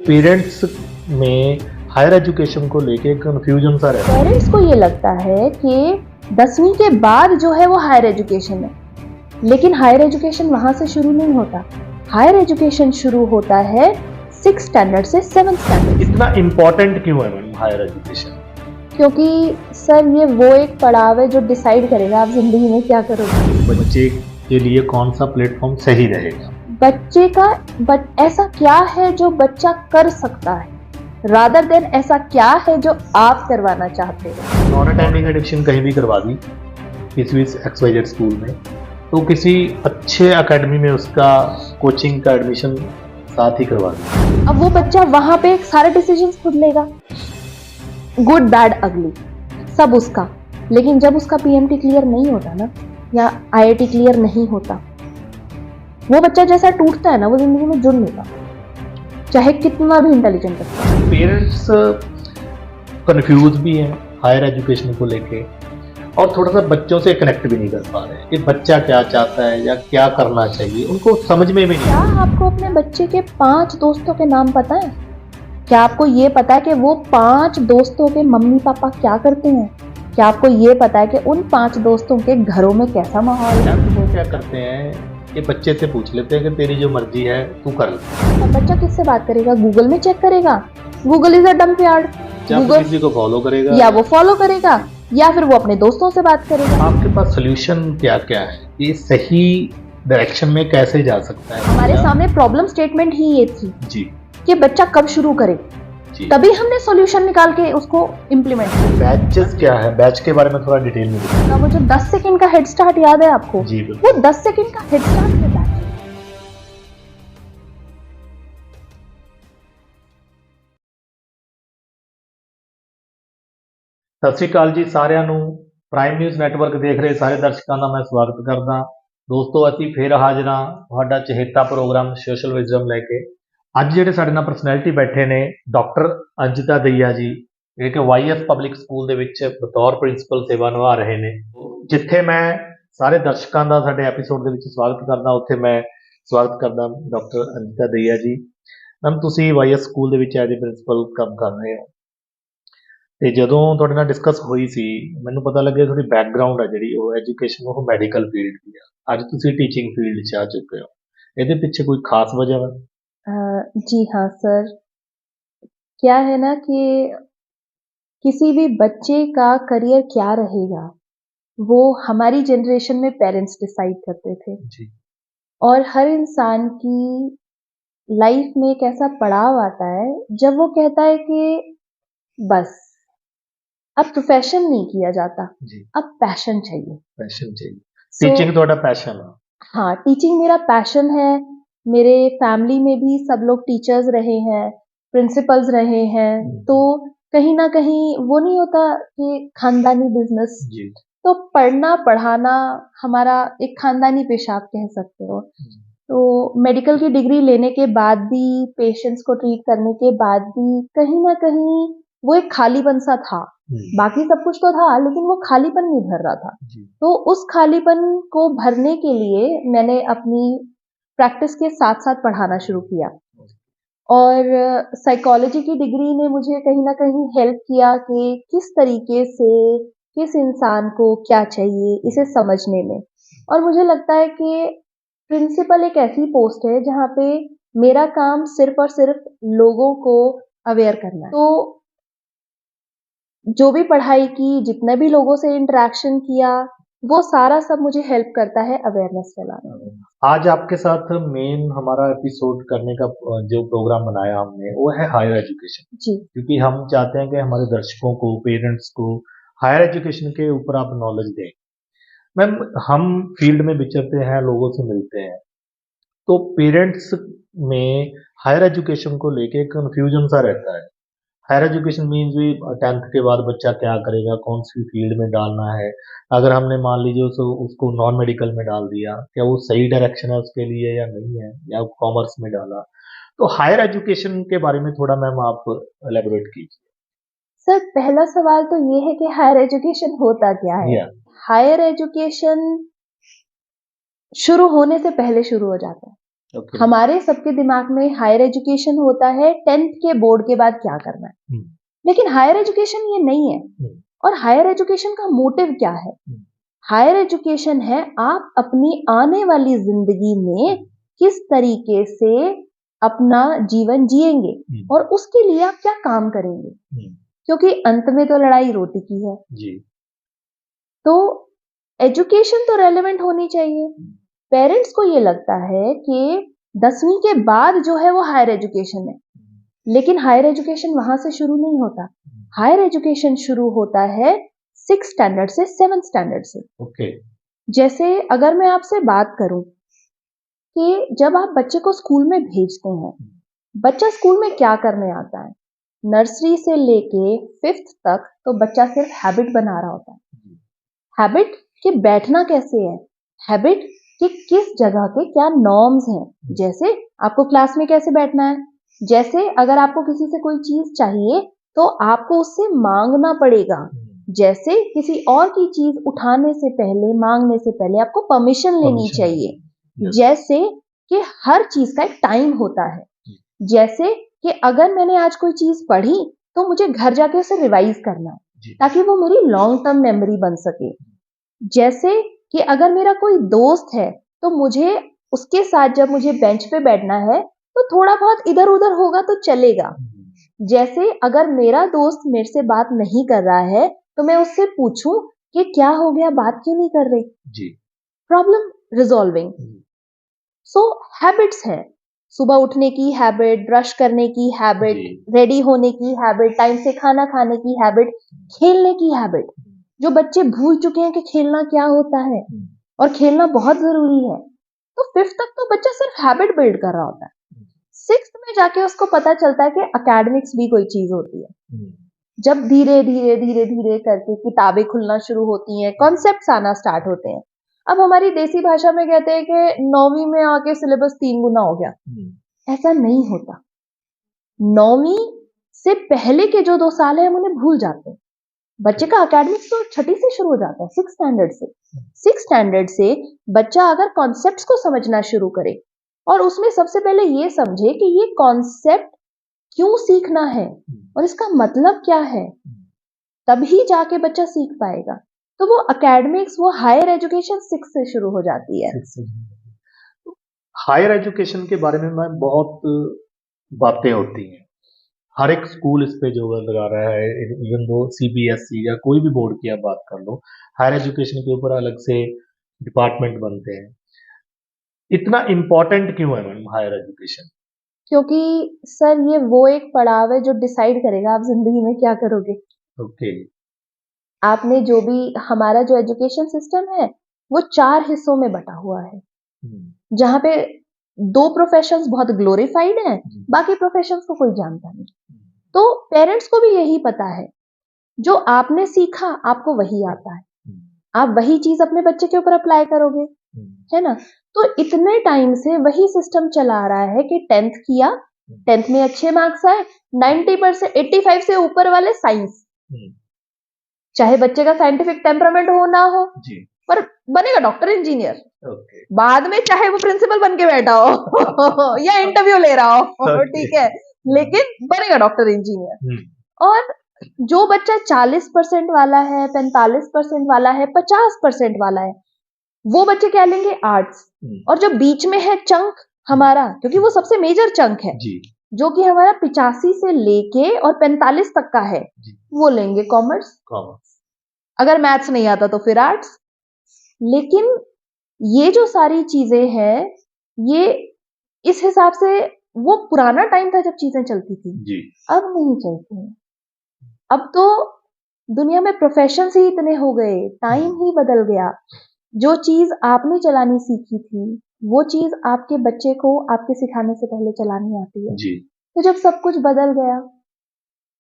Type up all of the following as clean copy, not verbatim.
Parents में higher education को लेके कंफ्यूजन सा रहता है। पेरेंट्स को ये लगता है कि 10वीं के बाद जो है वो हायर एजुकेशन है, लेकिन हायर एजुकेशन वहां से शुरू नहीं होता। हायर एजुकेशन शुरू होता है 6 स्टैंडर्ड से 7 स्टैंडर्ड। इतना इम्पोर्टेंट क्यों है मैम हायर एजुकेशन? क्योंकि सर ये वो एक पड़ाव है जो डिसाइड करेगा आप जिंदगी में क्या करोगे। बच्चे के लिए कौन सा प्लेटफॉर्म सही रहेगा? बच्चे का ऐसा क्या है जो बच्चा कर सकता है, रादर देन ऐसा क्या है जो आप करवाना चाहते हो। नॉन अटेंडिंग एडमिशन कहीं भी करवा दी किसी भी XYZ स्कूल में, तो किसी अच्छे एकेडमी में उसका कोचिंग का एडमिशन साथ ही करवा दी। अब वो बच्चा वहां पे सारे डिसीजंस खुद लेगा, गुड बैड अगली सब उसका। लेकिन जब उसका PMT क्लियर नहीं होता ना, या IIT क्लियर नहीं होता, वो बच्चा जैसा टूटता है ना, वो जिंदगी में जुड़ नहीं पाता, चाहे कितना भी इंटेलिजेंट है। पेरेंट्स कंफ्यूज भी हैं हायर एजुकेशन को लेके, और थोड़ा सा बच्चों से कनेक्ट भी नहीं कर पा रहे कि बच्चा क्या चाहता है या क्या करना चाहिए, उनको समझ में भी नहीं। क्या आपको अपने बच्चे के 5 दोस्तों के नाम पता है? क्या आपको ये पता है कि वो 5 दोस्तों के मम्मी पापा क्या करते हैं? क्या आपको ये पता है कि उन 5 दोस्तों के घरों में कैसा माहौल है? वो क्या करते हैं कि बच्चे से पूछ लेते हैं कि तेरी जो मर्जी है तू कर ले। और बच्चा किससे बात करेगा? गूगल में चेक करेगा। Google is a dump yard. Google किसी को फॉलो करेगा, या वो फॉलो करेगा, या फिर वो अपने दोस्तों से बात करेगा। आपके पास सोल्यूशन क्या क्या है, ये सही डायरेक्शन में कैसे जा सकता है? हमारे सामने प्रॉब्लम स्टेटमेंट ही ये थी जी कि बच्चा कब शुरू करे, जी। तभी हमने सॉल्यूशन निकाल के उसको इम्प्लीमेंट किया। बैचेस क्या है, बैच के बारे में थोड़ा डिटेल में बताइए। वो जो 10 सेकंड का हेड स्टार्ट याद है आपको? जी बिल्कुल। वो 10 सेकंड का हेड स्टार्ट में बैच। ਸਤਿ ਸ਼੍ਰੀ ਅਕਾਲ ਜੀ ਸਾਰਿਆਂ ਨੂੰ। ਪ੍ਰਾਈਮ ਨਿਊਜ਼ ਨੈਟਵਰਕ ਦੇਖ ਰਹੇ ਸਾਰੇ ਦਰਸ਼ਕਾਂ ਦਾ ਮੈਂ ਸਵਾਗਤ ਕਰਦਾ। ਦੋਸਤੋ ਅਸੀਂ ਫੇਰ ਹਾਜ਼ਰ ਹਾਂ ਤੁਹਾਡਾ ਚਹੇਤਾ ਪ੍ਰੋਗਰਾਮ ਸੋਸ਼ਲ ਵਿਜ਼ਡਮ ਲੈ ਕੇ। ਅੱਜ ਜਿਹੜੇ ਸਾਡੇ ਨਾਲ ਪਰਸਨੈਲਿਟੀ ਬੈਠੇ ਨੇ, ਡਾਕਟਰ ਅੰਜਿਤਾ ਦਈਆ ਜੀ, ਜਿਹੜੇ ਕਿ YS ਪਬਲਿਕ ਸਕੂਲ ਦੇ ਵਿੱਚ ਬਤੌਰ ਪ੍ਰਿੰਸੀਪਲ ਸੇਵਾ ਨਿਭਾ ਰਹੇ ਨੇ। ਜਿੱਥੇ ਮੈਂ ਸਾਰੇ ਦਰਸ਼ਕਾਂ ਦਾ ਸਾਡੇ ਐਪੀਸੋਡ ਦੇ ਵਿੱਚ ਸਵਾਗਤ ਕਰਦਾ, ਉੱਥੇ ਮੈਂ ਸਵਾਗਤ ਕਰਦਾ ਡਾਕਟਰ ਅੰਜਿਤਾ ਦਈਆ ਜੀ। ਮੈਮ ਤੁਸੀਂ YS ਸਕੂਲ ਦੇ ਵਿੱਚ ਐਜ਼ ਏ ਪ੍ਰਿੰਸੀਪਲ ਕੰਮ ਕਰ ਰਹੇ ਹੋ, ਤੇ ਜਦੋਂ ਤੁਹਾਡੇ ਨਾਲ ਡਿਸਕਸ ਹੋਈ ਸੀ ਮੈਨੂੰ ਪਤਾ ਲੱਗਿਆ ਤੁਹਾਡੀ ਬੈਕਗ੍ਰਾਉਂਡ ਹੈ ਜਿਹੜੀ ਉਹ ਐਜੂਕੇਸ਼ਨ ਉਹ ਮੈਡੀਕਲ ਫੀਲਡ ਦੀ ਆ। ਅੱਜ ਤੁਸੀਂ ਟੀਚਿੰਗ ਫੀਲਡ 'ਚ ਆ ਚੁੱਕੇ ਹੋ, ਇਹਦੇ ਪਿੱਛੇ ਕੋਈ ਖਾਸ ਵਜ੍ਹਾ ਵਾ? जी हाँ सर, क्या है ना कि किसी भी बच्चे का करियर क्या रहेगा वो हमारी जनरेशन में पेरेंट्स डिसाइड करते थे, जी और हर इंसान की लाइफ में एक ऐसा पड़ाव आता है जब वो कहता है कि बस अब प्रोफेशन नहीं किया जाता, जी। अब पैशन चाहिए। पैशन चाहिए, So, टीचिंग ਤੁਹਾਡਾ पैशन है? हाँ, टीचिंग मेरा पैशन है। मेरे फैमिली में भी सब लोग टीचर्स रहे हैं, प्रिंसिपल्स रहे हैं, तो कहीं ना कहीं वो नहीं होता कि खानदानी बिजनेस। जी तो पढ़ना पढ़ाना हमारा एक खानदानी पेशा आप कह सकते हो। तो मेडिकल की डिग्री लेने के बाद भी, पेशेंट्स को ट्रीट करने के बाद भी, कहीं ना कहीं वो एक खालीपन सा था। बाकी सब कुछ तो था, लेकिन वो खालीपन नहीं भर रहा था। जी तो उस खालीपन को भरने के लिए मैंने अपनी प्रैक्टिस के साथ साथ पढ़ाना शुरू किया, और साइकोलॉजी की डिग्री ने मुझे कहीं ना कहीं हेल्प किया कि किस तरीके से किस इंसान को क्या चाहिए इसे समझने में। और मुझे लगता है कि प्रिंसिपल एक ऐसी पोस्ट है जहाँ पे मेरा काम सिर्फ और सिर्फ लोगों को अवेयर करना है। तो जो भी पढ़ाई की, जितने भी लोगों से इंटरेक्शन किया, वो सारा सब मुझे हेल्प करता है अवेयरनेस फैलाने में। आज आपके साथ मेन हमारा एपिसोड करने का जो प्रोग्राम बनाया हमने वो है हायर एजुकेशन जी क्योंकि हम चाहते हैं कि हमारे दर्शकों को, पेरेंट्स को हायर एजुकेशन के ऊपर आप नॉलेज दें। मैम हम फील्ड में विचरते हैं, लोगों से मिलते हैं, तो पेरेंट्स में हायर एजुकेशन को लेके कंफ्यूजन सा रहता है। हायर एजुकेशन मीन्स भी 10th के बाद बच्चा क्या करेगा, कौन सी फील्ड में डालना है। अगर हमने मान लीजिए उसको नॉन मेडिकल में डाल दिया, क्या वो सही डायरेक्शन है उसके लिए या नहीं है, या कॉमर्स में डाला। तो हायर एजुकेशन के बारे में थोड़ा मैम आप एलेबोरेट कीजिए। सर, पहला सवाल तो ये है कि हायर एजुकेशन होता क्या है। Yeah. हायर एजुकेशन शुरू होने से पहले शुरू हो जाता है। ओके। हमारे सबके दिमाग में हायर एजुकेशन होता है 10th के बोर्ड के बाद क्या करना है, हम्म, लेकिन हायर एजुकेशन ये नहीं है। हम्म, और हायर एजुकेशन का मोटिव क्या है? हम्म, हायर एजुकेशन है आप अपनी आने वाली जिंदगी में किस तरीके से अपना जीवन जिएंगे और उसके लिए आप क्या काम करेंगे, क्योंकि अंत में तो लड़ाई रोटी की है। जी। तो एजुकेशन तो रेलेवेंट होनी चाहिए। पेरेंट्स को ये लगता है कि 10वीं के बाद जो है वो हायर एजुकेशन है, लेकिन हायर एजुकेशन वहां से शुरू नहीं होता। हायर एजुकेशन शुरू होता है 6 स्टैंडर्ड से 7 स्टैंडर्ड से। ओके। जैसे अगर मैं आपसे बात करूं कि जब आप बच्चे को स्कूल में भेजते हैं, बच्चा स्कूल में क्या करने आता है? नर्सरी से लेके 5th तक तो बच्चा सिर्फ हैबिट बना रहा होता है। हैबिट कि बैठना कैसे है, हैबिट कि किस जगह के क्या नॉर्म्स हैं। जैसे आपको क्लास में कैसे बैठना है, जैसे अगर आपको किसी से कोई चीज चाहिए तो आपको उससे मांगना पड़ेगा, जैसे किसी और की चीज उठाने से पहले, मांगने से पहले आपको परमिशन लेनी चाहिए। जैसे कि हर चीज का एक टाइम होता है। जैसे कि अगर मैंने आज कोई चीज पढ़ी तो मुझे घर जाके उसे रिवाइज करना है ताकि वो मेरी लॉन्ग टर्म मेमोरी बन सके। जैसे कि अगर मेरा कोई दोस्त है तो मुझे उसके साथ जब मुझे बेंच पे बैठना है तो थोड़ा बहुत इधर उधर होगा तो चलेगा। जैसे अगर मेरा दोस्त मेरे से बात नहीं कर रहा है तो मैं उससे पूछूं कि क्या हो गया, बात क्यों नहीं कर रही जी। Problem resolving. सो हैबिट्स है, सुबह उठने की हैबिट, ब्रश करने की हैबिट, रेडी होने की हैबिट, टाइम से खाना खाने की हैबिट, खेलने की हैबिट। जो बच्चे भूल चुके हैं कि खेलना क्या होता है और खेलना बहुत जरूरी है, तो 5th तक तो बच्चा सिर्फ हैबिट बिल्ड कर रहा होता है। 6th में जाके उसको पता चलता है कि एकेडमिक्स भी कोई चीज होती है। जब धीरे धीरे धीरे धीरे करके किताबें खुलना शुरू होती हैं, कॉन्सेप्ट्स आना स्टार्ट होते हैं। अब हमारी देसी भाषा में कहते हैं कि 9वीं में आके सिलेबस 3 गुना हो गया। ऐसा नहीं होता। 9वीं से पहले के जो 2 साल है हम उन्हें भूल जाते हैं। बच्चे का एकेडमिक्स तो 6ठी से शुरू हो जाता है, 6 स्टैंडर्ड से। 6 स्टैंडर्ड से बच्चा अगर कॉन्सेप्ट्स को समझना शुरू करे और उसमें सबसे पहले ये समझे कि ये कॉन्सेप्ट क्यों सीखना है और इसका मतलब क्या है, तभी जाके बच्चा सीख पाएगा। तो वो एकेडमिक्स, वो हायर एजुकेशन 6 से शुरू हो जाती है। हायर एजुकेशन के बारे में मैं बहुत बातें होती हैं, हर एक स्कूल इस पे जो है लगा रहा है, इवन दो सीबीएसई या कोई भी बोर्ड की आप बात कर लो, हायर एजुकेशन के ऊपर अलग से डिपार्टमेंट बनते हैं। इतना इम्पोर्टेंट क्यों है मैडम हायर एजुकेशन? क्योंकि सर ये वो एक पड़ाव है जो डिसाइड करेगा आप जिंदगी में क्या करोगे। ओके। आपने जो भी, हमारा जो एजुकेशन सिस्टम है वो 4 हिस्सों में बटा हुआ है, जहां पे 2 प्रोफेशंस बहुत ग्लोरीफाइड हैं, बाकी प्रोफेशंस को कोई जानता नहीं। तो पेरेंट्स को भी यही पता है, जो आपने सीखा आपको वही आता है, आप वही चीज अपने बच्चे के ऊपर अप्लाई करोगे, है ना। तो इतने टाइम से वही सिस्टम चला रहा है कि 10th किया, 10th में अच्छे मार्क्स आए, 90% 85 से ऊपर वाले साइंस, चाहे बच्चे का साइंटिफिक टेम्परामेंट हो ना हो, पर बनेगा डॉक्टर इंजीनियर। बाद में चाहे वो प्रिंसिपल बन के बैठा हो या इंटरव्यू ले रहा हो, ठीक है, लेकिन बनेगा डॉक्टर इंजीनियर। और जो बच्चा 40% वाला है, 45% वाला है, 50% वाला है, वो बच्चे क्या लेंगे? आर्ट्स। और जो बीच में है चंक हमारा, क्योंकि वो सबसे मेजर चंक है जो कि हमारा 85 से लेके और 45 तक का है, वो लेंगे कॉमर्स। अगर मैथ्स नहीं आता तो फिर आर्ट्स। लेकिन ये जो सारी चीजें हैं, ये इस हिसाब से वो पुराना टाइम था जब चीजें चलती थी, अब नहीं चलती हैं। अब तो दुनिया में प्रोफेशंस ही इतने हो गए, टाइम ही बदल गया। जो चीज आपने चलानी सीखी थी वो चीज आपके बच्चे को आपके सिखाने से पहले चलानी आती है। तो जब सब कुछ बदल गया,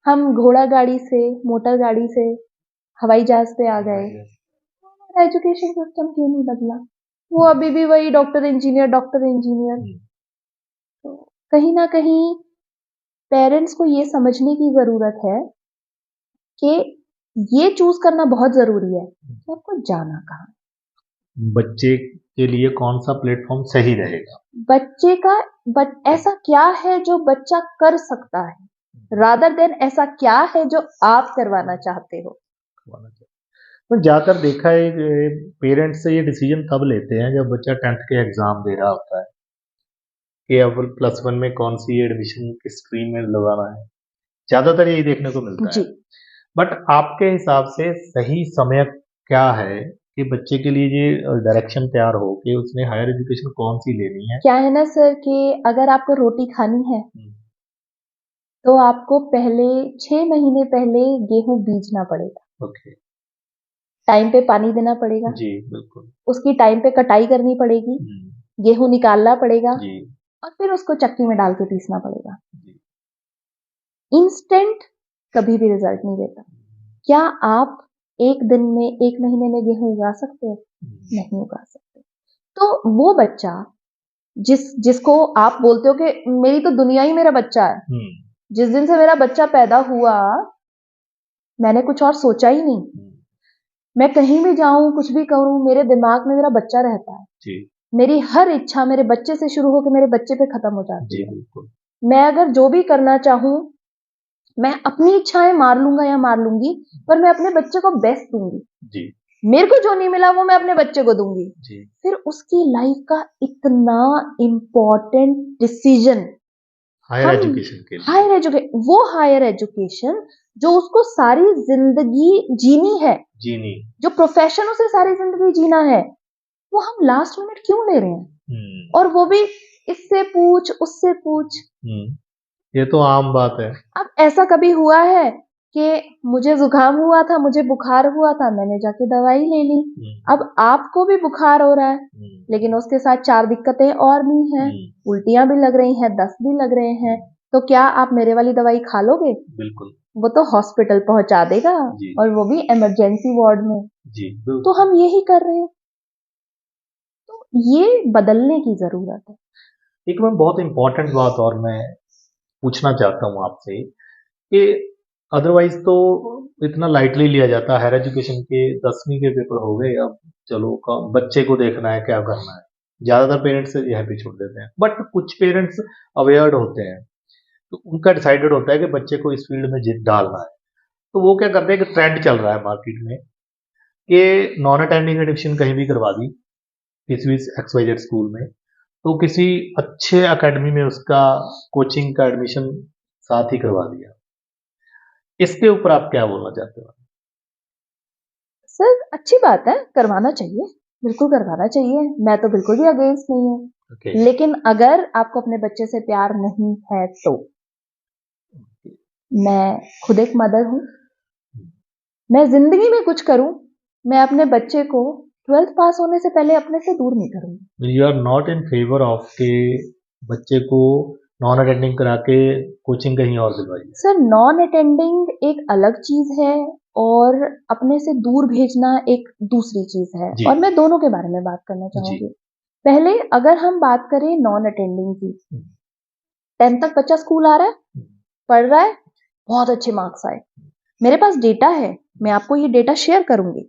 हम घोड़ा गाड़ी से, मोटर गाड़ी से हवाई जहाज पे आ गए, एजुकेशन सिस्टम क्यों नहीं बदला? वो अभी भी वही डॉक्टर इंजीनियर, डॉक्टर इंजीनियर। तो कहीं ना कहीं पेरेंट्स को ये समझने की जरूरत है कि ये चूज करना बहुत जरूरी है कि आपको जाना कहाँ। बच्चे के लिए कौन सा प्लेटफॉर्म सही रहेगा? बच्चे का ऐसा क्या है जो बच्चा कर सकता है, रादर देन ऐसा क्या है जो आप करवाना चाहते हो। तो ज़्यादातर देखा है पेरेंट्स से ये डिसीजन तब लेते हैं जब बच्चा 10th के एग्ज़ाम दे रहा होता है कि अब +1 में कौन सी एडमिशन किस स्ट्रीम में लगवाना है। ज़्यादातर यही देखने को मिलता जी है। बट आपके हिसाब से सही समय क्या है कि बच्चे के लिए ये डायरेक्शन तैयार हो कि उसने हायर एजुकेशन कौन सी लेनी है? क्या है ना सर कि अगर आपको रोटी खानी है तो आपको पहले 6 महीने पहले गेहूं बीजना पड़ेगा, ओके। टाइम पे पानी देना पड़ेगा, जी, बिल्कुल। उसकी टाइम पे कटाई करनी पड़ेगी, हुँ, गेहूं निकालना पड़ेगा जी, और फिर उसको चक्की में डाल के पीसना पड़ेगा। जी। इंस्टेंट कभी भी रिजल्ट नहीं देता। क्या आप एक दिन में, एक महीने में गेहूं उगा सकते हो? नहीं उगा सकते। तो वो बच्चा जिसको आप बोलते हो कि मेरी तो दुनिया ही मेरा बच्चा है, हुँ, जिस दिन से मेरा बच्चा पैदा हुआ मैंने कुछ और सोचा ही नहीं। हुँ, मैं कहीं भी जाऊं, कुछ भी करूं, मेरे दिमाग में मेरा बच्चा रहता है। जी, मेरी हर इच्छा मेरे बच्चे से शुरू होकर मेरे बच्चे पे खत्म हो जाती जी, है। बिल्कुल। मैं अगर जो भी करना चाहूं, मैं अपनी इच्छाएं मार लूंगा या मार लूंगी, पर मैं अपने बच्चे को बेस्ट दूंगी। जी, मेरे को जो नहीं मिला वो मैं अपने बच्चे को दूंगी। जी। फिर उसकी लाइफ का इतना इम्पोर्टेंट डिसीजन हायर हम एजुकेशन के लिए। हायर एजुकेशन जो उसको सारी जिंदगी जीनी है, जीनी। जो प्रोफेशन उसे सारी जिंदगी जीना है, वो हम लास्ट मिनट क्यों ले रहे हैं? हुँ, और वो भी इससे पूछ उससे पूछ। हुँ। ये तो आम बात है। अब ऐसा कभी हुआ है कि मुझे जुकाम हुआ था, मुझे बुखार हुआ था, मैंने जाके दवाई ले ली। हुँ, अब आपको भी बुखार हो रहा है, हुँ, लेकिन उसके साथ 4 दिक्कतें और भी हैं, हुँ, उल्टियां भी लग रही हैं, दस्त भी लग रहे हैं, तो क्या आप मेरे वाली दवाई खा लोगे? बिल्कुल। वो तो हॉस्पिटल पहुंचा देगा, जी, और वो भी इमरजेंसी वार्ड में। जी, तो बिल्कुल। हम यही कर रहे हैं। तो ये बदलने की जरूरत है। एक मैं बहुत इम्पोर्टेंट बात और मैं पूछना चाहता हूँ आपसे कि अदरवाइज़ तो इतना लाइटली लिया जाता है हायर एजुकेशन के 10वीं के पेपर हो गए अब चलो क बच्चे को देखना है, क्या करना है। ज़्यादातर पेरेंट्स यहीं पे छोड़ देते हैं। बट कुछ पेरेंट्स अवेयर्ड होते हैं, तो उनका डिसाइडेड होता है कि बच्चे को इस फील्ड में डालना है। तो वो क्या करते हैं कि ट्रेंड चल रहा है मार्केट में कि नॉन अटेंडिंग एडमिशन कहीं भी करवा दी, किसी भी XYZ स्कूल में, तो किसी अच्छे अकेडमी में उसका कोचिंग का एडमिशन साथ ही करवा दिया। इसके ऊपर आप क्या बोलना चाहते हो? सर अच्छी बात है, करवाना चाहिए, बिल्कुल करवाना चाहिए, मैं तो बिल्कुल भी अगेंस्ट नहीं हूँ। ओके। लेकिन अगर आपको अपने बच्चे से प्यार नहीं है तो, मैं खुद एक मदर हूँ, मैं जिंदगी में कुछ करूं, मैं अपने बच्चे को 12th पास होने से पहले अपने से दूर नहीं करूंगी। You are not in favour of के बच्चे को नॉन अटेंडिंग करा के कोचिंग कहीं और दिलवाइए। सर नॉन अटेंडिंग एक अलग चीज है और अपने से दूर भेजना एक दूसरी चीज है, जी, और मैं दोनों के बारे में बात करना जी। चाहूंगी। पहले अगर हम बात करें नॉन अटेंडिंग की, 10th तक बच्चा स्कूल आ रहा है, पढ़ रहा है, बहुत अच्छे मार्क्स आए, मेरे पास डेटा है, मैं आपको ये डेटा शेयर करूंगी।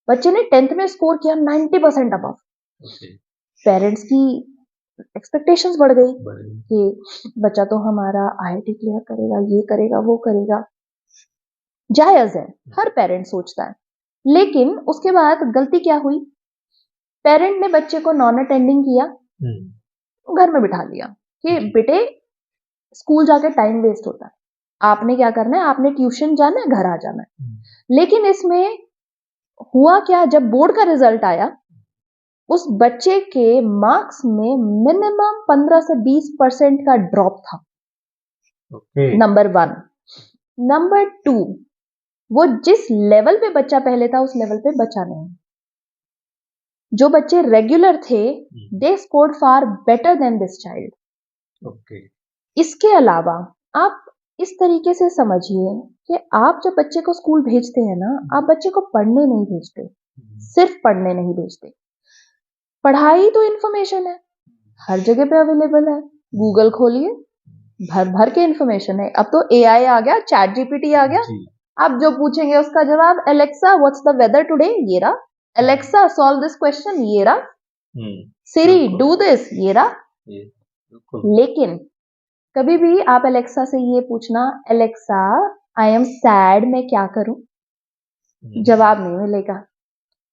बच्चे ने 10th में स्कोर किया 90% अबव, ओके, पेरेंट्स की एक्सपेक्टेशंस बढ़ गई बढ़िया। कि बच्चा तो हमारा IIT क्लियर करेगा, ये करेगा, वो करेगा। जायज है, हर पेरेंट सोचता है। लेकिन उसके बाद गलती क्या हुई, पेरेंट ने बच्चे को नॉन अटेंडिंग किया, घर में बिठा लिया कि जी, बेटे स्कूल जाके टाइम वेस्ट होता है, आपने क्या करना है, आपने ट्यूशन जाना है, घर आ जाना है। लेकिन इसमें हुआ क्या, जब बोर्ड का रिजल्ट आया, उस बच्चे के मार्क्स में मिनिमम 15 से 20% का ड्रॉप था। Okay, number 1। नंबर 2, वो जिस लेवल पे बच्चा पहले था उस लेवल पे बचा नहीं। जो बच्चे रेगुलर थे, they scored far better than this child. Okay, इसके अलावा आप इस तरीके से समझिए कि आप जब बच्चे को स्कूल भेजते हैं ना, आप बच्चे को पढ़ने नहीं भेजते, सिर्फ पढ़ने नहीं भेजते। पढ़ाई तो इंफॉर्मेशन है, हर जगह पे अवेलेबल है, गूगल खोलिए, भर भर के इंफॉर्मेशन है। अब तो AI आ गया, चैट GPT आ गया, जी, आप जो पूछेंगे उसका जवाब, Alexa what's the weather today, ये रहा, एलेक्सा सॉल्व दिस क्वेश्चन, ये रहा। सिरी बिल्कुल। डू दिस, ये रहा। ये बिल्कुल। लेकिन कभी भी आप एलेक्सा से ये पूछना, एलेक्सा आई एम सैड, मैं क्या करूं, जवाब नहीं मिलेगा।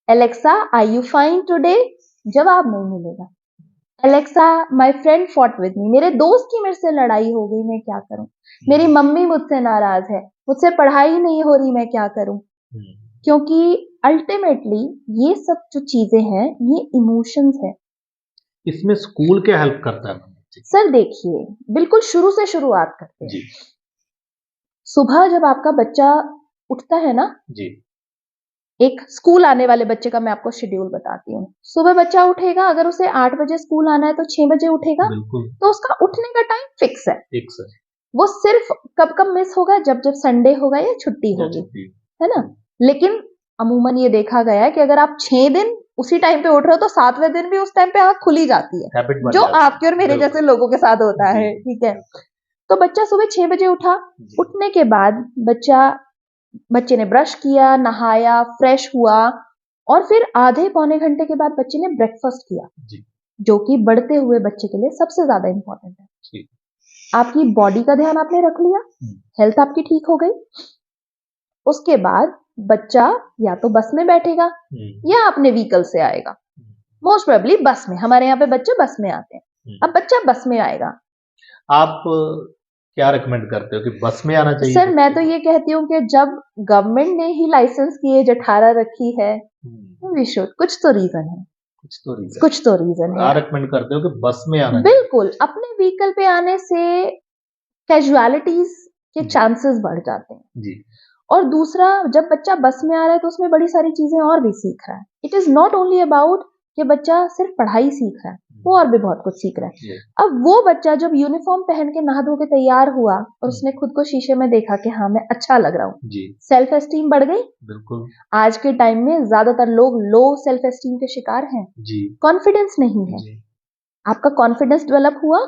Alexa are you fine today, जवाब नहीं मिलेगा। Alexa my friend fought with me, मेरे दोस्त की मेरे से लड़ाई हो गई, मैं क्या करूं। मेरी मम्मी मुझसे नाराज है, मुझसे पढ़ाई नहीं हो रही, मैं क्या करूं। क्योंकि अल्टीमेटली ये सब जो चीजें हैं ये इमोशंस है। इसमें स्कूल क्या हेल्प करता है? सर देखिए, बिल्कुल शुरू से शुरुआत करते हैं। जी सुबह जब आपका बच्चा उठता है ना, जी एक स्कूल आने वाले बच्चे का मैं आपको शेड्यूल बताती हूँ। सुबह बच्चा उठेगा, अगर उसे 8 बजे स्कूल आना है तो 6 बजे उठेगा, बिल्कुल तो उसका उठने का टाइम फिक्स है। एक सर वो सिर्फ कब कब मिस होगा, जब जब संडे होगा या छुट्टी या होगी, छुट्टी है ना। लेकिन अमूमन ये देखा गया है कि अगर आप 6 दिन उसी टाइम पे उठ रहे हो तो 7वें दिन भी उस टाइम पे आंख खुली जाती है, हैबिट बन जो जाती है। आपके और मेरे बिल्कुल। जैसे लोगों के साथ होता जी, है, ठीक है। तो बच्चा सुबह 6 बजे उठा, जी, उठने के बाद बच्चे ने ब्रश किया, नहाया, फ्रेश हुआ, और फिर आधे पौने घंटे के बाद बच्चे ने ब्रेकफास्ट किया, जी, जो कि बढ़ते हुए बच्चे के लिए सबसे ज्यादा इंपॉर्टेंट है। जी, आपकी बॉडी का ध्यान आपने रख लिया, हेल्थ आपकी ठीक हो गई। उसके बाद बच्चा या तो बस में बैठेगा या अपने व्हीकल से आएगा। मोस्ट प्रोबेबली बस में, हमारे यहाँ पे बच्चे बस में आते हैं। अब बच्चा बस में आएगा। आप क्या रिकमेंड करते हो कि बस में आना चाहिए? सर मैं तो ये कहती हूँ कि जब गवर्नमेंट ने ही लाइसेंस की एज 18 रखी है, वी शुड, कुछ तो रीजन है, कुछ तो रीजन है। रिकमेंड करते हो कि बस में आना बिल्कुल, अपने व्हीकल पे आने से कैजुअलिटीज के जी। चांसेस बढ़ जाते हैं। जी और दूसरा, जब बच्चा बस में आ रहा है तो उसमें बड़ी सारी चीजें और भी सीख रहा है। It is not only about कि बच्चा सिर्फ पढ़ाई सीख रहा है, वो और भी बहुत कुछ सीख रहा है। अब वो बच्चा जब यूनिफॉर्म पहन के नहा धो के तैयार हुआ और उसने खुद को शीशे में देखा कि हाँ मैं अच्छा लग रहा हूँ, जी सेल्फ एस्टीम बढ़ गई। बिल्कुल आज के टाइम में ज्यादातर लोग लो सेल्फ एस्टीम के शिकार हैं, जी कॉन्फिडेंस नहीं है। जी आपका कॉन्फिडेंस डेवलप हुआ,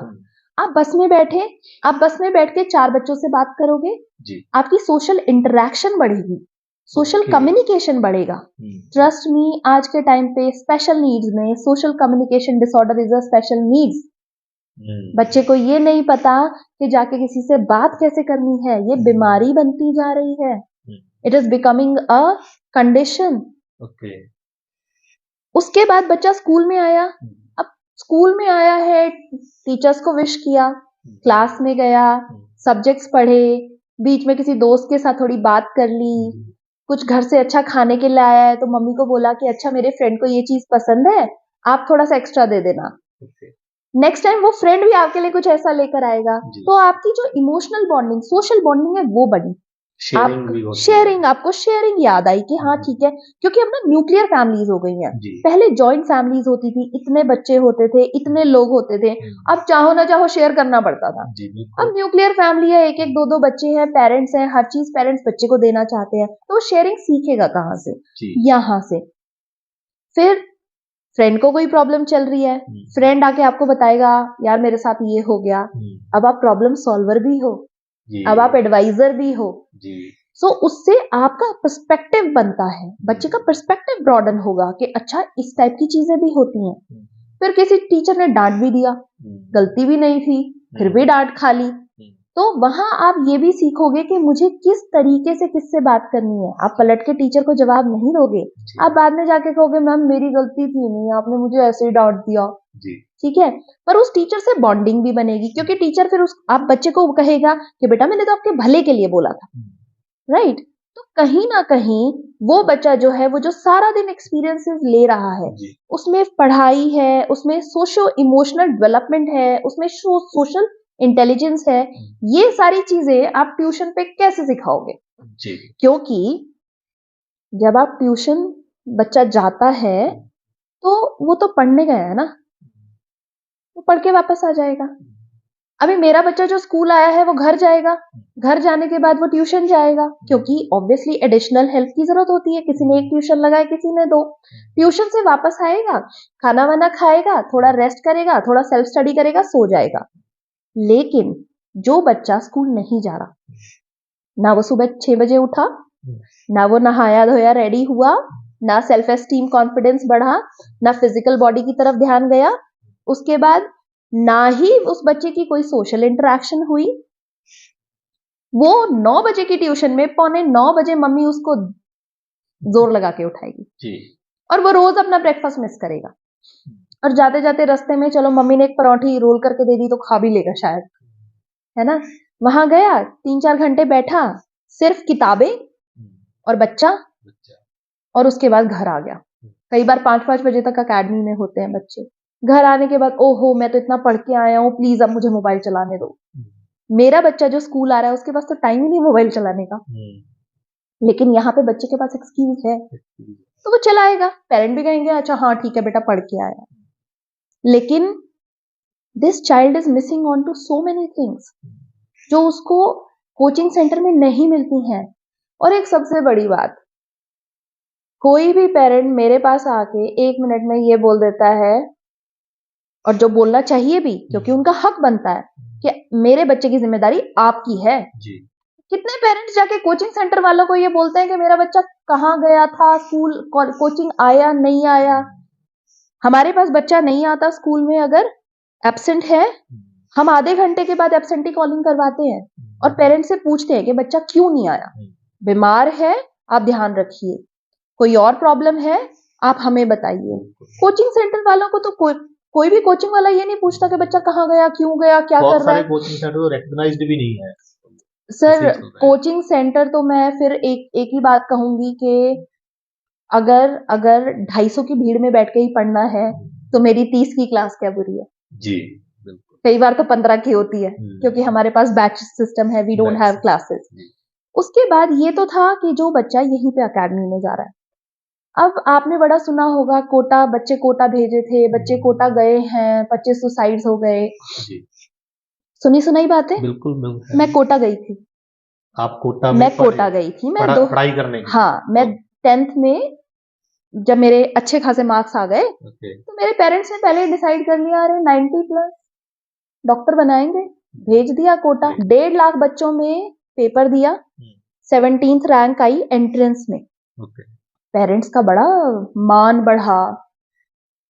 आप बस में बैठे, आप बस में बैठ के 4 बच्चों से बात करोगे, जी आपकी सोशल इंटरेक्शन बढ़ेगी, सोशल Okay. कम्युनिकेशन बढ़ेगा। ट्रस्ट मी, आज के टाइम पे स्पेशल नीड्स में social communication disorder is a special needs. बच्चे को ये नहीं पता कि जाके किसी से बात कैसे करनी है, ये बीमारी बनती जा रही है। It is becoming a condition. Okay उसके बाद बच्चा स्कूल में आया, अब स्कूल में आया है, टीचर्स को विश किया, क्लास में गया, सब्जेक्ट्स पढ़े, बीच में किसी दोस्त के साथ थोड़ी बात कर ली, कुछ घर से अच्छा खाने के लिए आया है तो मम्मी को बोला कि अच्छा मेरे फ्रेंड को ये चीज पसंद है, आप थोड़ा सा एक्स्ट्रा दे देना। नेक्स्ट टाइम वो फ्रेंड भी आपके लिए कुछ ऐसा लेकर आएगा, तो आपकी जो इमोशनल बॉन्डिंग, सोशल बॉन्डिंग है वो बढ़ी। शेयरिंग, आपको शेयरिंग याद आई कि हाँ ठीक है, क्योंकि अब ना न्यूक्लियर फैमिलीज हो गई हैं। पहले जॉइंट फैमिलीज होती थी, इतने बच्चे होते थे, इतने लोग होते थे, अब चाहो ना चाहो शेयर करना पड़ता था। अब न्यूक्लियर फैमिली है, एक एक दो दो बच्चे हैं, पेरेंट्स हैं, हर चीज पेरेंट्स बच्चे को देना चाहते हैं, तो शेयरिंग सीखेगा कहाँ से? यहाँ से। फिर फ्रेंड को कोई प्रॉब्लम चल रही है, फ्रेंड आके आपको बताएगा यार मेरे साथ ये हो गया, अब आप प्रॉब्लम सॉल्वर भी हो, अब आप एडवाइजर भी हो। सो उससे आपका पर्सपेक्टिव बनता है, बच्चे का पर्सपेक्टिव ब्रॉडन होगा कि अच्छा इस टाइप की चीजें भी होती हैं। फिर किसी टीचर ने डांट भी दिया, गलती भी नहीं थी, फिर भी डांट खा ली, तो वहां आप ये भी सीखोगे कि मुझे किस तरीके से किससे बात करनी है। आप पलट के टीचर को जवाब नहीं दोगे, आप बाद में जाके कहोगे मैम मेरी गलती थी नहीं, आपने मुझे ऐसे ही डांट दिया, ठीक है। पर उस टीचर से बॉन्डिंग भी बनेगी, क्योंकि टीचर फिर आप बच्चे को कहेगा कि बेटा मैंने तो आपके भले के लिए बोला था, राइट। तो कहीं ना कहीं वो बच्चा जो है, वो जो सारा दिन एक्सपीरियंसेस ले रहा है, उसमें पढ़ाई है, उसमें सोशो इमोशनल डेवलपमेंट है, उसमें सोशल इंटेलिजेंस है, ये सारी चीजें आप ट्यूशन पे कैसे सिखाओगे? क्योंकि जब आप ट्यूशन बच्चा जाता है तो वो तो पढ़ने गया है ना, वो पढ़ के वापस आ जाएगा। अभी मेरा बच्चा जो स्कूल आया है वो घर जाएगा, घर जाने के बाद वो ट्यूशन जाएगा, क्योंकि ऑब्वियसली एडिशनल हेल्प की जरूरत होती है, किसी ने एक ट्यूशन लगाया, किसी ने दो। ट्यूशन से वापस आएगा, खाना वाना खाएगा, थोड़ा रेस्ट करेगा, थोड़ा सेल्फ स्टडी करेगा, सो जाएगा। लेकिन जो बच्चा स्कूल नहीं जा रहा, ना वो सुबह 6 बजे उठा, ना वो नहाया धोया रेडी हुआ, ना सेल्फ एस्टीम कॉन्फिडेंस बढ़ा, ना फिजिकल बॉडी की तरफ ध्यान गया। उसके बाद ना ही उस बच्चे की कोई सोशल इंटरेक्शन हुई। वो 9 बजे की ट्यूशन में 8:45 बजे मम्मी उसको जोर लगा के उठाएगी जी। और वो रोज अपना ब्रेकफास्ट मिस करेगा। और जाते जाते रास्ते में चलो मम्मी ने एक पराठे रोल करके दे दी तो खा भी लेगा शायद, है ना। वहां गया 3-4 घंटे बैठा, सिर्फ किताबें और बच्चा, और उसके बाद घर आ गया। कई बार 5-5 बजे तक अकेडमी में होते हैं बच्चे। घर आने के बाद ओहो मैं तो इतना पढ़ के आया हूँ, प्लीज अब मुझे मोबाइल चलाने दो। मेरा बच्चा जो स्कूल आ रहा है उसके पास तो टाइम ही नहीं मोबाइल चलाने का, लेकिन यहाँ पे बच्चे के पास एक्सक्यूज है तो वो चलाएगा। पेरेंट भी कहेंगे अच्छा हाँ ठीक है बेटा पढ़ के आया, लेकिन this child is missing on to so many things जो उसको कोचिंग सेंटर में नहीं मिलती हैं। और एक सबसे बड़ी बात, कोई भी पेरेंट मेरे पास आके 1 मिनट में ये बोल देता है, और जो बोलना चाहिए भी क्योंकि उनका हक बनता है, कि मेरे बच्चे की जिम्मेदारी आपकी है जी। कितने पेरेंट्स जाके कोचिंग सेंटर वालों को ये बोलते हैं कि मेरा बच्चा कहाँ गया था, स्कूल कोचिंग आया नहीं आया। हमारे पास बच्चा नहीं आता स्कूल में, अगर एब्सेंट है हम आधे घंटे के बाद एब्सेंटी कॉलिंग करवाते हैं और पेरेंट्स से पूछते हैं कि बच्चा क्यों नहीं आया। बीमार है आप ध्यान रखिए, कोई और प्रॉब्लम है आप हमें बताइए। कोचिंग सेंटर वालों को तो कोई भी कोचिंग वाला ये नहीं पूछता कि बच्चा कहाँ गया, क्यों गया, क्या कर रहा है। कोचिंग सेंटर तो रिकॉग्नाइज्ड भी नहीं है सर। कोचिंग सेंटर तो मैं फिर एक ही बात कहूंगी कि अगर 250 की भीड़ में बैठ के ही पढ़ना है तो मेरी 30 की क्लास क्या बुरी है जी। कई बार तो 15 की होती है क्योंकि हमारे पास बैच सिस्टम है, वी डोंट हैव क्लासेस। उसके बाद ये तो था कि जो बच्चा यहीं पे अकेडमी में जा रहा है। अब आपने बड़ा सुना होगा कोटा, बच्चे कोटा भेजे थे, बच्चे कोटा गए हैं, 25 सुसाइड्स हो गए। सुनी सुनाई बात है। बिल्कुल मैं कोटा गई थी। आप कोटा में? मैं कोटा गई थी, मैं पढ़ाई करने की। हाँ, मैं 10th में जब मेरे अच्छे खासे मार्क्स आ गए तो मेरे पेरेंट्स ने पहले डिसाइड कर लिया अरे 90 प्लस डॉक्टर बनाएंगे, भेज दिया कोटा। 1.5 लाख बच्चों में पेपर दिया, 17th रैंक आई एंट्रेंस में। पेरेंट्स का बड़ा मान बढ़ा।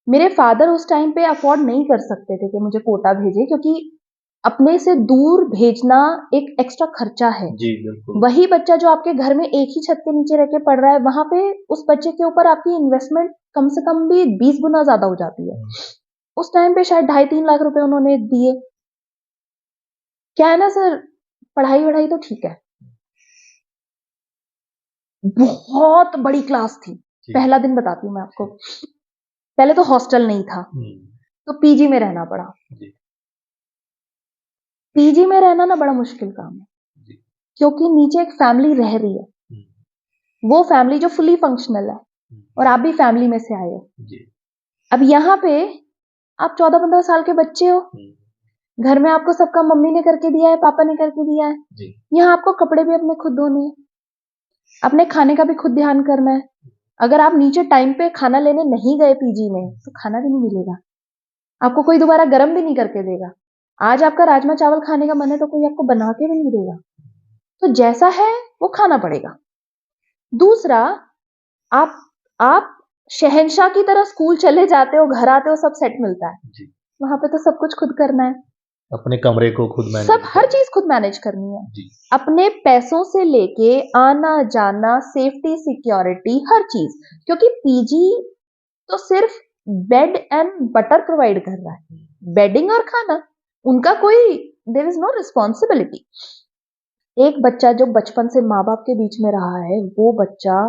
मेरे फादर उस टाइम पे अफोर्ड नहीं कर सकते थे कि मुझे कोटा भेजे, क्योंकि अपने से दूर भेजना एक एक्स्ट्रा खर्चा है जी। बिल्कुल। वही बच्चा जो आपके घर में एक ही छत के नीचे रह के पढ़ रहा है, वहां पे उस बच्चे के ऊपर आपकी इन्वेस्टमेंट कम से कम भी 20 गुना ज्यादा हो जाती है। उस टाइम पे शायद 2.5-3 लाख रुपए उन्होंने दिए। क्या है ना सर, पढ़ाई वढ़ाई तो ठीक है, बहुत बड़ी क्लास थी। पहला दिन बताती हूँ मैं आपको। पहले तो हॉस्टल नहीं था तो पीजी में रहना पड़ा। पीजी में रहना ना बड़ा मुश्किल काम है क्योंकि नीचे एक फैमिली रह रही है, वो फैमिली जो फुली फंक्शनल है और आप भी फैमिली में से आए हो। अब यहाँ पे आप 14-15 साल के बच्चे हो, घर में आपको सबका मम्मी ने करके दिया है, पापा ने करके दिया है। यहाँ आपको कपड़े भी अपने खुद धोने हैं, अपने खाने का भी खुद ध्यान करना है। अगर आप नीचे टाइम पे खाना लेने नहीं गए पीजी में तो खाना भी नहीं मिलेगा, आपको कोई दोबारा गर्म भी नहीं करके देगा। आज आपका राजमा चावल खाने का मन है तो कोई आपको बना के भी नहीं देगा, तो जैसा है वो खाना पड़ेगा। दूसरा, आप शहंशाह की तरह स्कूल चले जाते हो, घर आते हो सब सेट मिलता है। वहां पे तो सब कुछ खुद करना है, अपने कमरे को खुद मैनेज, सब हर चीज खुद मैनेज करनी है जी। अपने पैसों से लेके आना जाना, सेफ्टी सिक्योरिटी, हर चीज। क्योंकि पीजी तो सिर्फ बेड एंड बटर प्रोवाइड कर रहा है, बेडिंग और खाना उनका कोई, देयर इज नो रिस्पॉन्सिबिलिटी। एक बच्चा जो बचपन से माँ बाप के बीच में रहा है, वो बच्चा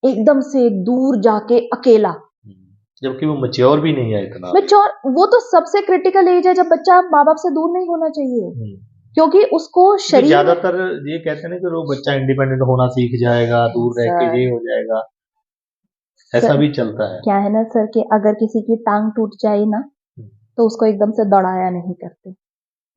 एकदम से दूर जाके अकेला, जबकि वो मैच्योर भी नहीं है इतना। मैच्योर, वो तो सबसे क्रिटिकल एज है जब बच्चा माँ बाप से दूर नहीं होना चाहिए, क्योंकि उसको शरीर, ज्यादातर ये कहते हैं ना कि वो बच्चा इंडिपेंडेंट होना सीख जाएगा, दूर रह के ये हो जाएगा, ऐसा भी चलता है। क्या है ना सर कि अगर किसी की टांग टूट जाए ना तो उसको एकदम से दौड़ाया नहीं करते।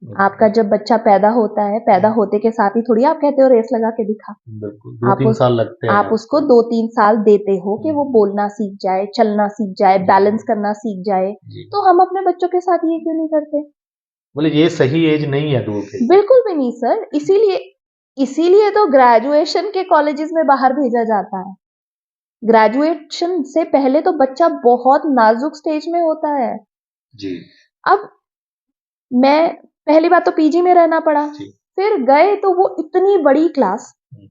आपका जब बच्चा पैदा होता है, पैदा होते के साथ ही थोड़ी आप कहते हो रेस लगा के दिखा। बिल्कुल, 2-3 साल लगते हैं। आप उसको 2-3 साल देते हो कि वो बोलना सीख जाए, चलना सीख जाए, बैलेंस करना सीख जाए। तो हम अपने बच्चों के साथ ये क्यों नहीं करते? बोले ये सही एज नहीं है 2 के। बिल्कुल भी नहीं सर, इसीलिए तो ग्रेजुएशन के कॉलेजेस में बाहर भेजा जाता है। ग्रेजुएशन से पहले तो बच्चा बहुत नाजुक स्टेज में होता है। जी अब मैं पहली बात तो पीजी में रहना पड़ा, जी फिर गए तो वो इतनी बड़ी क्लास, हम्म,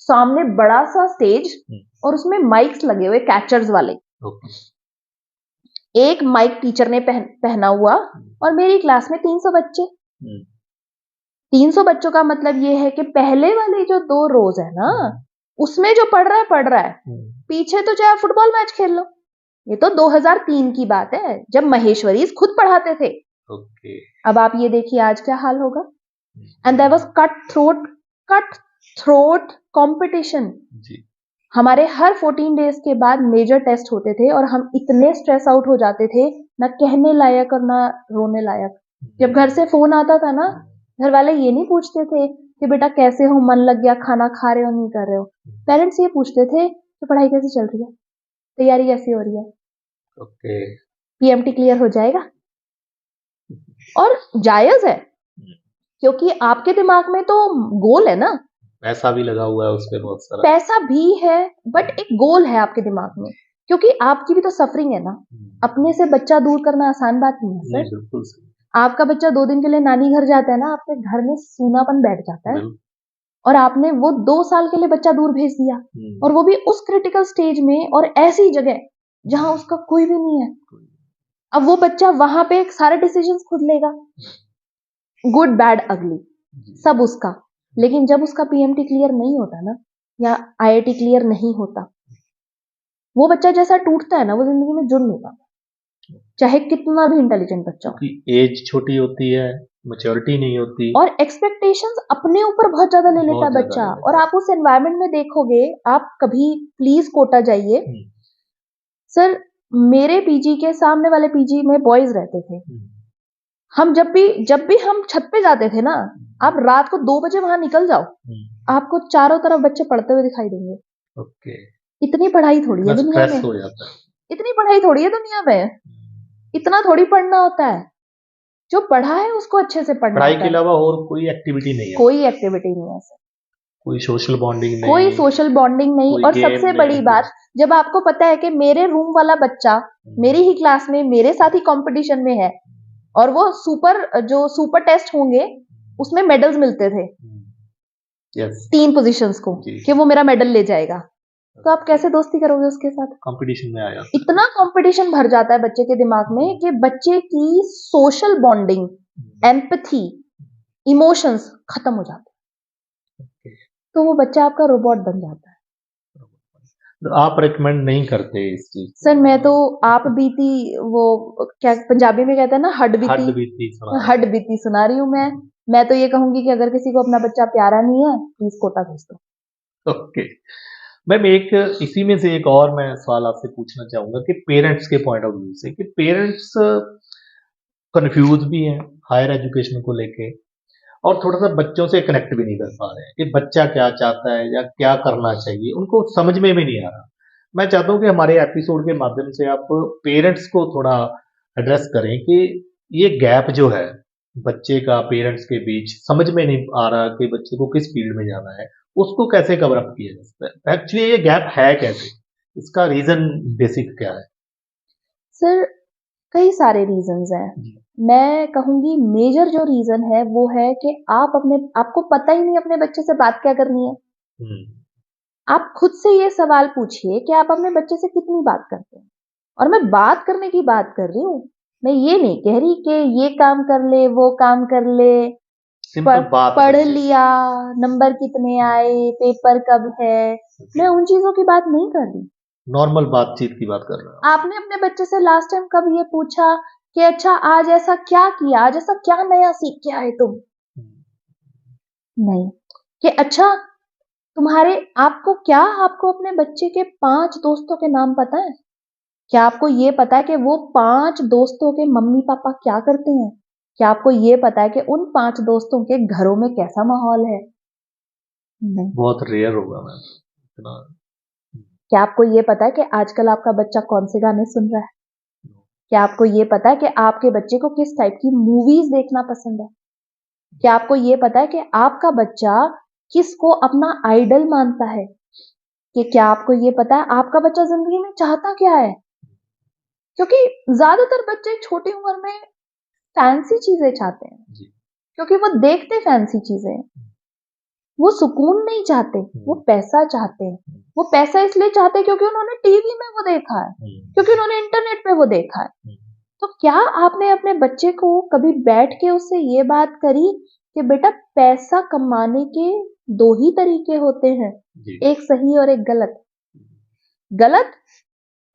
सामने बड़ा सा स्टेज हम्म, और उसमें माइक्स लगे हुए कैचर्स वाले। ओके एक माइक टीचर ने पहना हुआ और मेरी क्लास में 300 बच्चे। हम्म, 300 बच्चों का मतलब ये है कि पहले वाले जो 2 रोज है ना, उसमें जो पढ़ रहा है, हम्म, पीछे तो चाहे फुटबॉल मैच खेल लो। ये तो 2003 की बात है जब महेश्वरीज खुद पढ़ाते थे। ओके अब आप ये देखिए आज क्या हाल होगा। And there was cut throat competition. जी हमारे हर 14 डेज के बाद मेजर टेस्ट होते थे और हम इतने स्ट्रेस आउट हो जाते थे, ना कहने लायक और ना रोने लायक। जब घर से फोन आता था ना, घर वाले ये नहीं पूछते थे कि बेटा कैसे हो, मन लग गया, खाना खा रहे हो नहीं कर रहे हो। पेरेंट्स ये पूछते थे कि पढ़ाई कैसी चल रही है, तैयारी कैसी हो रही है, ओके पीएमटी क्लियर हो जाएगा। और जायज है, क्योंकि आपके दिमाग में तो गोल है ना, पैसा भी लगा हुआ है उस पे बहुत सारा। पैसा भी है, बट एक गोल है आपके दिमाग में, क्योंकि आपकी भी तो सफरिंग है ना। अपने से बच्चा दूर करना आसान बात नहीं है नहीं सर। बिल्कुल सही आपका बच्चा 2 दिन के लिए नानी घर जाता है ना, आपके घर में सूनापन बैठ जाता है। बिल्कुल और आपने वो 2 साल के लिए बच्चा दूर भेज दिया, और वो भी उस क्रिटिकल स्टेज में और ऐसी जगह जहां उसका कोई भी नहीं है। अब वो बच्चा वहां पे सारे डिसीजंस खुद लेगा, गुड बैड अगली सब उसका। लेकिन जब उसका पीएमटी क्लियर नहीं होता ना, या आईआईटी क्लियर नहीं होता, वो बच्चा जैसा टूटता है ना, वो जिंदगी में जुड़ नहीं पाता, चाहे कितना भी इंटेलिजेंट बच्चा हो। क्योंकि एज छोटी होती है, मैच्योरिटी नहीं होती, और एक्सपेक्टेशंस अपने ऊपर बहुत ज्यादा ले लेता बहुत है ज्यादा बच्चा। ले लेता और आप उस एनवायरनमेंट में देखोगे, आप कभी प्लीज कोटा जाइए है। सर। मेरे पीजी के सामने वाले पीजी में बॉयज रहते थे। हम जब भी हम छत पे जाते थे ना, आप रात को 2 बजे वहां निकल जाओ, आपको चारों तरफ बच्चे पढ़ते हुए दिखाई देंगे। ओके इतनी पढ़ाई थोड़ी है इतना दुनिया स्ट्रेस में, हो जाता है। इतनी पढ़ाई थोड़ी है दुनिया में, इतना थोड़ी पढ़ना होता है। जो पढ़ा है उसको अच्छे से पढ़ना पढ़ाई होता के है। अलावा और कोई एक्टिविटी नहीं है, कोई एक्टिविटी नहीं है सर, कोई सोशल बॉन्डिंग कोई नहीं, सोशल बॉन्डिंग नहीं। कोई और गेम सबसे नहीं, बड़ी बात, जब आपको पता है कि मेरे रूम वाला बच्चा मेरी ही क्लास में मेरे साथ ही कंपटीशन में है, और वो सुपर टेस्ट होंगे उसमें मेडल्स मिलते थे यस 3 पोजीशंस को, जी कि वो मेरा मेडल ले जाएगा, तो आप कैसे दोस्ती करोगे उसके साथ? कंपटीशन में आ जाता है। इतना कंपटीशन भर जाता है बच्चे के दिमाग में कि बच्चे की सोशल बॉन्डिंग, एम्पैथी, इमोशंस खत्म हो जाते हैं। तो वो बच्चा आपका रोबोट बन जाता है। तो आप रेकमेंड नहीं करते इस चीज को? सर मैं तो आप बीती, वो क्या पंजाबी में कहते हैं ना, हड हद बीती, बीती सुना हड बीती सुना रही हूँ मैं तो ये कहूंगी कि अगर किसी को अपना बच्चा प्यारा नहीं है, प्लीज कोटा भेज दो। ओके मैम एक इसी में से एक और मैं सवाल आपसे पूछना चाहूंगा कि पेरेंट्स के पॉइंट ऑफ व्यू से, कि पेरेंट्स कंफ्यूज भी हैं हायर एजुकेशन को लेके, और थोड़ा सा बच्चों से कनेक्ट भी नहीं कर पा रहे हैं कि बच्चा क्या चाहता है या क्या करना चाहिए, उनको समझ में भी नहीं आ रहा। मैं चाहता हूँ कि हमारे एपिसोड के माध्यम से आप पेरेंट्स को थोड़ा एड्रेस करें कि ये गैप जो है बच्चे का पेरेंट्स के बीच, समझ में नहीं आ रहा कि बच्चे को किस फील्ड में जाना है, उसको कैसे कवर अप किया जा सकता है, एक्चुअली ये गैप है कैसे, इसका रीजन बेसिक क्या है? सर कई सारे रीजंस हैं। जी मैं कहूंगी मेजर जो रीजन है वो है कि आपको पता ही नहीं अपने बच्चे से बात क्या करनी है। हम्म, आप खुद से ये सवाल पूछिए कि आप अपने बच्चे से कितनी बात करते हैं। और मैं बात करने की बात कर रही हूँ, मैं ये नहीं कह रही कि ये काम कर ले, वो काम कर ले, सिंपल बात पढ़ बच्चे से। लिया, नंबर कितने आए, पेपर कब है, मैं उन चीजों की बात नहीं कर रही। नॉर्मल बातचीत की बात कर रहा हूँ। आपने अपने बच्चे से लास्ट टाइम कब ये पूछा कि अच्छा आज ऐसा क्या किया, आज ऐसा क्या नया सीख के आए तुम? नहीं। कि अच्छा तुम्हारे आपको अपने बच्चे के 5 दोस्तों के नाम पता है? क्या आपको ये पता है कि वो 5 दोस्तों के मम्मी पापा क्या करते हैं? क्या आपको ये पता है कि उन 5 दोस्तों के घरों में कैसा माहौल है? नहीं। बहुत रेयर होगा मैम इतना। क्या आपको ये पता है कि आजकल आपका बच्चा कौन से गाने सुन रहा है? क्या आपको ये पता है कि आपके बच्चे को किस टाइप की मूवीज देखना पसंद है? क्या आपको ये पता है कि आपका बच्चा किसको अपना आइडल मानता है? कि क्या आपको ये पता है आपका बच्चा जिंदगी में चाहता क्या है? क्योंकि ज्यादातर बच्चे छोटी उम्र में फैंसी चीजें चाहते हैं, जी। क्योंकि वो देखते फैंसी चीजें हैं। वो सुकून नहीं चाहते, वो पैसा चाहते हैं। वो पैसा इसलिए चाहते हैं क्योंकि उन्होंने टीवी में वो देखा है, क्योंकि उन्होंने इंटरनेट पे वो देखा है। तो क्या आपने अपने बच्चे को कभी बैठ के उससे ये बात करी कि बेटा पैसा कमाने के दो ही तरीके होते हैं, जी। एक सही और एक गलत? गलत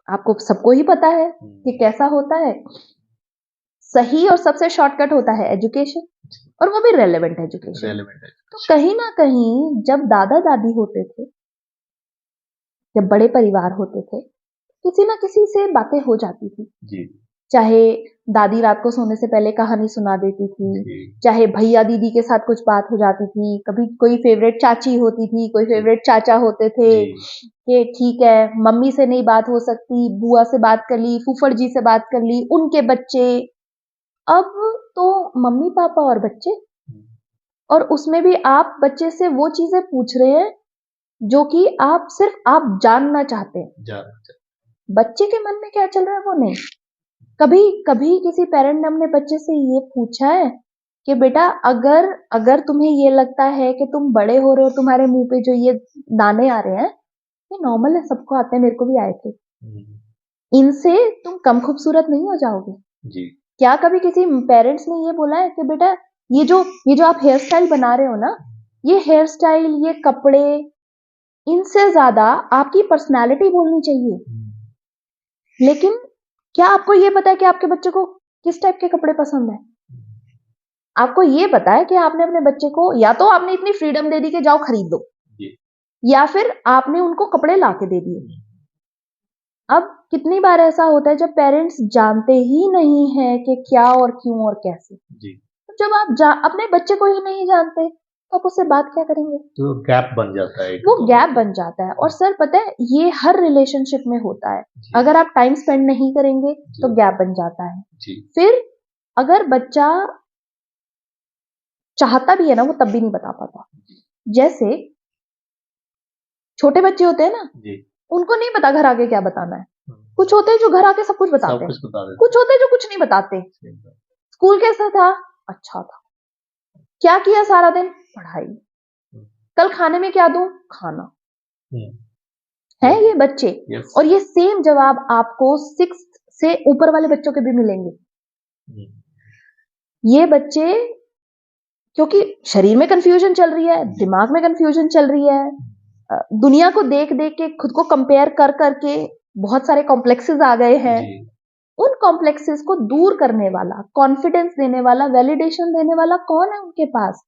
आपको सबको ही पता है कि कैसा होता है। सही और सबसे शॉर्टकट होता है एजुकेशन, और वो भी रेलेवेंट एजुकेशन। रेलेवेंट है। तो कहीं ना कहीं जब दादा दादी होते थे, जब बड़े परिवार होते थे, किसी ना किसी से बातें हो जाती थी। जी। चाहे दादी रात को सोने से पहले कहानी सुना देती थी, जी। चाहे भैया दीदी के साथ कुछ बात हो जाती थी, कभी कोई फेवरेट चाची होती थी, कोई फेवरेट चाचा होते थे जी। कि ठीक है मम्मी से नहीं बात हो सकती, बुआ से बात कर ली, फूफड़ जी से बात कर ली, उनके बच्चे। अब तो मम्मी पापा और बच्चे, और उसमें भी आप बच्चे से वो चीजें पूछ रहे हैं जो कि आप सिर्फ आप जानना चाहते हैं। बच्चे के मन में क्या चल रहा है वो नहीं। कभी कभी किसी पेरेंट ने अपने बच्चे से ये पूछा है कि बेटा अगर अगर तुम्हें ये लगता है कि तुम बड़े हो रहे हो, तुम्हारे मुंह पे जो ये दाने आ रहे हैं ये नॉर्मल है, सबको आते हैं, मेरे को भी आए थे, इनसे तुम कम खूबसूरत नहीं हो जाओगे? जी। क्या कभी किसी पेरेंट्स ने ये बोला है कि बेटा ये जो आप हेयर स्टाइल बना रहे हो ना, ये हेयर स्टाइल, ये कपड़े, इनसे ज्यादा आपकी पर्सनालिटी बोलनी चाहिए। लेकिन क्या आपको ये पता है कि आपके बच्चे को किस टाइप के कपड़े पसंद है? आपको ये पता है कि आपने अपने बच्चे को या तो आपने इतनी फ्रीडम दे दी कि जाओ खरीद दो, या फिर आपने उनको कपड़े ला के दे दिए। अब कितनी बार ऐसा होता है जब पेरेंट्स जानते ही नहीं है कि क्या और क्यों और कैसे। जी। तो जब आप अपने बच्चे को ही नहीं जानते तो आप उससे बात क्या करेंगे? तो गैप बन जाता है, वो गैप बन जाता है। और सर पता है ये हर रिलेशनशिप में होता है। अगर आप टाइम स्पेंड नहीं करेंगे तो गैप बन जाता है। जी। फिर अगर बच्चा चाहता भी है ना, वो तब भी नहीं बता पाता। जैसे छोटे बच्चे होते हैं ना, जी। उनको नहीं पता घर आके क्या बताना है। कुछ होते हैं जो घर आके सब कुछ बताते हैं, कुछ होते हैं जो कुछ नहीं बताते। स्कूल कैसा था? अच्छा था। क्या किया सारा दिन? पढ़ाई। कल खाने में क्या दूं? खाना। है ये बच्चे। और ये सेम जवाब आपको 6 से ऊपर वाले बच्चों के भी मिलेंगे। ये बच्चे, क्योंकि शरीर में कंफ्यूजन चल रही है, दिमाग में कंफ्यूजन चल रही है, दुनिया को देख देख के, खुद को कंपेयर कर करके बहुत सारे कॉम्प्लेक्सेस आ गए हैं। उन कॉम्प्लेक्सेस को दूर करने वाला, कॉन्फिडेंस देने वाला, वैलिडेशन देने वाला कौन है उनके पास?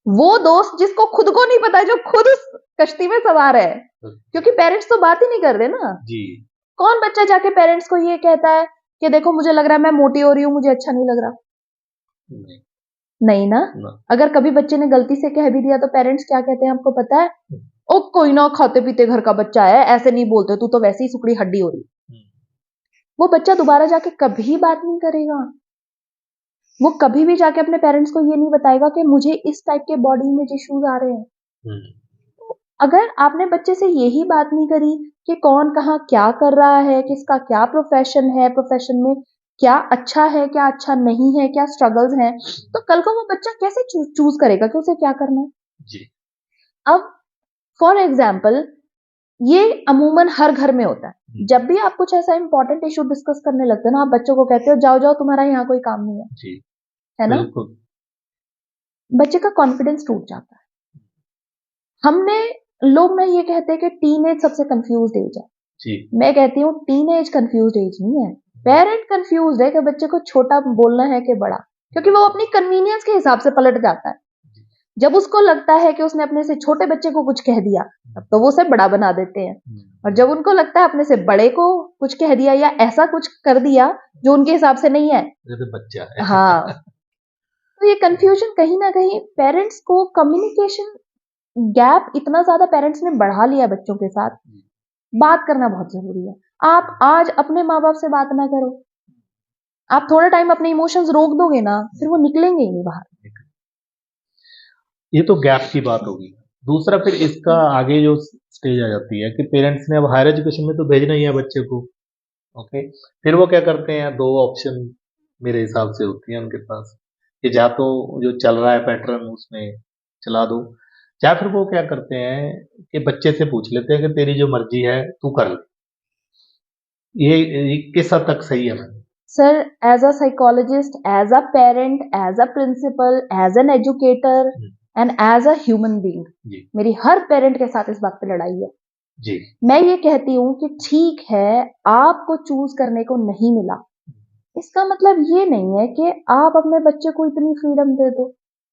वो दोस्त जिसको खुद को नहीं पता, जो खुद उस कश्ती में सवार है। क्योंकि पेरेंट्स तो बात ही नहीं कर रहे ना। जी। कौन बच्चा जाके पेरेंट्स को ये कहता है कि देखो मुझे लग रहा है मैं मोटी हो रही हूँ, मुझे अच्छा नहीं लग रहा? नहीं ना। अगर कभी बच्चे ने गलती से कह भी दिया तो पेरेंट्स क्या कहते हैं आपको पता है? ओ कोई ना, खाते पीते घर का बच्चा है, ऐसे नहीं बोलते, तू तो वैसे ही सुकड़ी हड्डी हो रही। वो बच्चा दोबारा जाके कभी बात नहीं करेगा। वो कभी भी जाके अपने पेरेंट्स को ये नहीं बताएगा कि मुझे इस टाइप के बॉडी में इश्यूज आ रहे हैं। तो अगर आपने बच्चे से यही बात नहीं करी कि कौन कहाँ क्या कर रहा है, किसका क्या प्रोफेशन है, प्रोफेशन में क्या अच्छा है, क्या अच्छा नहीं है, क्या स्ट्रगल्स हैं, तो कल को वो बच्चा कैसे चूज करेगा कि उसे क्या करना है? जी। अब फॉर एग्जाम्पल ये अमूमन हर घर में होता है। जब भी आप कुछ ऐसा इंपॉर्टेंट इशू डिस्कस करने लगते हो ना, आप बच्चों को कहते हो जाओ जाओ तुम्हारा यहाँ कोई काम नहीं है। जी। है ना? बच्चे का कॉन्फिडेंस टूट जाता है। हमने लोग ना ये कहते हैं कि टीन एज सबसे कंफ्यूज एज है। जी। मैं कहती हूँ टीन एज कंफ्यूज एज नहीं है, पेरेंट कंफ्यूज है कि बच्चे को छोटा बोलना है कि बड़ा, क्योंकि वो अपनी कन्वीनियंस के हिसाब से पलट जाता है। जब उसको लगता है कि उसने अपने से छोटे बच्चे को कुछ कह दिया, तब तो वो उसे बड़ा बना देते हैं। और जब उनको लगता है अपने से बड़े को कुछ कह दिया या ऐसा कुछ कर दिया जो उनके हिसाब से नहीं है, तो बच्चा है। हाँ। तो ये कंफ्यूजन कहीं ना कहीं पेरेंट्स को, कम्युनिकेशन गैप इतना ज्यादा पेरेंट्स ने बढ़ा लिया बच्चों के साथ। बात करना बहुत जरूरी है। आप आज अपने माँ बाप से बात ना करो, आप थोड़ा टाइम अपने इमोशंस रोक दोगे ना, फिर वो निकलेंगे ही नहीं बाहर। ये तो गैप की बात होगी। दूसरा फिर इसका आगे जो स्टेज आ जाती है कि पेरेंट्स ने अब हायर एजुकेशन में तो भेजना ही है बच्चे को। ओके, फिर वो क्या करते हैं, दो ऑप्शन मेरे हिसाब से होती हैं उनके पास कि या तो जो चल रहा है पैटर्न उसमें चला दो, या फिर वो क्या करते हैं कि बच्चे से पूछ लेते हैं कि तेरी जो मर्जी है तू कर ले। ये किस हद तक सही है ma'am? Sir, as a psychologist, as a parent, as a principal, as an educator and as a human being, जी मेरी हर पेरेंट के साथ इस बात पे लड़ाई है। जी मैं ये कहती हूँ कि ठीक है, आपको चूज करने को नहीं मिला, इसका मतलब ये नहीं है कि आप अपने बच्चे को इतनी फ्रीडम दे दो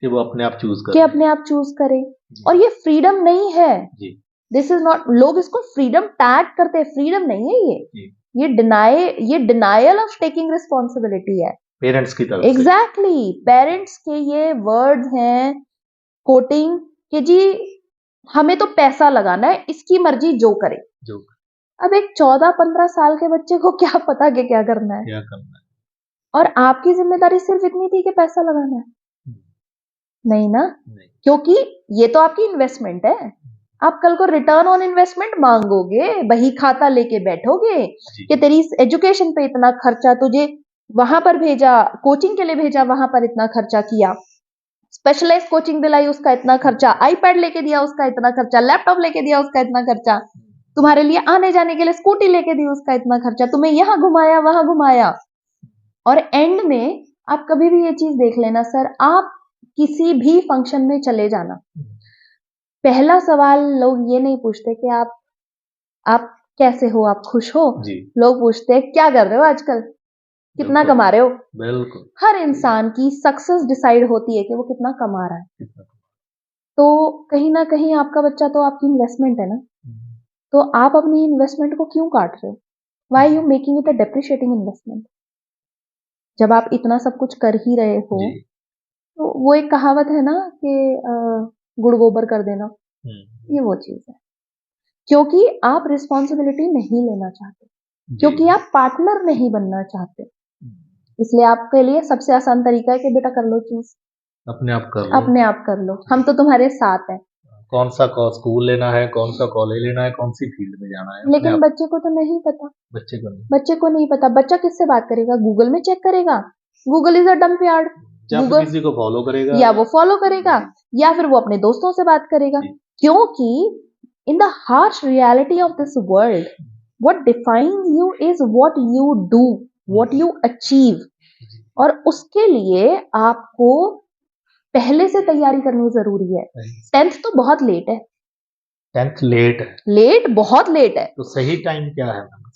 कि वो अपने आप चूज कि करें। अपने आप चूज करे। जी और ये फ्रीडम नहीं है, जी दिस इज नॉट, लोग इसको फ्रीडम टैग करते हैं, फ्रीडम नहीं है ये। जी ये डिनायल ऑफ टेकिंग रिस्पॉन्सिबिलिटी है। पेरेंट्स की तरफ से। एग्जैक्टली, पेरेंट्स के ये वर्ड्स हैं, कोटिंग, कि जी हमें तो पैसा लगाना है, इसकी मर्जी जो करे। जो अब एक 14-15 साल के बच्चे को क्या पता कि क्या करना है, क्या करना है। और आपकी जिम्मेदारी सिर्फ इतनी थी कि पैसा लगाना है? हम्म, नहीं ना, नहीं। क्योंकि ये तो आपकी इन्वेस्टमेंट है। आप कल को रिटर्न ऑन इन्वेस्टमेंट मांगोगे, बही खाता लेके बैठोगे जी कि तेरी एजुकेशन पे इतना खर्चा, तुझे वहां पर भेजा, कोचिंग के लिए भेजा, वहां पर इतना खर्चा किया, स्पेशलाइज कोचिंग दिलाई, उसका इतना खर्चा, आईपैड लेके दिया, उसका इतना खर्चा, लैपटॉप लेके दिया, उसका इतना खर्चा, तुम्हारे लिए आने जाने के लिए स्कूटी लेके दी, उसका इतना खर्चा, तुम्हें यहाँ घुमाया वहां घुमाया। और एंड में आप कभी भी ये चीज देख लेना सर, आप किसी भी फंक्शन में चले जाना, पहला सवाल लोग ये नहीं पूछते कि आप कैसे हो, आप खुश हो। जी लोग पूछते हैं क्या कर रहे हो आजकल, कितना बिल्कुल कमा रहे हो। बिल्कुल। हर इंसान की सक्सेस डिसाइड होती है कि वो कितना कमा रहा है। कितना तो कहीं ना कहीं आपका बच्चा तो आपकी इन्वेस्टमेंट है ना, हम्म, तो आप अपनी इन्वेस्टमेंट को क्यों काट रहे हो? Why you making it a depreciating investment? जब आप इतना सब कुछ कर ही रहे हो, जी तो वो एक कहावत है ना कि गुड़ गोबर कर देना, हम्म, ये वो चीज है। क्योंकि आप रिस्पॉन्सिबिलिटी नहीं लेना चाहते, जी क्योंकि आप पार्टनर नहीं बनना चाहते, हम्म, इसलिए आपके लिए सबसे आसान तरीका है कि बेटा कर लो चूज, अपने आप कर लो। अपने आप कर लो, हम तो तुम्हारे साथ हैं। कौन सा स्कूल लेना है, कौन सा कॉलेज लेना है, कौन सी फील्ड में जाना है, अपने लेकिन आप। बच्चे को तो नहीं पता, बच्चे को नहीं, बच्चे को नहीं पता, बच्चा किससे बात करेगा? गूगल में चेक करेगा, Google is a dump yard. या फिर गूगल, किसी को फॉलो करेगा। या वो फॉलो करेगा, या फिर वो अपने दोस्तों से बात करेगा। जी क्योंकि in the harsh reality of this world, what defines you is what you do, what you achieve, और उसके लिए आपको पहले से तैयारी करनी जरूरी है। 10th तो बहुत लेट है, 10th लेट है, लेट, बहुत लेट है। तो सही टाइम क्या है मैम?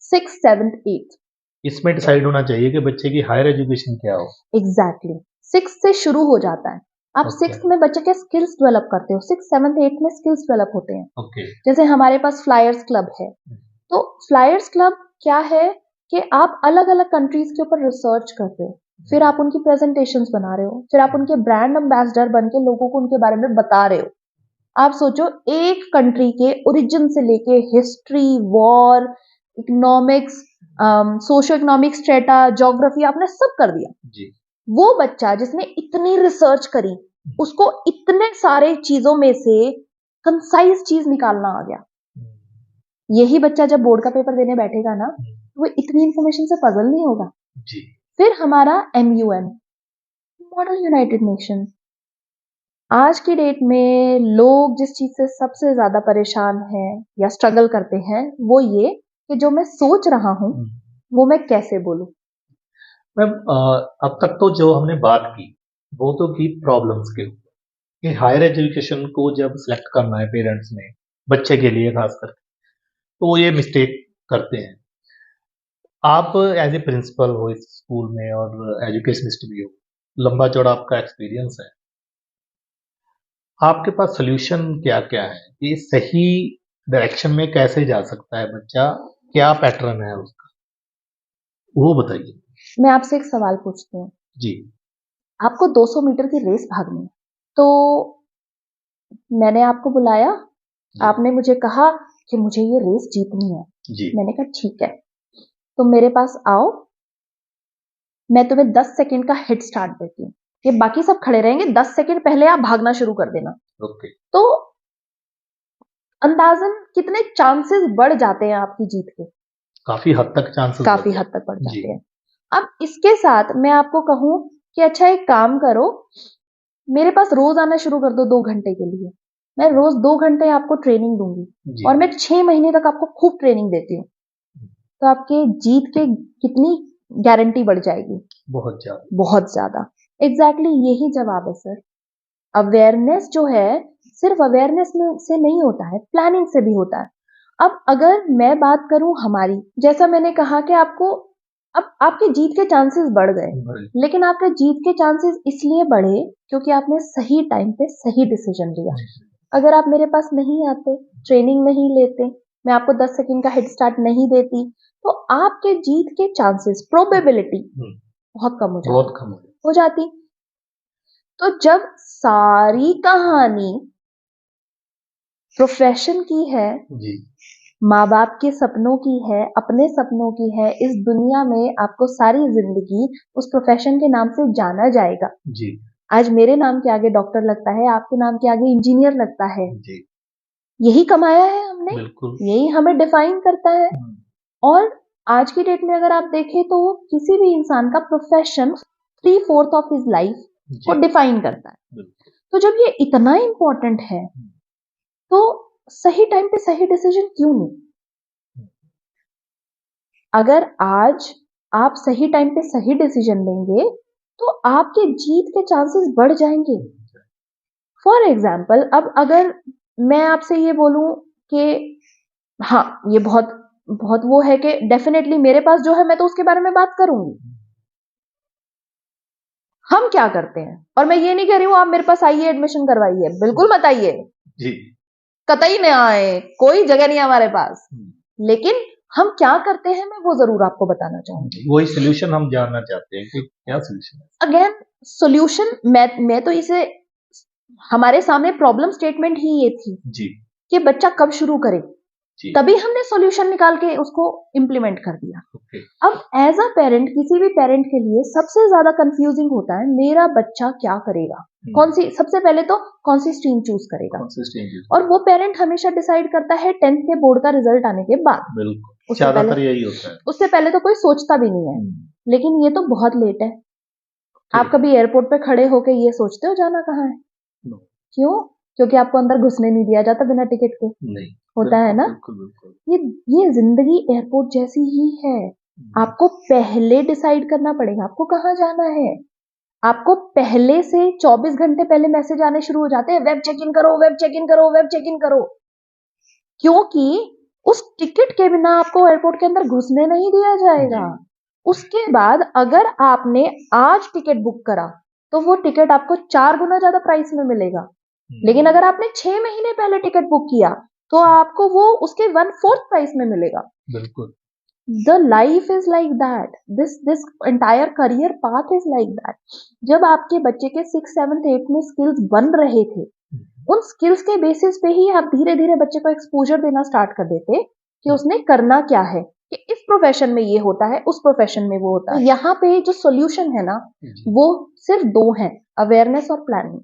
6th 7th 8th, इसमें डिसाइड होना चाहिए कि बच्चे की हायर एजुकेशन क्या हो। एग्जैक्टली 6th से शुरू हो जाता है। आप ओके 6th में बच्चे के स्किल्स डेवलप करते हो, 6th 7th 8th में स्किल्स डेवलप होते हैं। ओके जैसे हमारे पास फ्लायर्स क्लब है, तो फ्लायर्स क्लब क्या है कि आप अलग अलग कंट्रीज के ऊपर रिसर्च करते हो, फिर आप उनकी प्रेजेंटेशंस बना रहे हो, फिर आप उनके ब्रांड एम्बेसडर बन के लोगों को उनके बारे में बता रहे हो। आप सोचो, एक कंट्री के ओरिजिन से लेके history, war, economics, socio economic strata, geography, आपने सब कर दिया। जी वो बच्चा जिसने इतनी रिसर्च करी, उसको इतने सारे चीजों में से कंसाइज चीज निकालना आ गया। यही बच्चा जब बोर्ड का पेपर देने बैठेगा ना, तो वो इतनी इंफॉर्मेशन से पजल नहीं होगा। जी फिर हमारा MUN, मॉडल यूनाइटेड नेशन, आज की डेट में लोग जिस चीज से सबसे ज्यादा परेशान हैं या स्ट्रगल करते हैं, वो ये कि जो मैं सोच रहा हूं वो मैं कैसे बोलूं। मैम अब तक तो जो हमने बात की वो तो की प्रॉब्लम्स के ऊपर कि हायर एजुकेशन को जब सिलेक्ट करना है पेरेंट्स ने बच्चे के लिए खास करके, तो वो ये मिस्टेक करते हैं। आप एज ए प्रिंसिपल हो इस स्कूल में और एजुकेशनिस्ट भी हो, लंबा चौड़ा आपका एक्सपीरियंस है, आपके पास सोल्यूशन क्या क्या है कि सही डायरेक्शन में कैसे जा सकता है बच्चा, क्या पैटर्न है उसका, वो बताइए। मैं आपसे एक सवाल पूछती हूँ, जी आपको 200 मीटर की रेस भागनी है, तो मैंने आपको बुलाया, जी आपने मुझे कहा कि मुझे ये रेस जीतनी है। जी मैंने कहा ठीक है, तुम मेरे पास आओ, मैं तुम्हें 10 सेकंड का हेड स्टार्ट देती हूँ, ये बाकी सब खड़े रहेंगे, 10 सेकंड पहले आप भागना शुरू कर देना। ओके। तो अंदाजन कितने चांसेस बढ़ जाते हैं आपकी जीत के? काफी हद तक चांसेस काफी हद तक बढ़ जाते हैं। अब इसके साथ मैं आपको कहूं कि अच्छा एक काम करो, मेरे पास रोज आना शुरू कर दो 2 घंटे के लिए। मैं रोज 2 घंटे आपको ट्रेनिंग दूंगी और मैं 6 महीने तक आपको खूब ट्रेनिंग देती हूँ। तो आपके जीत के कितनी गारंटी बढ़ जाएगी? बहुत ज्यादा। बहुत ज्यादा। एग्जैक्टली यही जवाब है सर। अवेयरनेस जो है सिर्फ अवेयरनेस में से नहीं होता है, प्लानिंग से भी होता है। अब अगर मैं बात करूं हमारी, जैसा मैंने कहा कि आपको अब आपके जीत के चांसेस बढ़ गए, लेकिन आपके जीत के चांसेस इसलिए बढ़े क्योंकि आपने सही टाइम पे सही डिसीजन लिया। अगर आप मेरे पास नहीं आते, ट्रेनिंग नहीं लेते, मैं आपको 10 सेकंड का हेड स्टार्ट नहीं देती, तो आपके जीत के चांसेस, प्रोबेबिलिटी बहुत कम हो जाती। तो जब सारी कहानी प्रोफेशन की है, जी। माँ बाप के सपनों की है, अपने सपनों की है, इस दुनिया में आपको सारी जिंदगी उस प्रोफेशन के नाम से जाना जाएगा। जी। आज मेरे नाम के आगे डॉक्टर लगता है, आपके नाम के आगे इंजीनियर लगता है। जी। यही कमाया है हमने, बिल्कुल। यही हमें डिफाइन करता है। और आज की डेट में अगर आप देखें तो किसी भी इंसान का प्रोफेशन 3/4 ऑफ हिज लाइफ को डिफाइन करता है। तो जब ये इतना इंपॉर्टेंट है तो सही टाइम पे सही डिसीजन क्यों नहीं? अगर आज आप सही टाइम पे सही डिसीजन लेंगे तो आपके जीत के चांसेस बढ़ जाएंगे। फॉर एग्जाम्पल, अब अगर मैं आपसे ये बोलूं कि हाँ, ये बहुत बहुत वो है कि डेफिनेटली मेरे पास जो है मैं तो उसके बारे में बात करूंगी। हम क्या करते हैं, और मैं ये नहीं कह रही हूं आप मेरे पास आइए एडमिशन करवाइए, बिल्कुल मत आइए जी। कतई न आए, कोई जगह नहीं है हमारे पास। लेकिन हम क्या करते हैं मैं वो जरूर आपको बताना चाहूंगी। वही सोल्यूशन हम जानना चाहते हैं कि क्या सोल्यूशन है। अगेन सोल्यूशन, मैं तो इसे, हमारे सामने प्रॉब्लम स्टेटमेंट ही ये थी जी। कि बच्चा कब शुरू करे, जी। तभी हमने सॉल्यूशन निकाल के उसको इम्प्लीमेंट कर दिया। ओके। अब एज अ पेरेंट, किसी भी पेरेंट के लिए सबसे ज्यादा कंफ्यूजिंग होता है मेरा बच्चा क्या करेगा, कौन सी, सबसे पहले तो कौन सी स्ट्रीम चूज करेगा। और वो पेरेंट हमेशा डिसाइड करता है 10th के बोर्ड का रिजल्ट आने के बाद। बिल्कुल, ज्यादातर यही होता है। उससे पहले तो कोई सोचता भी नहीं है। लेकिन ये तो बहुत लेट है। आप कभी एयरपोर्ट पे खड़े होके ये सोचते हो जाना कहाँ है? क्यों? क्योंकि आपको अंदर घुसने नहीं दिया जाता बिना टिकट के। नहीं होता है ना? ये जिंदगी एयरपोर्ट जैसी ही है। आपको पहले डिसाइड करना पड़ेगा आपको कहाँ जाना है। आपको पहले से 24 घंटे पहले मैसेज आने शुरू हो जाते हैं, वेब चेक इन करो, वेब चेक इन करो, वेब चेक इन करो। क्योंकि उस टिकट के बिना आपको एयरपोर्ट के अंदर घुसने नहीं दिया जाएगा। उसके बाद अगर आपने आज टिकट बुक करा तो वो टिकट आपको 4 गुना ज्यादा प्राइस में मिलेगा। लेकिन अगर आपने 6 महीने पहले टिकट बुक किया तो आपको वो उसके 1/4 प्राइस में मिलेगा। बिल्कुल। The life is like that. This entire career path is like that. जब आपके बच्चे के 6th, 7th, 8th में स्किल्स बन रहे थे, उन स्किल्स के बेसिस पे ही आप धीरे धीरे बच्चे को एक्सपोजर देना स्टार्ट कर देते कि उसने करना क्या है, कि इस प्रोफेशन में ये होता है, उस प्रोफेशन में वो होता है। तो यहाँ पे जो सॉल्यूशन है ना, वो सिर्फ 2 हैं, अवेयरनेस और प्लानिंग।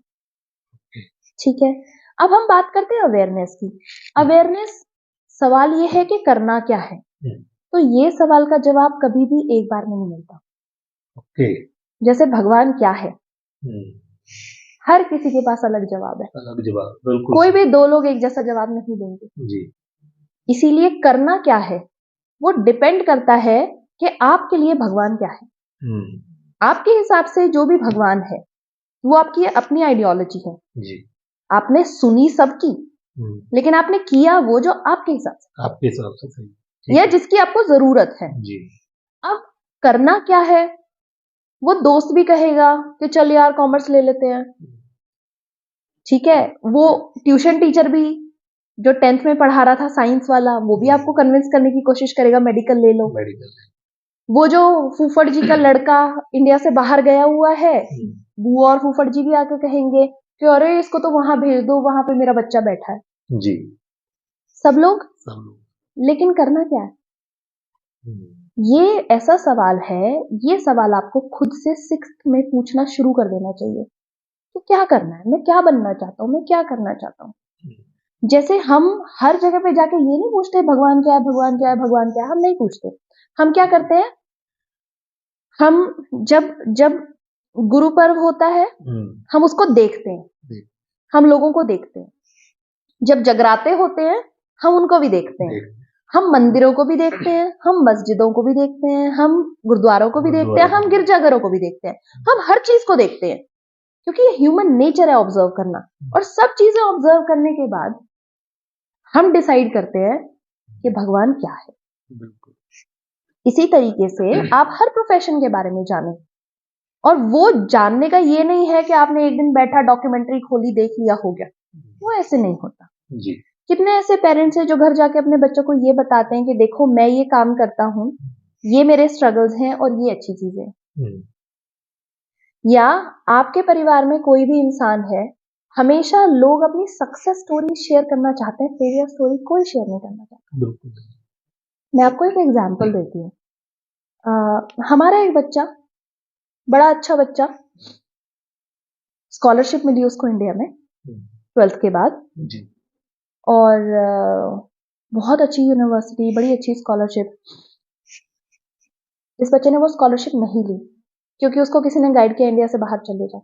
ठीक है, अब हम बात करते हैं अवेयरनेस की। अवेयरनेस, सवाल ये है कि करना क्या है। तो ये सवाल का जवाब कभी भी एक बार में नहीं मिलता। ओके। जैसे भगवान क्या है, हर किसी के पास अलग जवाब है। अलग जवाब, बिल्कुल। कोई भी 2 लोग एक जैसा जवाब नहीं देंगे। जी। इसीलिए करना क्या है वो डिपेंड करता है कि आपके लिए भगवान क्या है। आपके हिसाब से जो भी भगवान है वो आपकी अपनी आइडियोलॉजी है। जी। आपने सुनी सबकी, लेकिन आपने किया वो जो आपके हिसाब से सही, या जिसकी आपको जरूरत है। जी। अब करना क्या है, वो दोस्त भी कहेगा कि चल यार कॉमर्स ले लेते हैं। ठीक है, वो ट्यूशन टीचर भी जो 10th में पढ़ा रहा था साइंस वाला, वो भी आपको कन्विंस करने की कोशिश करेगा मेडिकल ले लो। वो जो फूफड़ जी का लड़का इंडिया से बाहर गया हुआ है, बुआ और फूफड़ जी भी आके कहेंगे कि अरे इसको तो वहां भेज दो, वहां पे मेरा बच्चा बैठा है। जी। सब लोग। लेकिन करना क्या है, ये ऐसा सवाल है, ये सवाल आपको खुद से 6th में पूछना शुरू कर देना चाहिए कि क्या करना है, मैं क्या बनना चाहता हूँ, मैं क्या करना चाहता हूँ। जैसे हम हर जगह पे जाके ये नहीं पूछते भगवान क्या है, भगवान क्या है, भगवान क्या है, हम नहीं पूछते। हम क्या करते हैं, हम जब जब गुरु पर्व होता है हम उसको देखते हैं, जी। हम लोगों को देखते हैं। जब जगराते होते हैं हम उनको भी देखते हैं, हम मंदिरों को भी देखते हैं, हम मस्जिदों को भी देखते हैं, हम गुरुद्वारों को भी देखते हैं, हम गिरजाघरों को भी देखते हैं, हम हर चीज को देखते हैं, क्योंकि ये ह्यूमन नेचर है ऑब्जर्व करना। और सब चीजें ऑब्जर्व करने के बाद हम डिसाइड करते हैं कि भगवान क्या है। बिल्कुल। इसी तरीके से आप हर प्रोफेशन के बारे में जानें, और वो जानने का ये नहीं है कि आपने एक दिन बैठा डॉक्यूमेंट्री खोली देख लिया हो गया, वो ऐसे नहीं होता। जी। कितने ऐसे पेरेंट्स हैं जो घर जाके अपने बच्चों को ये बताते हैं कि देखो मैं ये काम करता हूँ, ये मेरे स्ट्रगल्स हैं और ये अच्छी चीजें हैं। या आपके परिवार में कोई भी इंसान है, हमेशा लोग अपनी सक्सेस स्टोरी शेयर करना चाहते हैं, फेलियर स्टोरी कोई शेयर नहीं करना चाहता। बिल्कुल। मैं आपको एक एग्जांपल देती हूँ। हमारा एक बच्चा, बड़ा अच्छा बच्चा, स्कॉलरशिप मिली उसको इंडिया में 12th के बाद, जी। और बहुत अच्छी यूनिवर्सिटी, बड़ी अच्छी स्कॉलरशिप। इस बच्चे ने वो स्कॉलरशिप नहीं ली क्योंकि उसको किसी ने गाइड किया इंडिया से बाहर चले जाओ।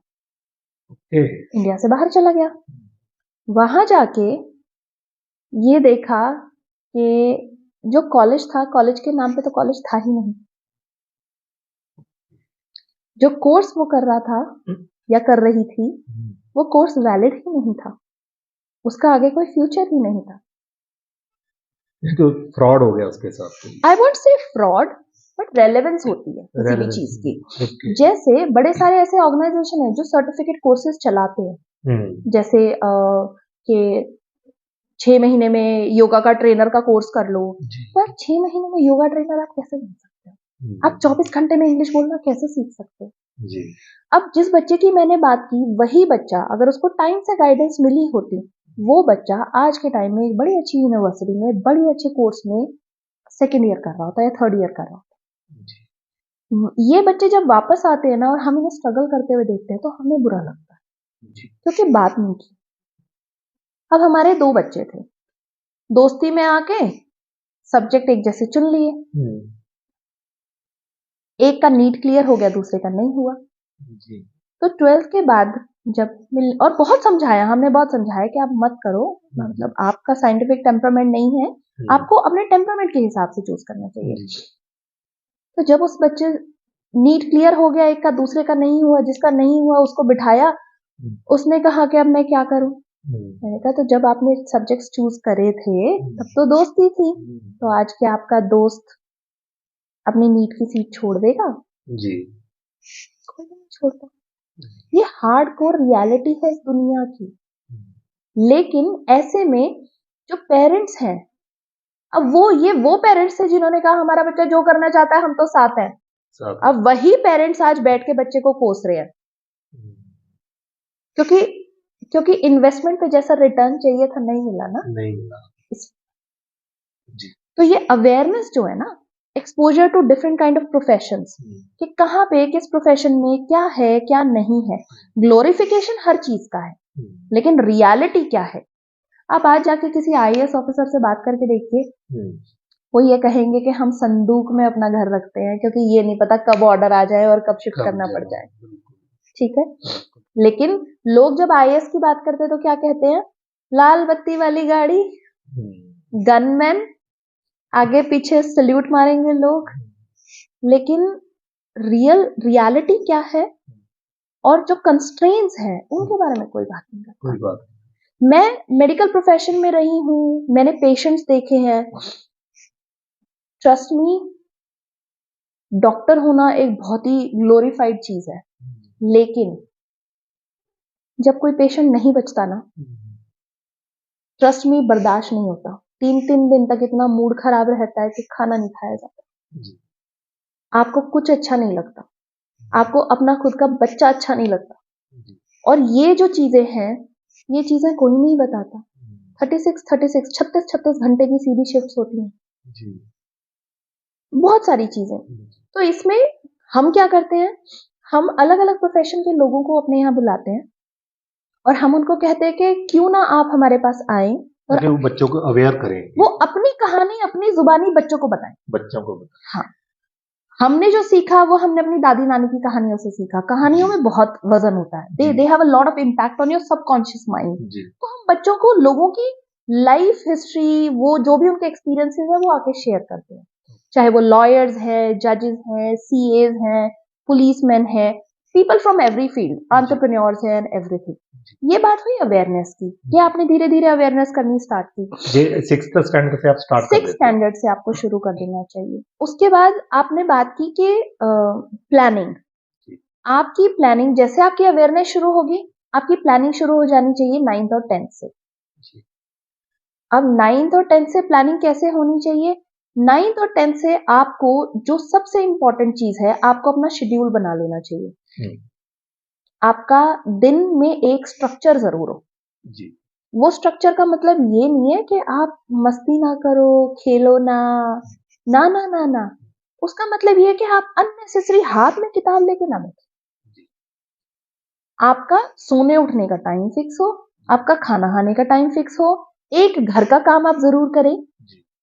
इंडिया से बाहर चला गया, वहां जाके ये देखा कि जो कॉलेज था, कॉलेज के नाम पे तो कॉलेज था ही नहीं। जो कोर्स वो कर रहा था या कर रही थी, वो कोर्स वैलिड ही नहीं था, उसका आगे कोई फ्यूचर ही नहीं था। तो फ्रॉड हो गया उसके साथ। I won't say fraud, but relevance होती है किसी भी चीज की। जैसे बड़े सारे ऐसे ऑर्गेनाइजेशन है जो सर्टिफिकेट कोर्सेज चलाते हैं, जैसे कि 6 महीने में योगा का ट्रेनर का कोर्स कर लो। पर 6 महीने में योगा ट्रेनर आप कैसे बन सकते हो? आप 24 घंटे में इंग्लिश बोलना कैसे सीख सकते हो? जी। अब जिस बच्चे की मैंने बात की, वही बच्चा अगर उसको टाइम से गाइडेंस मिली होती, वो बच्चा आज के टाइम में एक बड़ी अच्छी यूनिवर्सिटी में, बड़ी अच्छे कोर्स में सेकेंड ईयर कर रहा होता है या थर्ड ईयर कर रहा होता है। ये बच्चे जब वापस आते हैं ना और हम इन्हें स्ट्रगल करते हुए देखते हैं तो हमें बुरा लगता है, क्योंकि बात नहीं की। अब हमारे 2 बच्चे थे, दोस्ती में आके सब्जेक्ट एक जैसे चुन लिए, एक का नीट क्लियर हो गया, दूसरे का नहीं हुआ। जी। तो 12th के बाद जब मिल, और बहुत समझाया, हमने बहुत समझाया कि आप मत करो, मतलब आपका साइंटिफिक टेम्परामेंट नहीं है, आपको अपने टेम्परामेंट के हिसाब से चूज करना चाहिए। तो जब उस बच्चे नीट क्लियर हो गया, एक का, दूसरे का नहीं हुआ, जिसका नहीं हुआ उसको बिठाया, उसने कहा कि अब मैं क्या करूं। मैंने कहा तो जब आपने सब्जेक्ट्स चूज करे थे तब तो दोस्ती थी, तो आज क्या आपका दोस्त अपनी नीट की सीट छोड़ देगा? जी। कोई नहीं छोड़ता। ये हार्डकोर रियलिटी है इस दुनिया की। लेकिन ऐसे में जो पेरेंट्स हैं, अब वो पेरेंट्स थे जिन्होंने कहा हमारा बच्चा जो करना चाहता है हम तो साथ हैं। अब वही पेरेंट्स आज बैठ के बच्चे को कोस रहे हैं, क्योंकि क्योंकि इन्वेस्टमेंट पे जैसा रिटर्न चाहिए था नहीं मिला ना। नहीं मिला। जी। तो ये अवेयरनेस जो है ना, exposure to different kind of professions, कि कहाँ पे किस प्रोफेशन में क्या है क्या नहीं है। ग्लोरिफिकेशन हर चीज का है, लेकिन रियलिटी क्या है? आप आज जाके किसी आईएएस ऑफिसर से बात करके देखिए, वो ये कहेंगे कि हम संदूक में अपना घर रखते हैं क्योंकि ये नहीं पता कब ऑर्डर आ जाए और कब शिफ्ट करना पड़ जाए। ठीक है, लेकिन लोग जब आईएएस की बात करते हैं तो क्या कहते हैं? लाल बत्ती वाली गाड़ी, गनमैन, आगे पीछे सल्यूट मारेंगे लोग। लेकिन रियलिटी क्या है और जो कंस्ट्रेंट्स हैं उनके बारे में कोई बात नहीं करता। कोई बात। मैं मेडिकल प्रोफेशन में रही हूं, मैंने पेशेंट्स देखे हैं। ट्रस्ट मी, डॉक्टर होना एक बहुत ही ग्लोरीफाइड चीज है, लेकिन जब कोई पेशेंट नहीं बचता ना, ट्रस्ट मी, बर्दाश्त नहीं होता। 3-3 दिन तक इतना मूड खराब रहता है कि खाना नहीं खाया जाता, आपको कुछ अच्छा नहीं लगता, आपको अपना खुद का बच्चा अच्छा नहीं लगता। और ये जो चीजें हैं, ये चीजें कोई नहीं बताता। 36 घंटे की सीधी शिफ्ट्स होती हैं, बहुत सारी चीजें। तो इसमें हम क्या करते हैं, हम अलग अलग प्रोफेशन के लोगों को अपने यहाँ बुलाते हैं और हम उनको कहते हैं कि क्यों ना आप हमारे पास आए और ताकि वो बच्चों को अवेयर करें, वो अपनी कहानी अपनी जुबानी बच्चों को बताएं। बच्चों को। हाँ, हमने जो सीखा वो हमने अपनी दादी नानी की कहानियों से सीखा। कहानियों में बहुत वजन होता है, they have a lot of impact on your subconscious mind. तो हम बच्चों को लोगों की लाइफ हिस्ट्री, वो जो भी उनके एक्सपीरियंसेस है वो आके शेयर करते हैं, चाहे वो लॉयर्स हैं, जजेस हैं, सीएज हैं, पुलिसमैन हैं, people from every field, entrepreneurs हैं एंड एवरीथिंग। ये बात हुई अवेयरनेस की, ये आपने धीरे धीरे अवेयरनेस करनी स्टार्ट की। ये 6th स्टैंडर्ड से आप स्टार्ट कर 6th देते हैं। स्टैंडर्ड से आपको शुरू कर देना चाहिए। उसके बाद आपने बात की कि प्लानिंग, आपकी प्लानिंग जैसे आपकी अवेयरनेस शुरू होगी, आपकी प्लानिंग शुरू हो जानी चाहिए 9th और 10th से। अब 9th और 10th से प्लानिंग कैसे होनी चाहिए? 9th और 10th से आपको जो सबसे इंपॉर्टेंट चीज है, आपको अपना शेड्यूल बना लेना चाहिए। आपका दिन में एक स्ट्रक्चर जरूर हो। जी। वो स्ट्रक्चर का मतलब ये नहीं है कि आप मस्ती ना करो, खेलो ना, ना ना ना ना। उसका मतलब ये है कि आप अननेसेसरी हाथ में किताब लेके ना बैठे। आपका सोने उठने का टाइम फिक्स हो, आपका खाना खाने का टाइम फिक्स हो, एक घर का काम आप जरूर करें,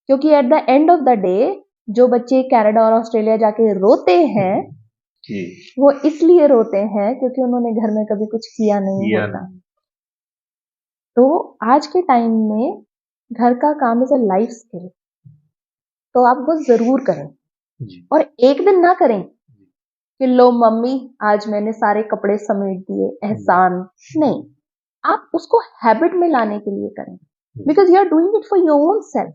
क्योंकि at the end of the day जो बच्चे कनाडा और ऑस्ट्रेलिया जाके रोते हैं वो इसलिए रोते हैं क्योंकि उन्होंने घर में कभी कुछ किया नहीं होता। तो आज के टाइम में घर का काम इज अ लाइफ स्किल, तो आप वो जरूर करें। और एक दिन ना करें कि लो मम्मी आज मैंने सारे कपड़े समेट दिए, एहसान नहीं। आप उसको हैबिट में लाने के लिए करें, because you are doing it for your own self.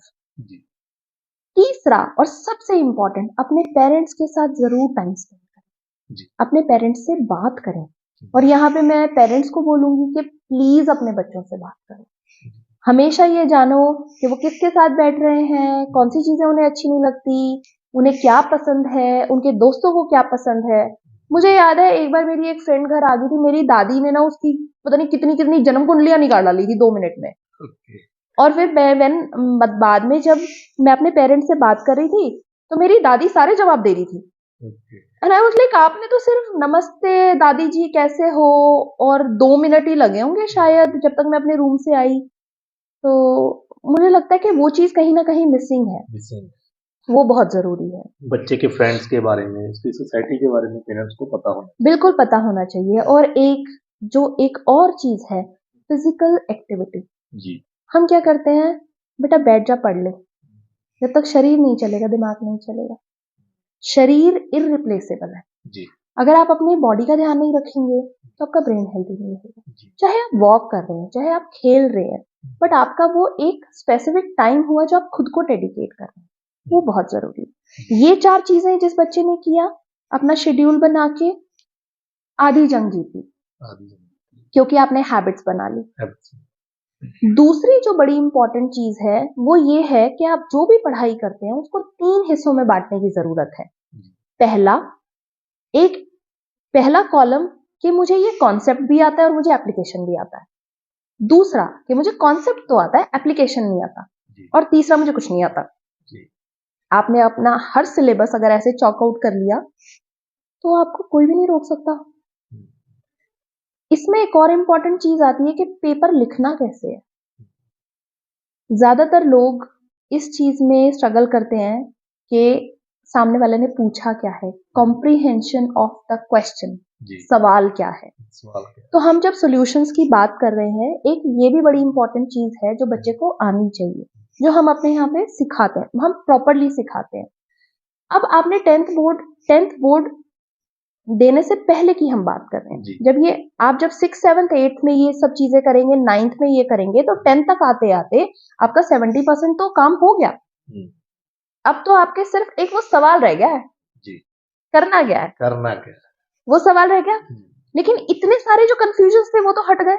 तीसरा और सबसे इंपॉर्टेंट, अपने पेरेंट्स के साथ जरूर टाइम स्पेंड करें, अपने पेरेंट्स से बात करें। और यहाँ पे मैं पेरेंट्स को बोलूंगी कि प्लीज अपने बच्चों से बात करें। हमेशा ये जानो कि वो किसके साथ बैठ रहे हैं, कौन सी चीजें उन्हें अच्छी नहीं लगती, उन्हें क्या पसंद है, उनके दोस्तों को क्या पसंद है। मुझे याद है एक बार मेरी एक फ्रेंड घर आ गई थी, मेरी दादी ने ना उसकी पता नहीं कितनी कितनी जन्म कुंडलियां निकाल डाली थी 2 मिनट में। और फिर बाद में जब मैं अपने पेरेंट्स से बात कर रही थी तो मेरी दादी सारे जवाब दे रही थी। एंड आई वाज लाइक, आपने तो सिर्फ नमस्ते दादी जी कैसे हो और 2 मिनट ही लगे होंगे शायद जब तक मैं अपने रूम से आई। तो मुझे लगता है कि वो चीज कहीं ना कहीं मिसिंग है, वो बहुत जरूरी है। बच्चे के फ्रेंड्स के बारे में, उसकी सोसाइटी के बारे में पेरेंट्स को पता होना, बिल्कुल पता होना चाहिए। और एक और चीज है फिजिकल एक्टिविटी। जी, हम क्या करते हैं, बेटा बैठ जा पढ़ ले, जब तक शरीर नहीं चलेगा दिमाग नहीं चलेगा। शरीर इररिप्लेसेबल है। जी, अगर आप अपनी बॉडी का ध्यान नहीं रखेंगे तो आपका ब्रेन हेल्दी नहीं होगा। चाहे आप वॉक कर रहे हैं, चाहे आप खेल रहे हैं, बट आपका वो एक स्पेसिफिक टाइम हुआ जो आप खुद को डेडिकेट कर रहे हैं, वो बहुत जरूरी है। ये 4 चीजें जिस बच्चे ने किया, अपना शेड्यूल बना के आधी जंग जीती, क्योंकि आपने हैबिट्स बना ली। दूसरी जो बड़ी इंपॉर्टेंट चीज है वो ये है कि आप जो भी पढ़ाई करते हैं उसको 3 हिस्सों में बांटने की जरूरत है। पहला कॉलम कि मुझे ये कॉन्सेप्ट भी आता है और मुझे एप्लीकेशन भी आता है। दूसरा कि मुझे कॉन्सेप्ट तो आता है, एप्लीकेशन नहीं आता। और तीसरा मुझे कुछ नहीं आता। आपने अपना हर सिलेबस अगर ऐसे चॉक आउट कर लिया तो आपको कोई भी नहीं रोक सकता। इसमें एक और इंपॉर्टेंट चीज आती है कि पेपर लिखना कैसे है। ज्यादातर लोग इस चीज में स्ट्रगल करते हैं कि सामने वाले ने पूछा क्या है, कॉम्प्रीहेंशन ऑफ द क्वेश्चन, सवाल क्या है। तो हम जब सॉल्यूशंस की बात कर रहे हैं, एक ये भी बड़ी इंपॉर्टेंट चीज है जो बच्चे को आनी चाहिए, जो हम अपने यहाँ पे सिखाते हैं, हम प्रॉपरली सिखाते हैं। अब आपने 10th बोर्ड देने से पहले की हम बात कर रहे हैं। जब आप 6th 7th 8th में ये सब चीजें करेंगे, 9th में ये करेंगे, तो 10th तक आते आते आपका 70% तो काम हो गया। अब तो आपके सिर्फ एक वो सवाल रह गया है, करना क्या है, वो सवाल रह गया। लेकिन इतने सारे जो कंफ्यूजन थे वो तो हट गए,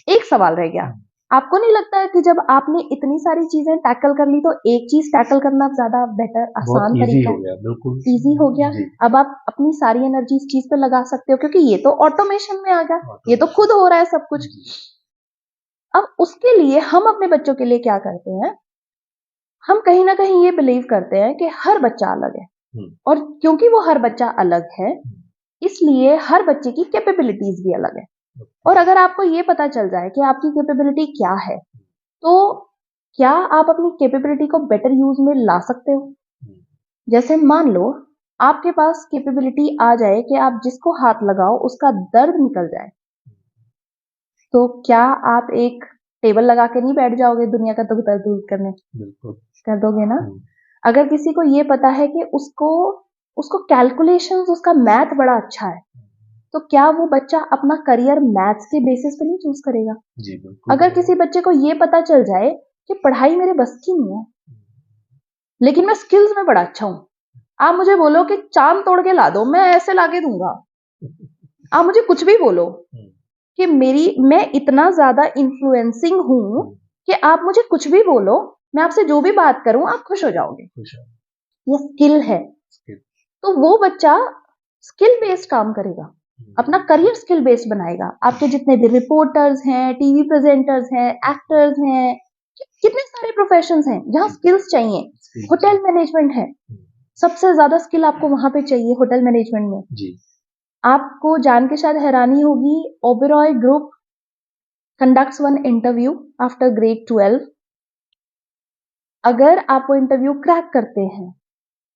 एक सवाल रह गया। आपको नहीं लगता है कि जब आपने इतनी सारी चीजें टैकल कर ली तो एक चीज टैकल करना ज्यादा बेटर, आसान तरीका है, बिल्कुल इजी हो गया। अब आप अपनी सारी एनर्जी इस चीज पे लगा सकते हो क्योंकि ये तो ऑटोमेशन में आ गया, ये तो खुद हो रहा है सब कुछ। अब उसके लिए हम अपने बच्चों के लिए क्या करते हैं, हम कहीं ना कहीं ये बिलीव करते हैं कि हर बच्चा अलग है, और क्योंकि वो हर बच्चा अलग है इसलिए हर बच्चे की कैपेबिलिटीज भी अलग है। और अगर आपको ये पता चल जाए कि आपकी कैपेबिलिटी क्या है, तो क्या आप अपनी कैपेबिलिटी को बेटर यूज में ला सकते हो। जैसे मान लो आपके पास कैपेबिलिटी आ जाए कि आप जिसको हाथ लगाओ उसका दर्द निकल जाए, तो क्या आप एक टेबल लगा के नहीं बैठ जाओगे दुनिया का दुख दर्द दूर करने? बिल्कुल कर दोगे ना। अगर किसी को ये पता है कि उसको उसको कैलकुलेशंस, उसका मैथ बड़ा अच्छा है, तो क्या वो बच्चा अपना करियर मैथ्स के बेसिस पे नहीं चूज करेगा? जी बिल्कुल। अगर किसी बच्चे को ये पता चल जाए कि पढ़ाई मेरे बस की नहीं है, लेकिन मैं स्किल्स में बड़ा अच्छा हूं, आप मुझे बोलो कि चांद तोड़ के ला दो, मैं ऐसे लाके दूंगा। आप मुझे कुछ भी बोलो कि मैं इतना ज्यादा इन्फ्लुएंसिंग हूं कि आप मुझे कुछ भी बोलो, मैं आपसे जो भी बात करूं आप खुश हो जाओगे। ये स्किल है। तो वो बच्चा स्किल बेस्ड काम करेगा, अपना करियर स्किल बेस्ड बनाएगा। आपके जितने भी रिपोर्टर्स हैं, टीवी प्रेजेंटर्स हैं, एक्टर्स हैं, कितने सारे प्रोफेशंस हैं जहां स्किल्स चाहिए। होटल मैनेजमेंट है, सबसे ज्यादा स्किल आपको वहां पे चाहिए होटल मैनेजमेंट में। जी। आपको जान के शायद हैरानी होगी, Oberoi group conducts one interview after grade 12। अगर आप वो इंटरव्यू क्रैक करते हैं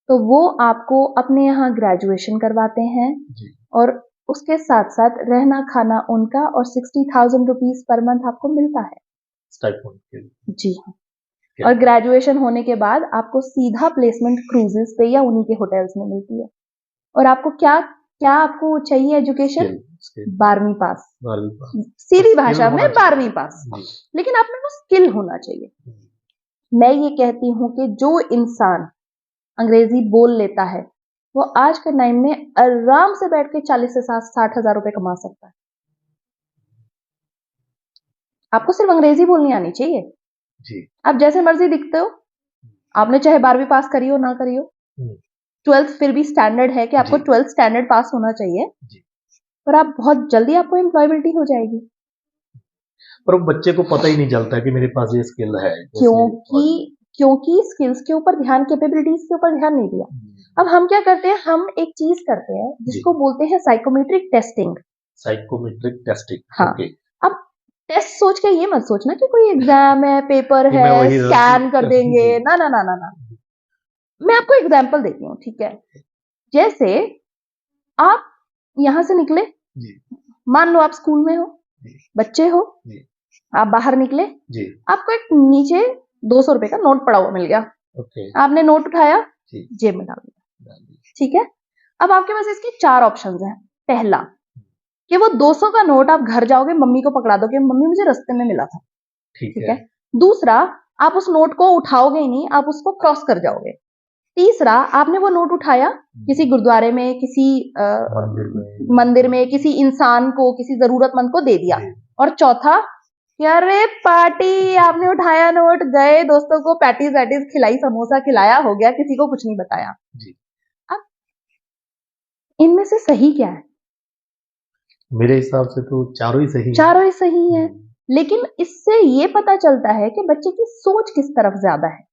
तो वो आपको अपने यहाँ ग्रेजुएशन करवाते हैं जी। और उसके साथ साथ रहना खाना उनका और 60,000 रुपीज पर मंथ आपको मिलता है स्टाइपेंड के लिए। जी हाँ। और ग्रेजुएशन होने के बाद आपको सीधा प्लेसमेंट क्रूजेस पे या उन्हीं के होटल्स में मिलती है। और आपको क्या क्या आपको चाहिए एजुकेशन? 12वीं पास। सीधी भाषा में 12वीं पास, लेकिन आप में वो स्किल होना चाहिए। मैं ये कहती हूँ कि जो इंसान अंग्रेजी बोल लेता है वो आज के टाइम में आराम से बैठ के 40 से 60 हजार रुपए कमा सकता है। आपको सिर्फ अंग्रेजी बोलनी आनी चाहिए जी। आप जैसे मर्जी दिखते हो, आपने चाहे 12वीं पास करी हो ना करी हो, 12th फिर भी स्टैंडर्ड है कि आपको 12th स्टैंडर्ड पास होना चाहिए जी। पर आप बहुत जल्दी आपको एम्प्लॉयबिलिटी हो जाएगी। पर बच्चे को पता ही नहीं चलता कि मेरे पास ये स्किल है, क्योंकि स्किल्स के ऊपर ध्यान, कैपेबिलिटीज के ऊपर ध्यान नहीं दिया। अब हम क्या करते हैं, हम एक चीज करते हैं जिसको बोलते हैं साइकोमेट्रिक टेस्टिंग। साइकोमेट्रिक टेस्टिंग, हाँ। अब टेस्ट सोच के ये मत सोचना कि कोई एग्जाम है, पेपर है, स्कैन कर देंगे, ना ना ना ना ना। मैं आपको एग्जाम्पल देती हूँ, ठीक है। जैसे आप यहां से निकले, मान लो आप स्कूल में हो, बच्चे हो, आप बाहर निकले, आपको एक नीचे 200 रुपए का नोट पड़ा हुआ मिल गया। आपने नोट उठाया, जेब में डाल दिया, ठीक है। अब आपके पास इसके 4 ऑप्शंस हैं। पहला कि वो 200 का नोट आप घर जाओगे, मम्मी को पकड़ा दोगे, मम्मी मुझे रास्ते में मिला था, ठीक है। दूसरा, आप उस नोट को उठाओगे ही नहीं, आप उसको क्रॉस कर जाओगे। तीसरा, आपने वो नोट उठाया, किसी गुरुद्वारे में, किसी मंदिर में, किसी इंसान को, किसी जरूरतमंद को दे दिया। और चौथा, अरे पार्टी, आपने उठाया नोट, गए दोस्तों को पैटीज वैटीज खिलाई, समोसा खिलाया, हो गया, किसी को कुछ नहीं बताया जी। अब इनमें से सही क्या है? मेरे हिसाब से तो चारों ही सही है। लेकिन इससे ये पता चलता है कि बच्चे की सोच किस तरफ ज्यादा है।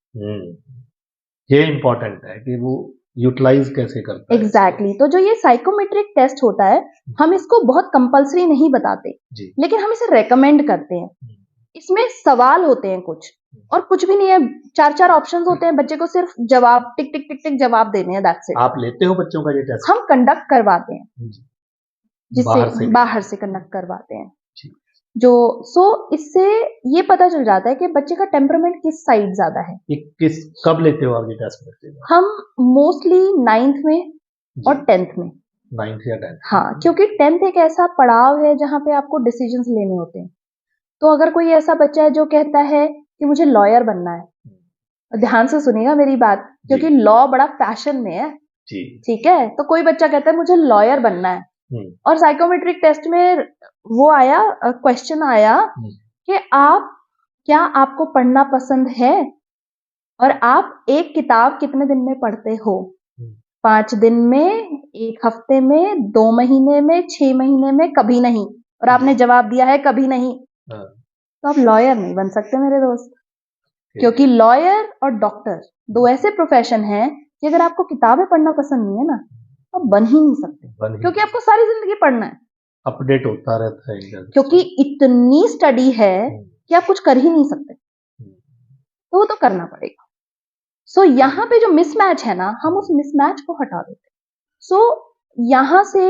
ये इंपॉर्टेंट है कि वो यूटिलाइज कैसे करता है। एग्जैक्टली। तो जो ये साइकोमेट्रिक टेस्ट होता है, हम इसको बहुत कंपलसरी नहीं बताते, लेकिन हम इसे रेकमेंड करते हैं। इसमें सवाल होते हैं कुछ, और कुछ भी नहीं है, 4 ऑप्शंस होते हैं, बच्चे को सिर्फ जवाब टिक टिक टिक टिक जवाब देने हैं, दैट्स इट। आप लेते हो बच्चों का ये टेस्ट? हम कंडक्ट करवाते हैं, जिससे बाहर से कंडक्ट करवाते हैं इससे ये पता चल जाता है कि बच्चे का टेम्परामेंट किस साइड ज्यादा है। कब लेते हो आप ये टेस्ट करते हो? हम मोस्टली 9th में और 10th में। 9th या 10th? हाँ, क्योंकि 10th एक ऐसा पड़ाव है जहाँ पे आपको डिसीजंस लेने होते हैं। तो अगर कोई ऐसा बच्चा है जो कहता है कि मुझे लॉयर बनना है, ध्यान से सुनिएगा मेरी बात, क्योंकि लॉ बड़ा फैशन में है, ठीक है। तो कोई बच्चा कहता है मुझे लॉयर बनना है, और साइकोमेट्रिक टेस्ट में वो आया, क्वेश्चन आया कि क्या आपको पढ़ना पसंद है, और आप एक किताब कितने दिन में पढ़ते हो? 5 दिन में, 1 हफ्ते में, 2 महीने में, 6 महीने में, कभी नहीं। और आपने जवाब दिया है कभी नहीं, तो आप लॉयर नहीं बन सकते मेरे दोस्त, क्योंकि लॉयर और डॉक्टर 2 ऐसे प्रोफेशन हैं कि अगर आपको किताबें पढ़ना पसंद नहीं है ना, तो बन ही नहीं सकते, क्योंकि आपको सारी जिंदगी पढ़ना है। अपडेट होता रहता है इधर। क्योंकि इतनी स्टडी है कि आप कुछ कर ही नहीं सकते, तो वो तो करना पड़ेगा। सो यहाँ पे जो मिसमैच है ना, हम उस मिसमैच को हटा देते। सो यहाँ से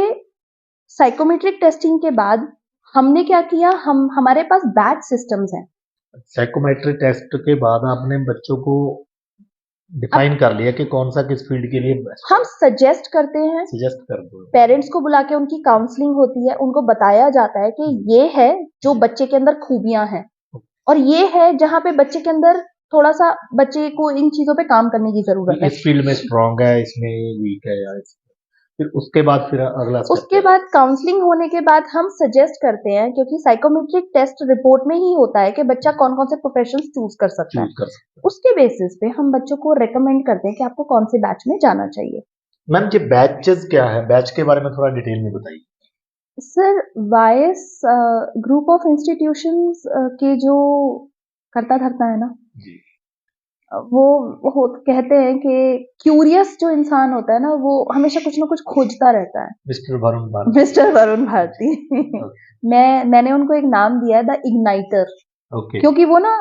साइकोमेट्रिक टेस्टिंग के बाद हमने क्या किया, हमारे पास बैच सिस्टम्स हैं। साइकोमेट्री टेस्ट के बाद आपने बच्चों को डिफाइन कर लिया कि कौन सा किस फील्ड के लिए बेस्ट हम सजेस्ट करते हैं, सजेस्ट कर दो। पेरेंट्स को बुला के उनकी काउंसलिंग होती है, उनको बताया जाता है कि ये है जो बच्चे के अंदर खूबियां हैं और ये है जहाँ पे बच्चे के अंदर थोड़ा सा बच्चे को इन चीजों पे काम करने की जरूरत है। इस फील्ड में स्ट्रांग है, इसमें वीक है, या फिर उसके बाद फिर अगला step उसके बाद काउंसलिंग होने के बाद हम सजेस्ट करते हैं, क्योंकि साइकोमेट्रिक टेस्ट रिपोर्ट में ही होता है कि बच्चा कौन कौन से प्रोफेशंस चूज कर सकता है। चूज कर सकते हैं। उसके बेसिस पे हम बच्चों को रेकमेंड करते हैं कि आपको कौन से बैच में जाना चाहिए। मैम ये बैचेस क्या है, बैच के बारे में थोड़ा डिटेल में बताइए। Sir vice group of institutions के जो करता धरता है ना, जी वो कहते हैं कि क्यूरियस जो इंसान होता है ना, वो हमेशा कुछ ना कुछ खोजता रहता है। मिस्टर वरुण भारती। मिस्टर वरुण भारती मैंने उनको एक नाम दिया है, द इग्नाइटर, ओके। क्योंकि वो ना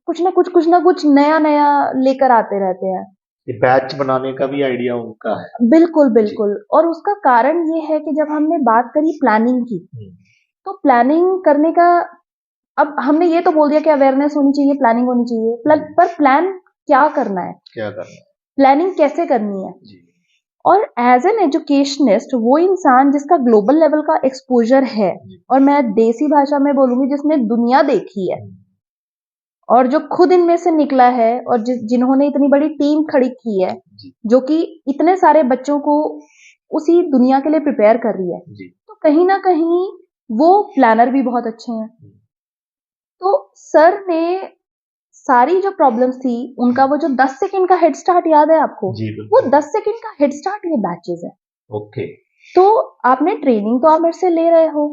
कुछ ना कुछ नया नया लेकर आते रहते हैं। ये बैच बनाने का भी आइडिया उनका है। बिल्कुल बिल्कुल। और उसका कारण ये है कि जब हमने बात करी प्लानिंग की, तो प्लानिंग करने का, अब हमने ये तो बोल दिया कि अवेयरनेस होनी चाहिए, प्लानिंग होनी चाहिए, पर प्लान क्या करना है, क्या करना है, प्लानिंग कैसे करनी है। जी। और एज एन एजुकेशनिस्ट, वो इंसान जिसका ग्लोबल लेवल का एक्सपोजर है, और मैं देसी भाषा में बोलूंगी जिसने दुनिया देखी है और जो खुद इनमें से निकला है, और जिन्होंने इतनी बड़ी टीम खड़ी की है जो कि इतने सारे बच्चों को उसी दुनिया के लिए प्रिपेयर कर रही है, तो कहीं ना कहीं वो प्लानर भी बहुत अच्छे हैं। तो सर ने सारी जो प्रॉब्लम्स थी, उनका वो जो 10 सेकंड का हेड स्टार्ट याद है आपको, वो 10 सेकंड का हेड स्टार्ट ये बैचेस है। ओके। तो आपने ट्रेनिंग तो आप मेरे से ले रहे हो,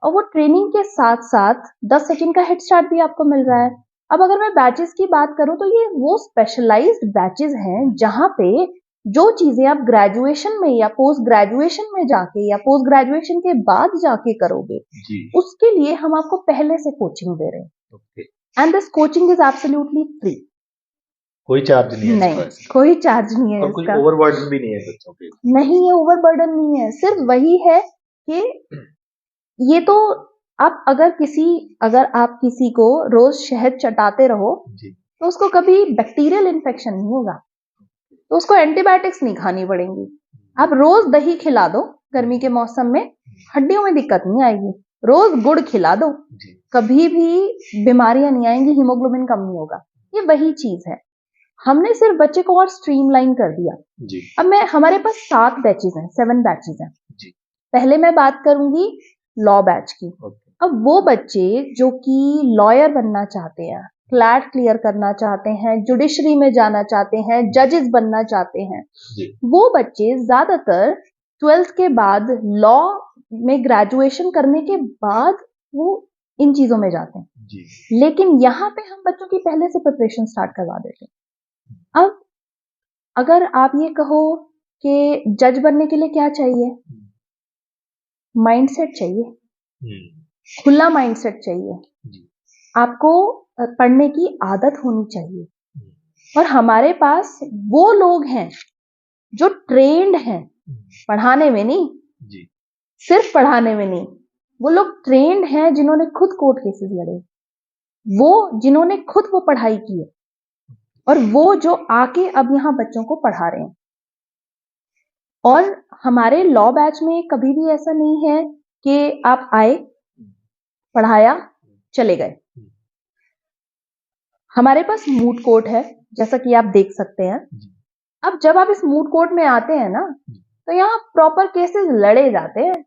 और वो ट्रेनिंग के साथ साथ 10 सेकंड का हेड स्टार्ट भी आपको मिल रहा है। अब अगर मैं बैचेस की बात करूं, तो ये वो स्पेशलाइज्ड बैचेस हैं जहां पे जो चीजें आप ग्रेजुएशन में या पोस्ट ग्रेजुएशन में जाके या पोस्ट ग्रेजुएशन के बाद जाके करोगे, उसके लिए हम आपको पहले से कोचिंग दे रहे हैं। And this coaching is absolutely free, कोई चार्ज नहीं है। नहीं, कोई चार्ज नहीं है। और कोई ओवरबर्डन भी नहीं है बच्चों पे। नहीं है, ओवरबर्डन नहीं है। सिर्फ वही है कि ये तो अगर आप किसी को रोज शहद चटाते रहो, तो उसको कभी बैक्टीरियल इन्फेक्शन नहीं होगा, तो उसको एंटीबायोटिक्स नहीं खानी पड़ेंगी। आप रोज दही खिला दो गर्मी के मौसम में, हड्डियों में दिक्कत नहीं आएगी। रोज गुड़ खिला दो, कभी भी बीमारियां नहीं आएंगी, हीमोग्लोबिन कम नहीं होगा। ये वही चीज है, हमने सिर्फ बच्चे को और स्ट्रीमलाइन कर दिया। अब हमारे पास 7 बैचेस हैं, 7 बैचेस हैं। पहले मैं बात करूंगी लॉ बैच की। अब वो बच्चे जो कि लॉयर बनना चाहते हैं, क्लैट क्लियर करना चाहते हैं, जुडिशरी में जाना चाहते हैं, जजेस बनना चाहते हैं, वो बच्चे ज्यादातर 12th के बाद, लॉ में ग्रेजुएशन करने के बाद वो इन चीजों में जाते हैं। लेकिन यहाँ पे हम बच्चों की पहले से प्रिपरेशन स्टार्ट करवा देते हैं। अब अगर आप ये कहो कि जज बनने के लिए क्या चाहिए, माइंडसेट चाहिए, खुला माइंडसेट चाहिए, आपको पढ़ने की आदत होनी चाहिए। और हमारे पास वो लोग हैं जो ट्रेंड हैं, पढ़ाने में नहीं, सिर्फ पढ़ाने में नहीं, वो लोग ट्रेंड हैं जिन्होंने खुद कोर्ट केसेस लड़े, वो जिन्होंने खुद वो पढ़ाई की है, और वो जो आके अब यहाँ बच्चों को पढ़ा रहे हैं। और हमारे लॉ बैच में कभी भी ऐसा नहीं है कि आप आए, पढ़ाया, चले गए। हमारे पास मूट कोर्ट है, जैसा कि आप देख सकते हैं। अब जब आप इस मूट कोर्ट में आते हैं ना, तो यहाँ प्रॉपर केसेस लड़े जाते हैं।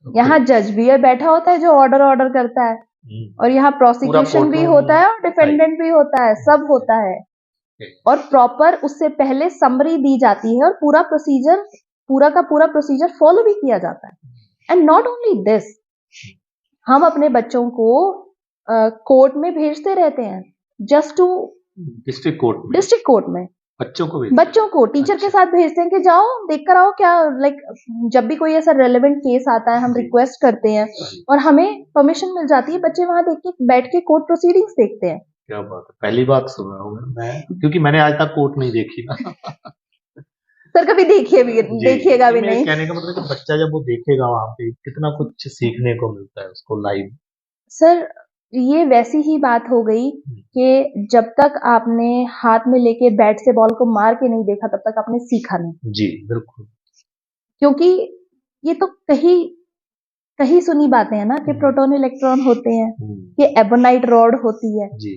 यहाँ जज भी बैठा होता है जो ऑर्डर करता है, और यहाँ प्रोसिक्यूशन भी होता है और डिफेंडेंट भी होता है, सब होता है। और प्रॉपर उससे पहले समरी दी जाती है, और पूरा का पूरा प्रोसीजर फॉलो भी किया जाता है। एंड नॉट ओनली दिस, हम अपने बच्चों को कोर्ट में भेजते रहते हैं, जस्ट टू डिस्ट्रिक्ट कोर्ट में, बच्चों को भी? बच्चों को टीचर के अच्छा। साथ भेजते हैं कि जाओ देख कर आओ क्या, लाइक जब भी कोई ऐसा रेलेवेंट केस आता है हम जी। रिक्वेस्ट करते हैं जी। और हमें परमिशन मिल जाती है, बच्चे वहां देख के बैठ के कोर्ट प्रोसीडिंग्स देखते हैं। क्या बात है, पहली बार सुन रहा हूँ मैं, क्योंकि मैंने आज तक कोर्ट नहीं देखी ना। सर कभी देखिए भी, जी, देखिएगा भी मेरे नहीं। कहने का मतलब कि बच्चा जब वो देखेगा वहाँ पे कितना कुछ सीखने को मिलता है उसको लाइव। सर ये वैसी ही बात हो गई कि जब तक आपने हाथ में लेके बैट से बॉल को मार के नहीं देखा तब तक आपने सीखा नहीं, जी, बिल्कुल। क्योंकि ये तो कहीं कहीं सुनी बातें हैं ना कि प्रोटॉन इलेक्ट्रॉन होते हैं, कि एबोनाइट रॉड होती है, जी,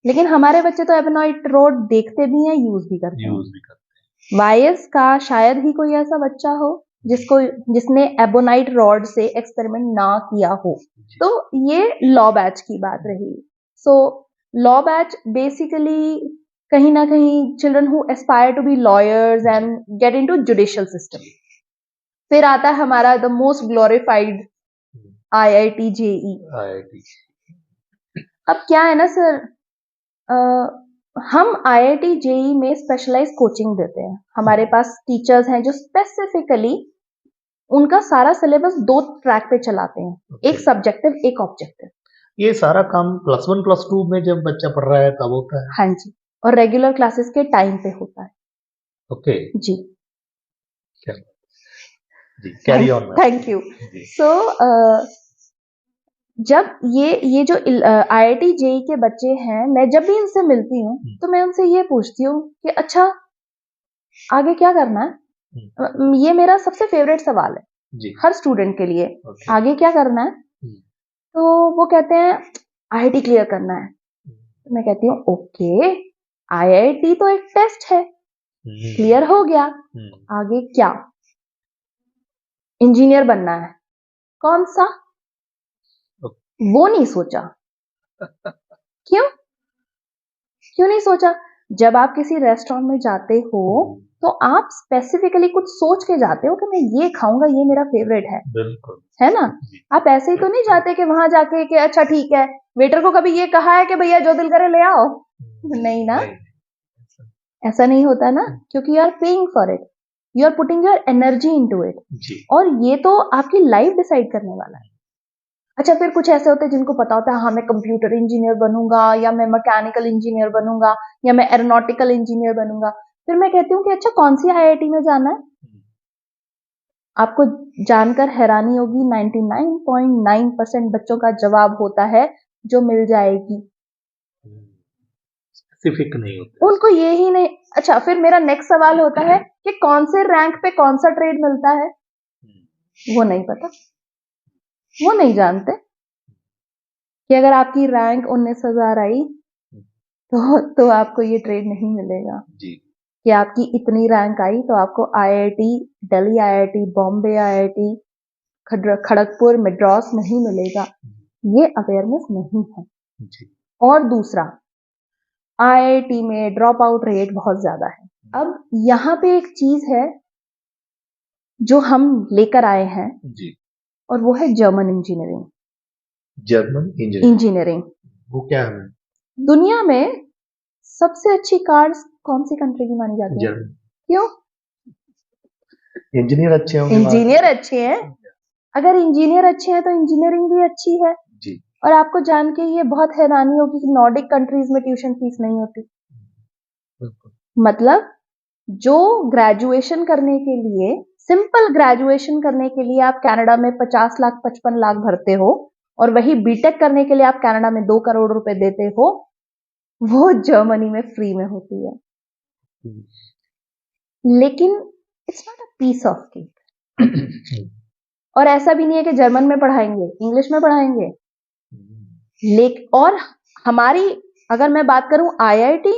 लेकिन हमारे बच्चे तो एबोनाइट रॉड देखते भी हैं, यूज भी करते हैं। यूज़ भी करते वाईएस का शायद ही कोई ऐसा बच्चा हो जिसने एबोनाइट रॉड से एक्सपेरिमेंट ना किया हो। जी। तो ये लॉ बैच की बात रही। सो लॉ बैच बेसिकली कहीं ना कहीं children who aspire to be lawyers and get into judicial system. फिर आता है हमारा the most glorified IIT JEE. IIT. अब क्या है ना सर, हम आईआईटी जेई में स्पेशलाइज कोचिंग देते हैं। हमारे पास टीचर्स हैं जो स्पेसिफिकली उनका सारा सिलेबस 2 ट्रैक पे चलाते हैं, एक सब्जेक्टिव एक ऑब्जेक्टिव। ये सारा काम +1 +2 में जब बच्चा पढ़ रहा है तब होता है? हाँ जी, और रेगुलर क्लासेस के टाइम पे होता है। ओके। जी, क्या जी, carry on ma'am. Thank you. जी। सो जब ये जो आईआईटी जेई के बच्चे हैं, मैं जब भी इनसे मिलती हूँ तो मैं उनसे ये पूछती हूँ कि अच्छा आगे क्या करना है। ये मेरा सबसे फेवरेट सवाल है जी। हर स्टूडेंट के लिए, ओके। आगे क्या करना है। तो वो कहते हैं आईआईटी क्लियर करना है। तो मैं कहती हूँ ओके, आईआईटी तो एक टेस्ट है, क्लियर हो गया, आगे क्या। इंजीनियर बनना है। कौन सा? वो नहीं सोचा। क्यों क्यों नहीं सोचा? जब आप किसी रेस्टोरेंट में जाते हो तो आप स्पेसिफिकली कुछ सोच के जाते हो कि मैं ये खाऊंगा, ये मेरा फेवरेट है। बिल्कुल। है ना? आप ऐसे ही तो नहीं जाते कि वहां जाके कि अच्छा ठीक है, वेटर को कभी ये कहा है कि भैया जो दिल करे ले आओ? नहीं ना, ऐसा नहीं होता ना, क्योंकि you are paying for it, you are putting your energy into it, और ये तो आपकी लाइफ डिसाइड करने वाला है। अच्छा, फिर कुछ ऐसे होते हैं जिनको पता होता है हाँ मैं कंप्यूटर इंजीनियर बनूंगा, या मैं मैकेनिकल इंजीनियर बनूंगा, या मैं एरोनॉटिकल इंजीनियर बनूंगा। फिर मैं कहती हूँ कि अच्छा कौन सी आईआईटी में जाना है? आपको जानकर हैरानी होगी, 99.9% बच्चों का जवाब होता है जो मिल जाएगी। स्पेसिफिक नहीं होता। उनको ये ही नहीं। अच्छा, फिर मेरा नेक्स्ट सवाल होता है कि कौन से रैंक पे कौन सा ट्रेड मिलता है? वो नहीं पता, वो नहीं जानते कि अगर आपकी रैंक 19,000 आई तो आपको ये ट्रेड नहीं मिलेगा जी। कि आपकी इतनी रैंक आई तो आपको IIT Delhi, IIT Bombay, IIT Kharagpur, Madras नहीं मिलेगा। ये अवेयरनेस नहीं है। जी। और दूसरा, आईआईटी में ड्रॉप आउट रेट बहुत ज्यादा है। अब यहाँ पे एक चीज है जो हम लेकर आए हैं जी। और वो है जर्मन इंजीनियरिंग। जर्मन इंजीनियरिंग वो क्या है? दुनिया में सबसे अच्छी कार्स कौन सी कंट्री की मानी जाती है? जर्मन। क्यों? इंजीनियर अच्छे होंगे। इंजीनियर अच्छे हैं। अगर इंजीनियर अच्छे हैं तो इंजीनियरिंग भी अच्छी है। जी। और आपको जान के ये बहुत हैरानी होगी कि नॉर्डिक कंट्रीज में ट्यूशन फीस नहीं होती। मतलब जो ग्रेजुएशन करने के लिए, सिंपल ग्रेजुएशन करने के लिए आप कनाडा में 50 लाख 55 लाख भरते हो, और वही बीटेक करने के लिए आप कनाडा में 2 करोड़ रुपए देते हो, वो जर्मनी में फ्री में होती है। लेकिन it's not a piece of cake. और ऐसा भी नहीं है कि जर्मन में पढ़ाएंगे, इंग्लिश में पढ़ाएंगे। और हमारी अगर मैं बात करूं IIT,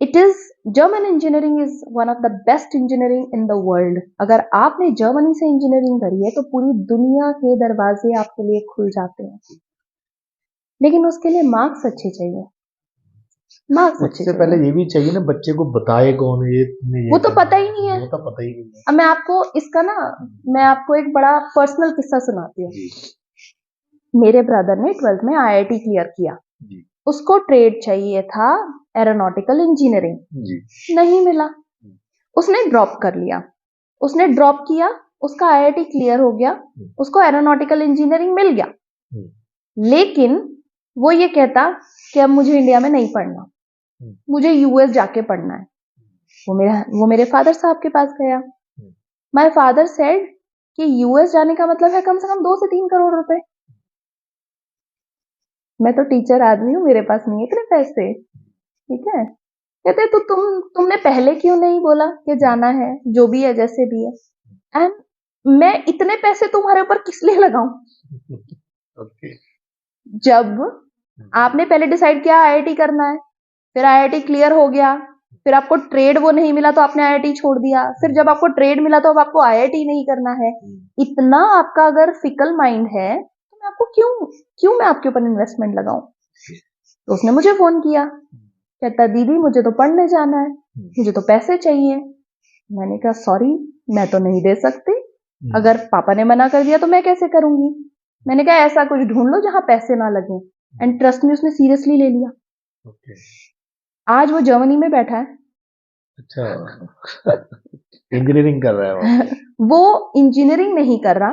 it is German engineering is one of the best engineering in the world. अगर आपने जर्मनी से इंजीनियरिंग करी है तो पूरी दुनिया के दरवाजे आपके लिए खुल जाते हैं, लेकिन उसके लिए मार्क्स अच्छे चाहिए। मार्क्स अच्छे उससे पहले ये भी चाहिए ना, बच्चे को बताए कौन है ये वो तो पता ही नहीं है। वो तो पता ही नहीं है। अब मैं आपको इसका ना, मैं आपको एक बड़ा पर्सनल किस्सा सुनाती हूँ। मेरे ब्रदर ने 12th में आईआईटी क्लियर किया। उसको ट्रेड चाहिए था एरोनॉटिकल इंजीनियरिंग, जी। नहीं मिला, उसने ड्रॉप कर लिया। उसने ड्रॉप किया, उसका आईआईटी क्लियर हो गया, उसको एरोनॉटिकल इंजीनियरिंग मिल गया, लेकिन वो ये कहता कि अब मुझे इंडिया में नहीं पढ़ना, मुझे यूएस जाके पढ़ना है। वो मेरे फादर साहब के पास गया। माय फादर सेड कि यूएस जाने का मतलब है कम से कम 2 से 3 करोड़ रुपए। मैं तो टीचर आदमी हूँ, मेरे पास नहीं है इतने पैसे, ठीक है। कहते तो तुमने पहले क्यों नहीं बोला कि जाना है, जो भी है जैसे भी है, एंड मैं इतने पैसे तुम्हारे ऊपर किस लिए लगाऊं? ओके। जब आपने पहले डिसाइड किया आईआईटी करना है, फिर आईआईटी क्लियर हो गया, फिर आपको ट्रेड वो नहीं मिला तो आपने आईआईटी छोड़ दिया, फिर जब आपको ट्रेड मिला तो अब आपको आईआईटी नहीं करना है। इतना आपका अगर फिकल माइंड है तो मैं आपको क्यों मैं आपके ऊपर इन्वेस्टमेंट लगाऊं? तो उसने मुझे फोन किया, कहता दीदी मुझे तो पढ़ने जाना है, मुझे तो पैसे चाहिए। मैंने कहा सॉरी, मैं तो नहीं दे सकती, अगर पापा ने मना कर दिया तो मैं कैसे करूंगी। मैंने कहा ऐसा कुछ ढूंढ लो जहां पैसे ना लगे, एंड ट्रस्ट में उसने सीरियसली ले लिया। आज वो जर्मनी में बैठा है। अच्छा। इंजीनियरिंग कर रहा है वो इंजीनियरिंग नहीं कर रहा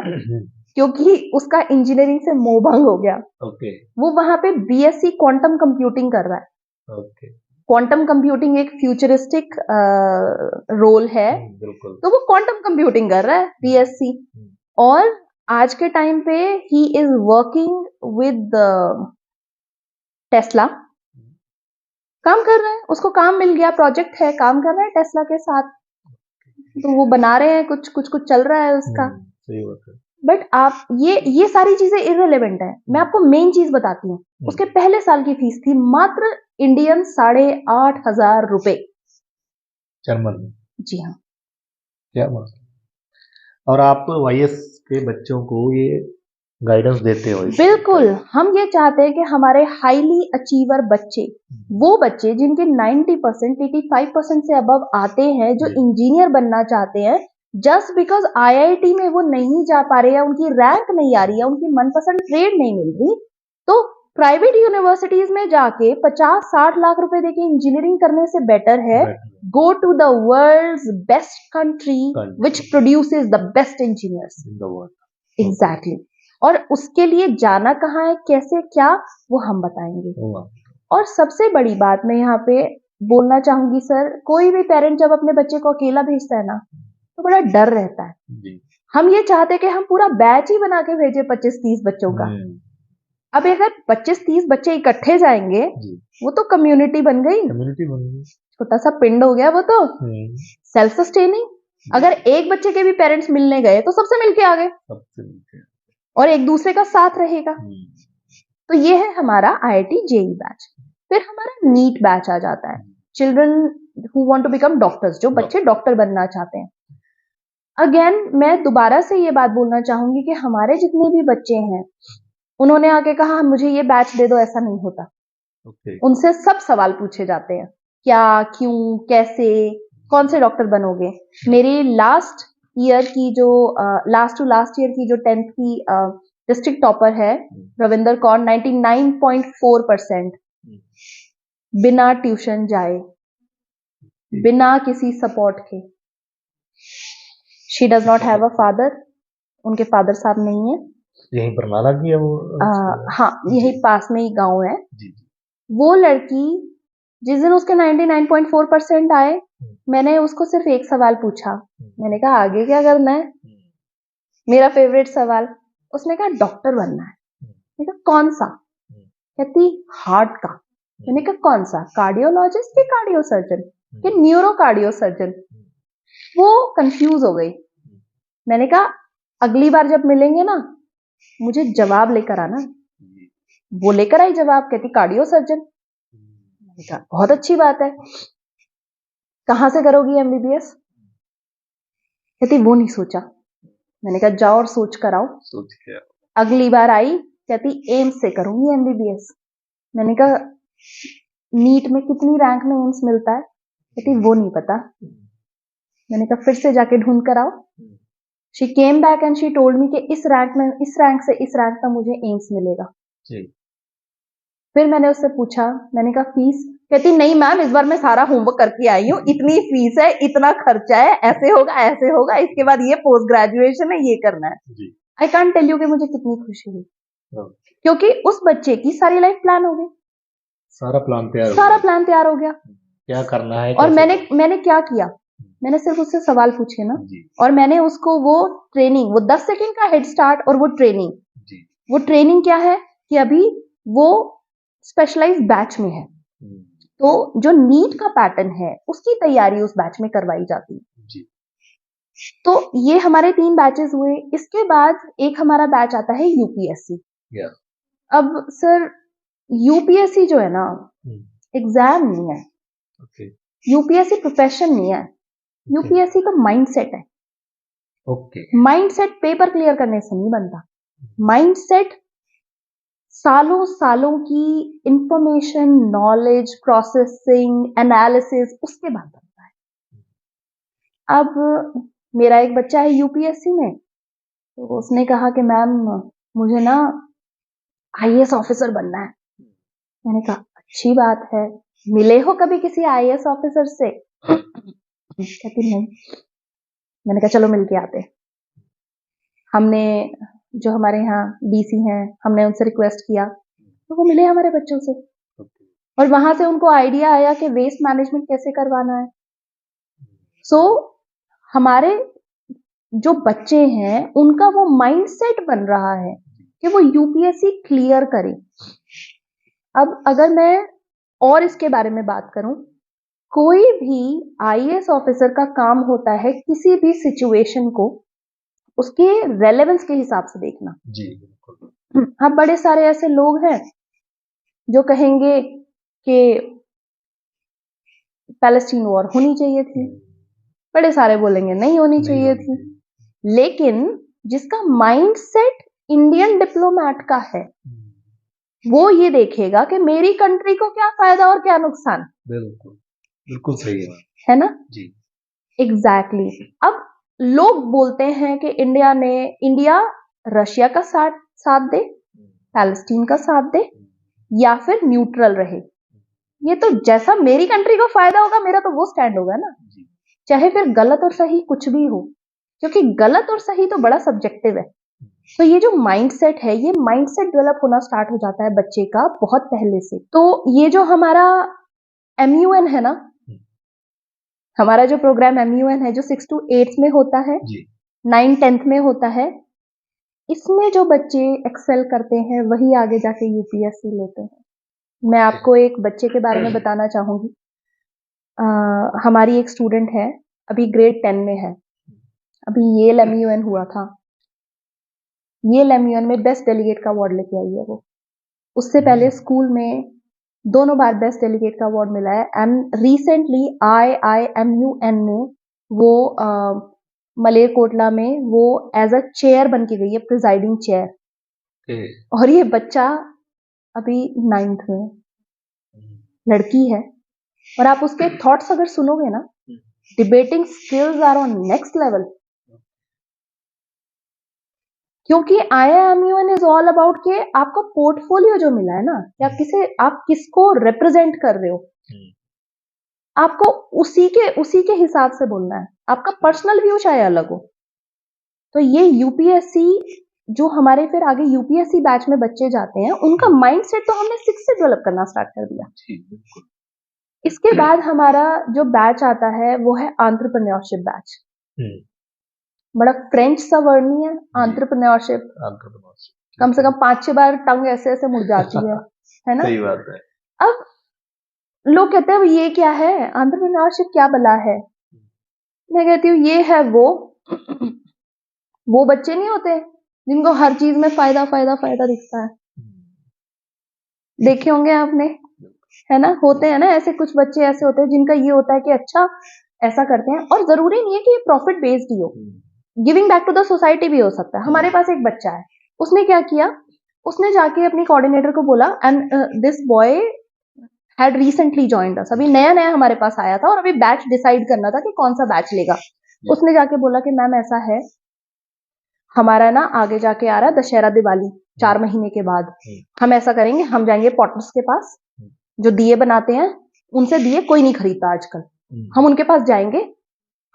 क्योंकि उसका इंजीनियरिंग से मोह भंग हो गया। ओके। वो वहां पे बीएससी क्वांटम कंप्यूटिंग कर रहा है। ओके। क्वांटम कंप्यूटिंग एक फ्यूचरिस्टिक रोल है, बिल्कुल। तो वो क्वांटम कंप्यूटिंग कर रहा है बीएससी। और आज के टाइम पे he is working with Tesla, काम कर रहा है, उसको काम मिल गया, प्रोजेक्ट है, काम कर रहा है टेस्ला के साथ, तो वो बना रहे हैं, कुछ चल रहा है उसका। सही बात है। बट आप ये सारी चीजें इररिलेवेंट है। मैं आपको मेन चीज बताती हूँ। उसके पहले साल की फीस थी मात्र इंडियन 8,500 रुपए। जर्मन में? जी हाँ। क्या बात। और आप वाईएस के बच्चों को ये गाइडेंस देते हो? बिल्कुल, हम ये चाहते हैं कि हमारे हाईली अचीवर बच्चे, वो बच्चे जिनके 90%, 85% से अबव आते हैं, जो इंजीनियर बनना चाहते हैं, जस्ट बिकॉज आईआईटी में वो नहीं जा पा रहे हैं, उनकी रैंक नहीं आ रही है, उनकी मनपसंद ट्रेड नहीं मिल रही, तो प्राइवेट यूनिवर्सिटीज में जाके 50-60 लाख रुपए देके इंजीनियरिंग करने से बेटर है go to the world's best country which produces the best engineers in the world. Exactly. और उसके लिए जाना कहाँ है, कैसे, क्या, वो हम बताएंगे। और सबसे बड़ी बात मैं यहाँ पे बोलना चाहूंगी सर, कोई भी पेरेंट जब अपने बच्चे को अकेला भेजता है ना, तो बड़ा डर रहता है जी। हम ये चाहते हैं कि हम पूरा बैच ही बना के भेजे 25-30 बच्चों का। अब अगर 25-30 बच्चे इकट्ठे जाएंगे, वो तो कम्युनिटी बन गई, छोटा सा पिंड हो गया वो तो, सेल्फ सस्टेनिंग। अगर एक बच्चे के भी पेरेंट्स मिलने गए तो सबसे मिलके आ गए और एक दूसरे का साथ रहेगा। तो ये है हमारा आईआईटी जेई बैच। फिर हमारा नीट बैच आ जाता है, children who want to become doctors, जो बच्चे डॉक्टर बनना चाहते हैं। अगेन मैं दोबारा से ये बात बोलना चाहूंगी कि हमारे जितने भी बच्चे हैं, उन्होंने आके कहा मुझे ये बैच दे दो, ऐसा नहीं होता। उनसे सब सवाल पूछे जाते हैं, क्या, क्यों, कैसे, कौन से डॉक्टर बनोगे। मेरी लास्ट ईयर की जो लास्ट टू लास्ट ईयर की जो 10th की डिस्ट्रिक्ट टॉपर है रविंदर कौर, 99.4%, बिना ट्यूशन जाए, बिना किसी सपोर्ट के। She does not have a father, उनके फादर साहब नहीं है। यहीं पर नाला की है वो? हाँ, यही पास में ही गांव है जी। वो लड़की जिस दिन उसके 99.4% आए, मैंने उसको सिर्फ एक सवाल पूछा, मैंने कहा आगे क्या करना है, मेरा फेवरेट सवाल। उसने कहा डॉक्टर बनना है। मैंने कहा कौन सा? कहती हार्ट का। मैंने कहा कौन सा, कार्डियोलॉजिस्ट कि कार्डियो सर्जन कि न्यूरो कार्डियो सर्जन? वो कंफ्यूज हो गई। मैंने कहा अगली बार जब मिलेंगे ना, मुझे जवाब लेकर आना। वो लेकर आई जवाब, कहती कार्डियो सर्जन। मैंने कहा बहुत अच्छी बात है, कहां से करोगी एमबीबीएस? कहती वो नहीं सोचा। मैंने कहा जाओ और सोच कर आओ। सोच के अगली बार आई, कहती एम्स से करूंगी एमबीबीएस। मैंने कहा नीट में कितनी रैंक में एम्स मिलता है? कहती वो नहीं पता। मैंने कहा फिर से जाके ढूंढ कर आओ। She came back and she told me कि इस रैंक से इस रैंक तक मुझे एम्स मिलेगा। फिर मैंने उससे पूछा, मैंने कहा फीस? कहती नहीं मैम, इस बार मैं सारा होमवर्क करके आई हूँ, इतनी फीस है, इतना खर्चा है, ऐसे होगा, इसके बाद ये पोस्ट ग्रेजुएशन है, ये करना है। आई कांट टेल यू कि मुझे कितनी खुशी हुई, क्योंकि उस बच्चे की सारी लाइफ प्लान हो गई, सारा प्लान तैयार हो गया। क्या करना है, और मैंने क्या किया, मैंने सिर्फ उससे सवाल पूछे ना, और मैंने उसको वो ट्रेनिंग, वो 10 सेकंड का हेड स्टार्ट, और वो ट्रेनिंग क्या है कि अभी वो स्पेशलाइज्ड बैच में है, तो जो नीट का पैटर्न है उसकी तैयारी उस बैच में करवाई जाती है। तो ये हमारे 3 बैचेस हुए। इसके बाद एक हमारा बैच आता है यूपीएससी। अब सर यूपीएससी जो है ना, एग्जाम नहीं है, यूपीएससी प्रोफेशन नहीं है, यूपीएससी तो माइंडसेट है। माइंडसेट पेपर क्लियर करने से नहीं बनता, माइंडसेट सालों सालों की इंफॉर्मेशन, नॉलेज, प्रोसेसिंग, एनालिसिस, उसके बाद बनता है। अब मेरा एक बच्चा है यूपीएससी में, तो उसने कहा कि मैम मुझे ना आईएएस ऑफिसर बनना है। मैंने कहा अच्छी बात है, मिले हो कभी किसी आईएएस ऑफिसर से? कहती नहीं। मैंने कहा चलो मिलके आते। हमने जो हमारे यहाँ डीसी हैं, हमने उनसे रिक्वेस्ट किया, तो वो मिले हमारे बच्चों से, और वहां से उनको आइडिया आया कि वेस्ट मैनेजमेंट कैसे करवाना है। सो हमारे जो बच्चे हैं उनका वो माइंडसेट बन रहा है कि वो यूपीएससी क्लियर करें। अब अगर मैं और इसके बारे में बात करूं, कोई भी आईएएस ऑफिसर का काम होता है किसी भी सिचुएशन को उसके रेलेवेंस के हिसाब से देखना। अब बड़े सारे ऐसे लोग हैं जो कहेंगे कि पैलेस्टीन वॉर होनी चाहिए थी, बड़े सारे बोलेंगे नहीं होनी चाहिए थी, लेकिन जिसका माइंडसेट इंडियन डिप्लोमैट का है वो ये देखेगा कि मेरी कंट्री को क्या फायदा और क्या नुकसान। बिल्कुल सही है ना जी, एग्जैक्टली। अब लोग बोलते हैं कि इंडिया रशिया का साथ दे, पैलेस्टीन का साथ दे, या फिर न्यूट्रल रहे। ये तो जैसा मेरी कंट्री को फायदा होगा मेरा तो वो स्टैंड होगा ना, चाहे फिर गलत और सही कुछ भी हो, क्योंकि गलत और सही तो बड़ा सब्जेक्टिव है। तो ये जो माइंडसेट है, ये माइंडसेट डेवलप होना स्टार्ट हो जाता है बच्चे का बहुत पहले से। तो ये जो हमारा MUN है ना, हमारा जो प्रोग्राम MUN है जो 6 to 8 में होता है, 9-10 में होता है, इसमें जो बच्चे एक्सेल करते हैं वही आगे जाके यूपीएससी लेते हैं। मैं आपको एक बच्चे के बारे में बताना चाहूंगी। हमारी एक स्टूडेंट है, अभी ग्रेड 10 में है, अभी येल MUN हुआ था, येल MUN में बेस्ट डेलीगेट का अवार्ड लेके आई है वो। उससे पहले स्कूल में 2 बार बेस्ट डेलीगेट का अवार्ड मिला है, एंड रिसेंटली IIMUN में वो मलेरकोटला में वो एज अ चेयर बन के गई है, प्रिजाइडिंग चेयर। और ये बच्चा अभी 9th में, लड़की है, और आप उसके थॉट्स अगर सुनोगे ना, debating skills are on next level. क्योंकि IIMUN इज ऑल अबाउट के आपका पोर्टफोलियो जो मिला है ना, कि आप किसको रिप्रेजेंट कर रहे हो, आपको उसी के हिसाब से बोलना है, आपका पर्सनल व्यू चाहे अलग हो। तो ये यूपीएससी जो हमारे फिर आगे यूपीएससी बैच में बच्चे जाते हैं, उनका माइंडसेट तो हमने 6 से डेवलप करना स्टार्ट कर दिया। इसके बाद हमारा जो बैच आता है वो है एंटरप्रेन्योरशिप बैच। बड़ा फ्रेंच सा वर्ड नहीं है एंटरप्रेन्योरशिप, कम से कम 5-6 बार टंग ऐसे ऐसे मुड़ जाती है ना, सही बात है। अब लोग कहते हैं ये क्या है, एंटरप्रेन्योरशिप क्या भला है? मैं कहती हूँ ये है वो बच्चे नहीं होते जिनको हर चीज में फायदा फायदा फायदा दिखता है, देखे होंगे आपने, है ना, होते हैं ना ऐसे कुछ बच्चे ऐसे होते हैं जिनका ये होता है कि अच्छा ऐसा करते हैं, और जरूरी नहीं है कि ये प्रॉफिट बेस्ड ही हो, giving back to the society भी हो सकता है। हमारे पास एक बच्चा है, उसने क्या किया, उसने जाके अपनी कोऑर्डिनेटर को बोला, and this boy had recently joined us, अभी नया नया हमारे पास आया था और अभी बैच डिसाइड करना था कि कौन सा बैच लेगा। उसने जाके बोला कि मैम ऐसा है, हमारा ना आगे जाके आ रहा दशहरा दिवाली, 4 महीने के बाद हम ऐसा करेंगे, हम जाएंगे पॉटर्स के पास जो दिए बनाते हैं, उनसे दिए कोई नहीं खरीदता आजकल, हम उनके पास जाएंगे,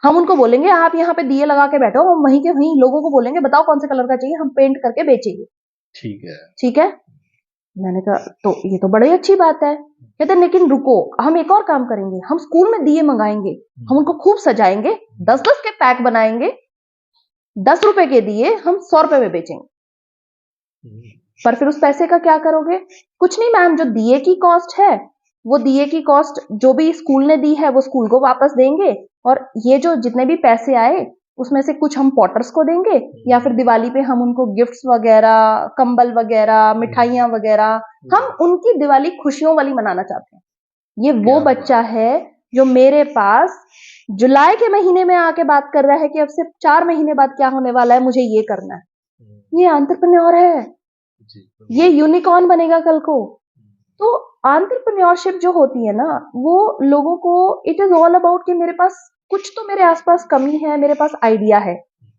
हम उनको बोलेंगे आप यहाँ पे दिए लगा के बैठो, हम वहीं के वहीं लोगों को बोलेंगे बताओ कौन से कलर का चाहिए, हम पेंट करके बेचेंगे। ठीक है। ठीक है, मैंने कहा तो ये तो बड़ी अच्छी बात है। कहते लेकिन रुको, हम एक और काम करेंगे, हम स्कूल में दिए मंगाएंगे, हम उनको खूब सजाएंगे, 10-10 के पैक बनाएंगे, 10 रुपए के दिए हम 100 रुपए में बेचेंगे। पर फिर उस पैसे का क्या करोगे? कुछ नहीं मैम, जो दिए की कॉस्ट है वो दिए की कॉस्ट जो भी स्कूल ने दी है वो स्कूल को वापस देंगे, और ये जो जितने भी पैसे आए उसमें से कुछ हम पॉटर्स को देंगे, या फिर दिवाली पे हम उनको गिफ्ट्स वगैरह, कंबल वगैरह, मिठाइयां वगैरह, हम उनकी दिवाली खुशियों वाली मनाना चाहते हैं। ये वो बच्चा है जो मेरे पास जुलाई के महीने में आके बात कर रहा है कि अब से 4 महीने बाद क्या होने वाला है, मुझे ये करना है। ये एंटरप्रेन्योर है, ये यूनिकॉर्न बनेगा कल को। तो एंटरप्रेन्योरशिप जो होती है ना, वो लोगों को, इट इज ऑल अबाउट कि मेरे पास कुछ तो मेरे आसपास कमी है, मेरे पास आइडिया है,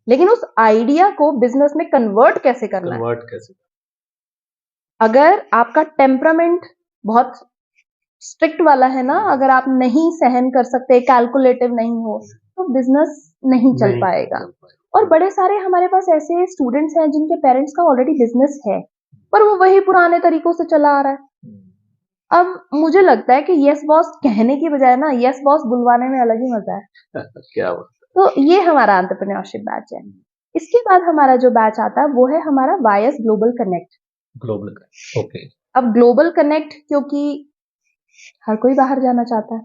लेकिन उस आइडिया को बिजनेस में कन्वर्ट कैसे करना है। अगर आपका टेम्परामेंट बहुत स्ट्रिक्ट वाला है ना, अगर आप नहीं सहन कर सकते, कैलकुलेटिव नहीं हो, तो बिजनेस नहीं चल पाएगा। और बड़े सारे हमारे पास ऐसे स्टूडेंट्स हैं जिनके पेरेंट्स का ऑलरेडी बिजनेस है, पर वो वही पुराने तरीकों से चला आ रहा है। अब मुझे लगता है कि यस बॉस कहने की बजाय ना यस बॉस बुलवाने में अलग ही मजा है। क्या बात। तो ये हमारा एंटरप्रेन्योरशिप बैच है। इसके बाद हमारा जो बैच आता है वो है हमारा voice global connect. Global connect, okay. अब ग्लोबल कनेक्ट क्योंकि हर कोई बाहर जाना चाहता है।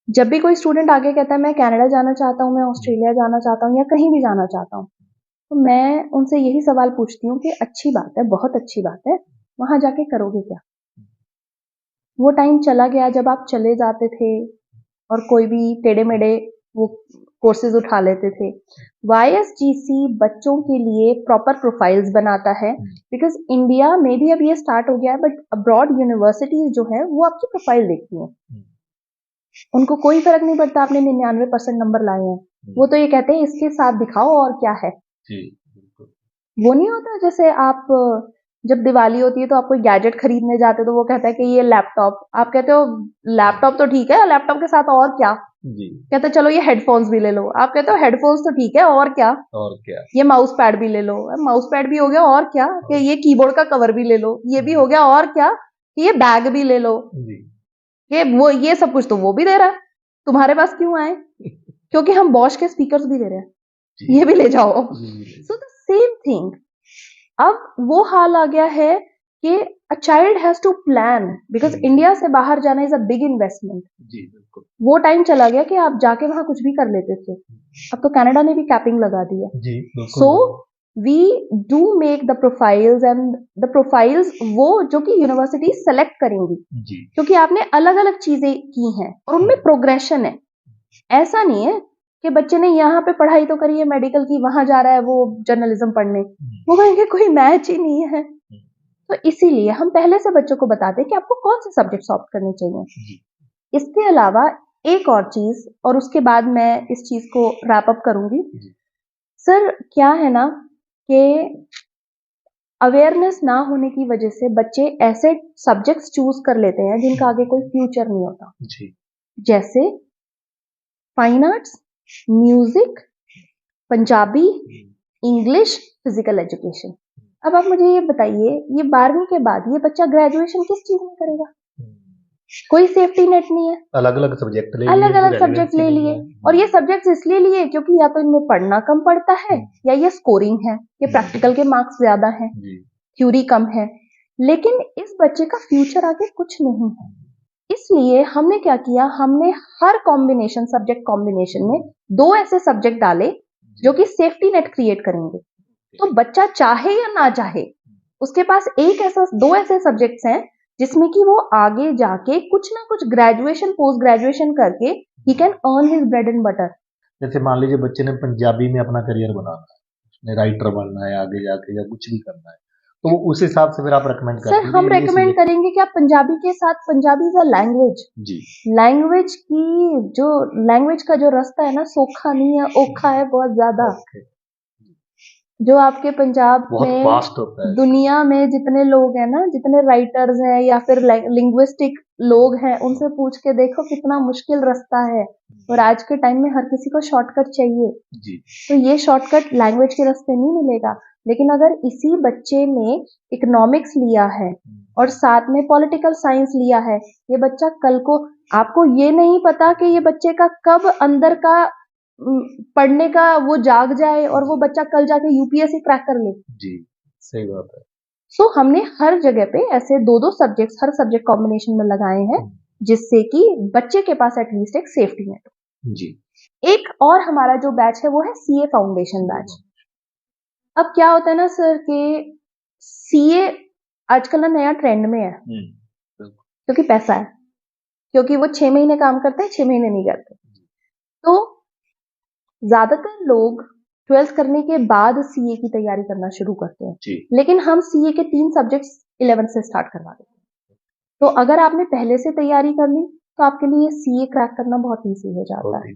जब भी कोई स्टूडेंट आगे कहता है मैं कनाडा जाना चाहता हूँ, मैं ऑस्ट्रेलिया जाना चाहता हूँ, या कहीं भी जाना चाहता हूँ, तो मैं उनसे यही सवाल पूछती हूँ कि अच्छी बात है, बहुत अच्छी बात है, वहां जाके करोगे क्या? वो टाइम चला गया जब आप चले जाते थे और कोई भी टेढ़े मेढ़े वो कोर्सेज उठा लेते थे। YSGC बच्चों के लिए प्रॉपर प्रोफाइल्स बनाता है, बिकॉज इंडिया में भी अब ये स्टार्ट हो गया है, बट अब्रॉड यूनिवर्सिटीज जो है वो आपकी प्रोफाइल देखती हैं। उनको कोई फर्क नहीं पड़ता आपने 99% नंबर लाए हैं, वो तो ये कहते हैं इसके साथ दिखाओ और क्या है। वो नहीं होता जैसे आप जब दिवाली होती है तो आप कोई गैजेट खरीदने जाते हो तो वो कहता है कि ये लैपटॉप, आप कहते हो लैपटॉप तो ठीक है, लैपटॉप के साथ और क्या? कहते चलो ये हेडफोन्स भी ले लो, आप कहते हो हेडफोन्स तो ठीक है और क्या? ये माउस पैड भी ले लो, माउस पैड भी हो गया और क्या? कि ये कीबोर्ड का कवर भी ले लो, ये भी हो गया और क्या? ये बैग भी ले लो, ये सब कुछ तो वो भी दे रहा है, तुम्हारे पास क्यों आए? क्योंकि हम बॉश के स्पीकर्स भी दे रहे हैं, ये भी ले जाओ। सो द सेम थिंग, अब वो हाल आ गया है कि a child has to plan, because India से बाहर जाना इज अ बिग इन्वेस्टमेंट। वो टाइम चला गया कि आप जाके वहां कुछ भी कर लेते थे, अब तो कनाडा ने भी कैपिंग लगा दी है। So we do make the profiles, and the profiles वो जो कि यूनिवर्सिटी सेलेक्ट करेंगी, क्योंकि आपने अलग अलग चीजें की हैं और उनमें प्रोग्रेशन है। ऐसा नहीं है कि बच्चे ने यहाँ पे पढ़ाई तो करी है मेडिकल की, वहां जा रहा है वो जर्नलिज्म पढ़ने, वो कहेंगे कोई मैच ही नहीं है। तो इसीलिए हम पहले से बच्चों को बताते हैं कि आपको कौन से सब्जेक्ट ऑप्ट करने चाहिए। इसके अलावा एक और चीज, और उसके बाद मैं इस चीज को रैप अप करूंगी। सर क्या है ना कि अवेयरनेस ना होने की वजह से बच्चे ऐसे सब्जेक्ट्स चूज कर लेते हैं जिनका आगे कोई फ्यूचर नहीं होता, जैसे fine arts, music, Punjabi, English, physical education. अब आप मुझे ये बताइए, ये 12वीं के बाद ये बच्चा ग्रेजुएशन किस चीज में करेगा? कोई सेफ्टी नेट नहीं है, अलग अलग सब्जेक्ट ले लिए, और ये सब्जेक्ट इसलिए लिए क्योंकि या तो इनमें पढ़ना कम पड़ता है, या ये स्कोरिंग है, ये प्रैक्टिकल के मार्क्स ज्यादा हैं, थ्योरी कम है, लेकिन इस बच्चे का फ्यूचर आगे कुछ नहीं है। इसलिए हमने क्या किया, हमने हर कॉम्बिनेशन, सब्जेक्ट कॉम्बिनेशन में 2 ऐसे सब्जेक्ट डाले जो कि सेफ्टी नेट क्रिएट करेंगे। तो बच्चा चाहे या ना चाहे, उसके पास 2 ऐसे सब्जेक्ट्स हैं जिसमें कि वो आगे जाके कुछ ना कुछ ग्रेजुएशन, पोस्ट ग्रेजुएशन करके he can earn his bread and butter. जैसे मान लीजिए बच्चे ने पंजाबी में अपना करियर बनाना है, उसने राइटर बनना है आगे जाके, या कुछ भी करना है, तो उस हिसाब से फिर आप रेकमेंड करते हैं? सर हम रेकमेंड करेंगे कि आप पंजाबी के साथ, पंजाबी इज अ लैंग्वेज जी, लैंग्वेज का जो रास्ता है ना, सोखा नहीं है, ओखा है बहुत ज्यादा। जो आपके पंजाब बहुत में वास्ट होता है। दुनिया में जितने लोग हैं ना, जितने राइटर्स हैं या फिर लिंग्विस्टिक लोग हैं, उनसे पूछ के देखो कितना मुश्किल रास्ता है। और आज के टाइम में हर किसी को शॉर्टकट चाहिए, जी तो ये शॉर्टकट लैंग्वेज के रास्ते नहीं मिलेगा। लेकिन अगर इसी बच्चे ने इकोनॉमिक्स लिया है और साथ में पॉलिटिकल साइंस लिया है, ये बच्चा कल को, आपको ये नहीं पता कि ये बच्चे का कब अंदर का पढ़ने का वो जाग जाए और वो बच्चा कल जाके यूपीएससी क्रैक कर ले। जी सही बात है। सो हमने हर जगह पे ऐसे दो दो सब्जेक्ट्स हर सब्जेक्ट कॉम्बिनेशन में लगाए हैं, जिससे कि बच्चे के पास एटलीस्ट एक सेफ्टी नेट हो। जी एक और हमारा जो बैच है वो है सीए फाउंडेशन बैच। अब क्या होता है ना सर कि सीए आजकल ना नया ट्रेंड में है, क्योंकि पैसा है, क्योंकि वो 6 महीने काम करते हैं, 6 महीने नहीं करते। तो ज्यादातर लोग 12th करने के बाद सीए की तैयारी करना शुरू करते हैं, लेकिन हम सीए के 3 सब्जेक्ट्स 11th से स्टार्ट करवा देते हैं। तो अगर आपने पहले से तैयारी कर ली तो आपके लिए सीए क्रैक करना बहुत ईजी हो जाता है।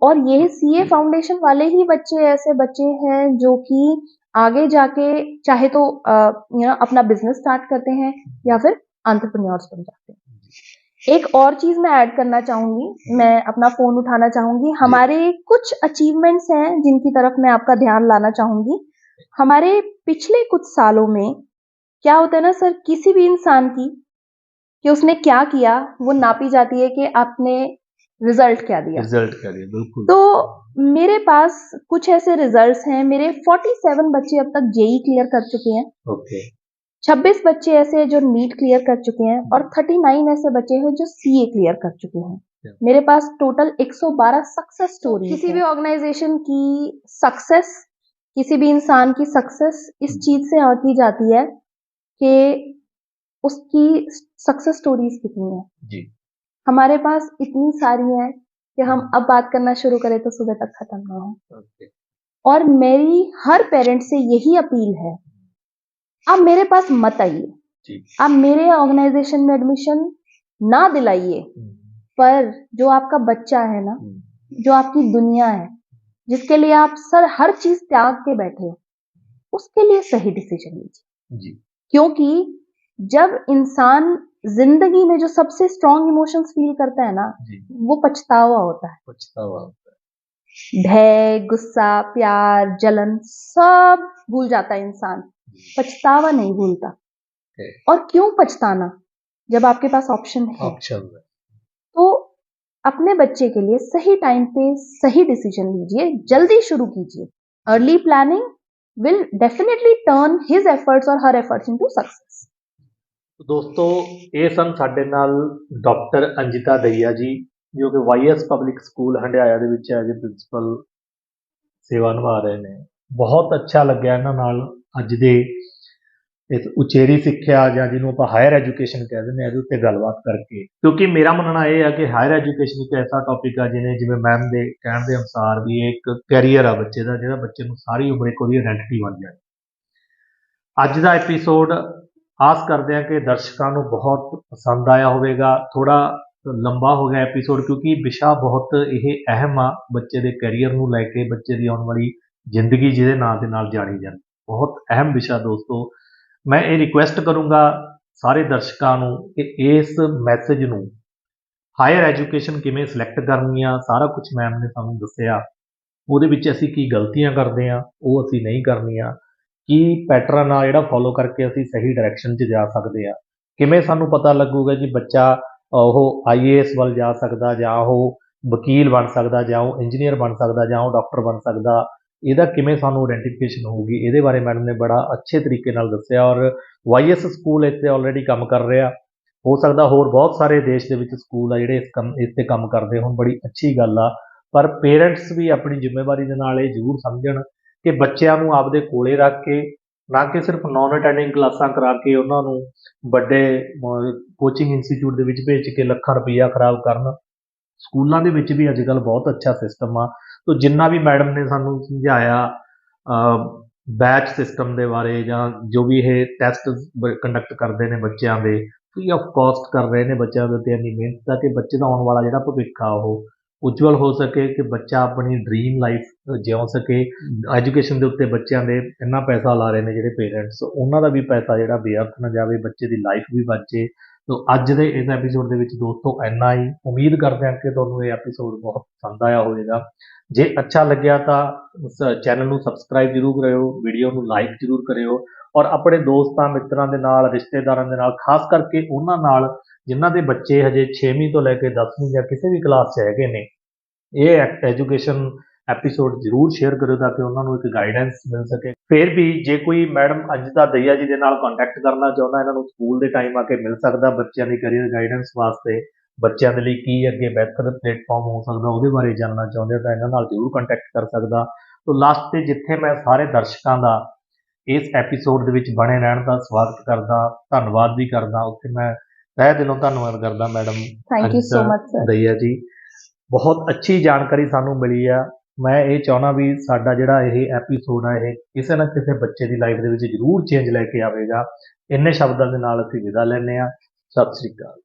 और ये सीए फाउंडेशन वाले ही बच्चे ऐसे बच्चे हैं जो कि आगे जाके चाहे तो अपना बिजनेस स्टार्ट करते हैं या फिर एंटरप्रेन्योर्स बन जाते हैं। एक और चीज मैं ऐड करना चाहूंगी, मैं अपना फोन उठाना चाहूंगी, हमारे कुछ अचीवमेंट्स हैं जिनकी तरफ मैं आपका ध्यान लाना चाहूंगी। हमारे पिछले कुछ सालों में क्या होता है ना सर, किसी भी इंसान की कि उसने क्या किया वो नापी जाती है कि आपने रिजल्ट क्या दिया। बिल्कुल। तो मेरे पास कुछ ऐसे रिजल्ट्स हैं, मेरे 47 बच्चे अब तक जेई क्लियर कर चुके हैं। ओके 26 बच्चे ऐसे हैं जो नीट क्लियर कर चुके हैं और 39 ऐसे बच्चे हैं जो सीए क्लियर कर चुके हैं। मेरे पास टोटल 112 सक्सेस स्टोरी। किसी भी ऑर्गेनाइजेशन की सक्सेस, किसी भी इंसान की सक्सेस इस चीज से आंकी जाती है कि उसकी सक्सेस स्टोरीज कितनी है। जी हमारे पास इतनी सारी हैं कि हम अब बात करना शुरू करें तो सुबह तक खत्म ना हो। और मेरी हर पेरेंट से यही अपील है, आप मेरे पास मत आइए, आप मेरे ऑर्गेनाइजेशन में एडमिशन ना दिलाइए, पर जो आपका बच्चा है ना, जो आपकी दुनिया है, जिसके लिए आप सर हर चीज त्याग के बैठे हो, उसके लिए सही डिसीजन लीजिए। क्योंकि जब इंसान जिंदगी में जो सबसे स्ट्रॉन्ग इमोशंस फील करता है ना, वो पछतावा होता है। भय, गुस्सा, प्यार, जलन सब भूल जाता है इंसान, पछतावा नहीं भूलता। और क्यों पछताना जब आपके पास ऑप्शन है। तो अपने बच्चे के लिए सही टाइम पे सही डिसीजन लीजिए, जल्दी शुरू कीजिए। Early planning will definitely turn his efforts और हर एफर्ट्स इनटू सक्सेस। दोस्तों ये सन साडे नाल डॉक्टर अंजिता दहिया जी, जो कि वाईएस पब्लिक स्कूल हंडियाया दे विच एज ए प्रिंसीपल सेवा निभा रहे हैं। बहुत अच्छा लग्या इन्हां नाल अज दे इस उचेरी सिक्ख्या जां जिन्हों आपां हायर एजुकेशन कह दिंदे इहदे उत्ते गलबात करके, क्योंकि मेरा मनना यह है कि हायर एजुकेशन एक ऐसा टॉपिक है जिन्हें जिवें मैम के कहण दे अनुसार भी एक कैरीयर आ बच्चे का, जिहड़ा बच्चे नूं सारी उम्र एक उहदी आइडेंटिटी बन जाए। अज का एपीसोड आस करते हैं कि दर्शकों को बहुत पसंद आया होगा। थोड़ा लंबा हो गया एपीसोड क्योंकि विषा बहुत यह अहम आ बच्चे के कैरीयर को लैके, बच्चे की आने वाली जिंदगी जिहदे नाम के नाल जानी जाती, बहुत अहम विषा। दोस्तों मैं ये रिक्वेस्ट करूँगा सारे दर्शकों को कि इस मैसेज को हायर एजुकेशन किवें सिलेक्ट करनी आ, सारा कुछ मैम ने सानूं दस्सिया, ਉਹਦੇ ਵਿੱਚ ਅਸੀਂ ਕੀ ਗਲਤੀਆਂ ਕਰਦੇ ਹਾਂ ਉਹ ਅਸੀਂ नहीं करनिया, की पैटर्न आ जिहड़ा फॉलो करके असी सही डायरैक्शन 'ਚ जा सकते हैं, किवें सानूं पता लगूगा कि बच्चा IAS ਵੱਲ जा सकता, जां वकील बन सकता, जां इंजीनियर बन सकता, जां डॉक्टर बन सकता, ਇਹਦਾ किवें सानूं आइडेंटिफिकेशन होगी। ਇਹਦੇ बारे मैडम ने बड़ा अच्छे तरीके नाल दस्सिया और YS स्कूल इत्थे ऑलरेडी काम कर रहा, हो सकता होर बहुत सारे देश के विच स्कूल आ जिहड़े इस ते काम करते होण, बड़ी अच्छी गल आ। पर पेरेंट्स भी अपनी जिम्मेवारी दे नाल जरूर समझण कि बच्चों को आपदे कोले रख के, ना कि सिर्फ नॉन अटैंडिंग क्लासां करा के उन्होंने बड़े कोचिंग इंस्टीट्यूट दे विच भेज के लखां रुपया खराब करन। स्कूलों के विच भी अजकल बहुत अच्छा सिस्टम आ। तो जिन्ना भी मैडम ने सानूं समझाया बैच सिस्टम के बारे, जां जो भी ये टैसट कंडक्ट करते हैं बच्चों के, फ्री ऑफ कॉस्ट कर रहे हैं बच्चों के उत्ते, इन्नी मेहनत है कि बच्चे का आने वाला जिहड़ा भविख आ ਉਜਵਲ ਹੋ ਸਕੇ ਕਿ ਬੱਚਾ ਆਪਣੀ ਡ੍ਰੀਮ ਲਾਈਫ ਜਿਉ ਸਕੇ। ਐਜੂਕੇਸ਼ਨ ਦੇ ਉੱਤੇ ਬੱਚਿਆਂ ਦੇ ਇੰਨਾ ਪੈਸਾ ਲਾ ਰਹੇ ਨੇ ਜਿਹੜੇ ਪੇਰੈਂਟਸ, ਉਹਨਾਂ ਦਾ ਵੀ ਪੈਸਾ ਜਿਹੜਾ ਬੇਅਰਥ ਨਾ ਜਾਵੇ, ਬੱਚੇ ਦੀ ਲਾਈਫ ਵੀ ਬਚੇ। ਤੋ ਅੱਜ ਦੇ ਇਸ ਐਪੀਸੋਡ ਦੇ ਵਿੱਚ ਦੋਸਤੋ ਇੰਨਾ ਹੀ। ਉਮੀਦ ਕਰਦੇ ਹਾਂ ਕਿ ਤੁਹਾਨੂੰ ਇਹ ਐਪੀਸੋਡ ਬਹੁਤ ਪਸੰਦ ਆਇਆ ਹੋਵੇਗਾ। ਜੇ ਅੱਛਾ ਲੱਗਿਆ ਤਾਂ ਉਸ ਚੈਨਲ ਨੂੰ ਸਬਸਕ੍ਰਾਈਬ ਜ਼ਰੂਰ ਕਰਿਓ, ਵੀਡੀਓ ਨੂੰ ਲਾਈਕ ਜ਼ਰੂਰ ਕਰਿਓ ਔਰ ਆਪਣੇ ਦੋਸਤਾਂ ਮਿੱਤਰਾਂ ਦੇ ਨਾਲ, ਰਿਸ਼ਤੇਦਾਰਾਂ ਦੇ ਨਾਲ, ਖਾਸ ਕਰਕੇ ਉਹਨਾਂ ਨਾਲ ਜਿਨ੍ਹਾਂ ਦੇ ਬੱਚੇ ਹਜੇ 6ਵੀਂ ਤੋਂ ਲੈ ਕੇ 10ਵੀਂ ਜਾਂ ਕਿਸੇ ਵੀ ਕਲਾਸ 'ਚ ਹੈਗੇ ਨੇ, ਇਹ ਐਜੂਕੇਸ਼ਨ ਐਪੀਸੋਡ ਜ਼ਰੂਰ ਸ਼ੇਅਰ ਕਰਿਓ ਤਾਂ ਕਿ ਉਹਨਾਂ ਨੂੰ ਇੱਕ ਗਾਈਡੈਂਸ ਮਿਲ ਸਕੇ। ਫਿਰ ਵੀ ਜੇ ਕੋਈ ਮੈਡਮ ਅੰਜਤਾ ਦਈਆ ਜੀ ਦੇ ਨਾਲ ਕੰਟੈਕਟ ਕਰਨਾ ਚਾਹੁੰਦਾ, ਇਹਨਾਂ ਨੂੰ ਸਕੂਲ ਦੇ ਟਾਈਮ ਆ ਕੇ ਮਿਲ ਸਕਦਾ ਬੱਚਿਆਂ ਦੀ ਕਰੀਅਰ ਗਾਈਡੈਂਸ ਵਾਸਤੇ, ਬੱਚਿਆਂ ਦੇ ਲਈ ਕੀ ਅੱਗੇ ਬਿਹਤਰ ਪਲੇਟਫਾਰਮ ਹੋ ਸਕਦਾ ਉਹਦੇ ਬਾਰੇ ਜਾਣਨਾ ਚਾਹੁੰਦੇ ਹੋ ਤਾਂ ਇਹਨਾਂ ਨਾਲ ਜ਼ਰੂਰ ਕੰਟੈਕਟ ਕਰ ਸਕਦਾ। ਤੋ ਲਾਸਟ 'ਤੇ ਜਿੱਥੇ ਮੈਂ ਸਾਰੇ ਦਰਸ਼ਕਾਂ ਦਾ ਇਸ ਐਪੀਸੋਡ ਦੇ ਵਿੱਚ ਬਣੇ ਰਹਿਣ ਦਾ ਸਵਾਗਤ ਕਰਦਾ, ਧੰਨਵਾਦ ਵੀ ਕਰਦਾ, ਉੱਥੇ ਮੈਂ ਤਹਿ ਦਿਲੋਂ ਧੰਨਵਾਦ ਕਰਦਾ ਮੈਡਮ थैंक यू सो ਅੰਜਤਾ मच सर। ਦਈਆ ਜੀ। ਬਹੁਤ ਅੱਛੀ ਜਾਣਕਾਰੀ ਸਾਨੂੰ ਮਿਲੀ ਆ। ਮੈਂ ਇਹ ਚਾਹੁੰਦਾ ਵੀ ਸਾਡਾ ਜਿਹੜਾ ਇਹ ਐਪੀਸੋਡ ਆ ਇਹ ਕਿਸੇ ਨਾ ਕਿਸੇ ਬੱਚੇ ਦੀ ਲਾਈਫ ਦੇ ਵਿੱਚ ਜ਼ਰੂਰ ਚੇਂਜ ਲੈ ਕੇ ਆਵੇਗਾ। ਇੰਨੇ ਸ਼ਬਦਾਂ ਦੇ ਨਾਲ ਅਸੀਂ ਵਿਦਾ ਲੈਂਦੇ ਹਾਂ। ਸਤਿ ਸ੍ਰੀ ਅਕਾਲ।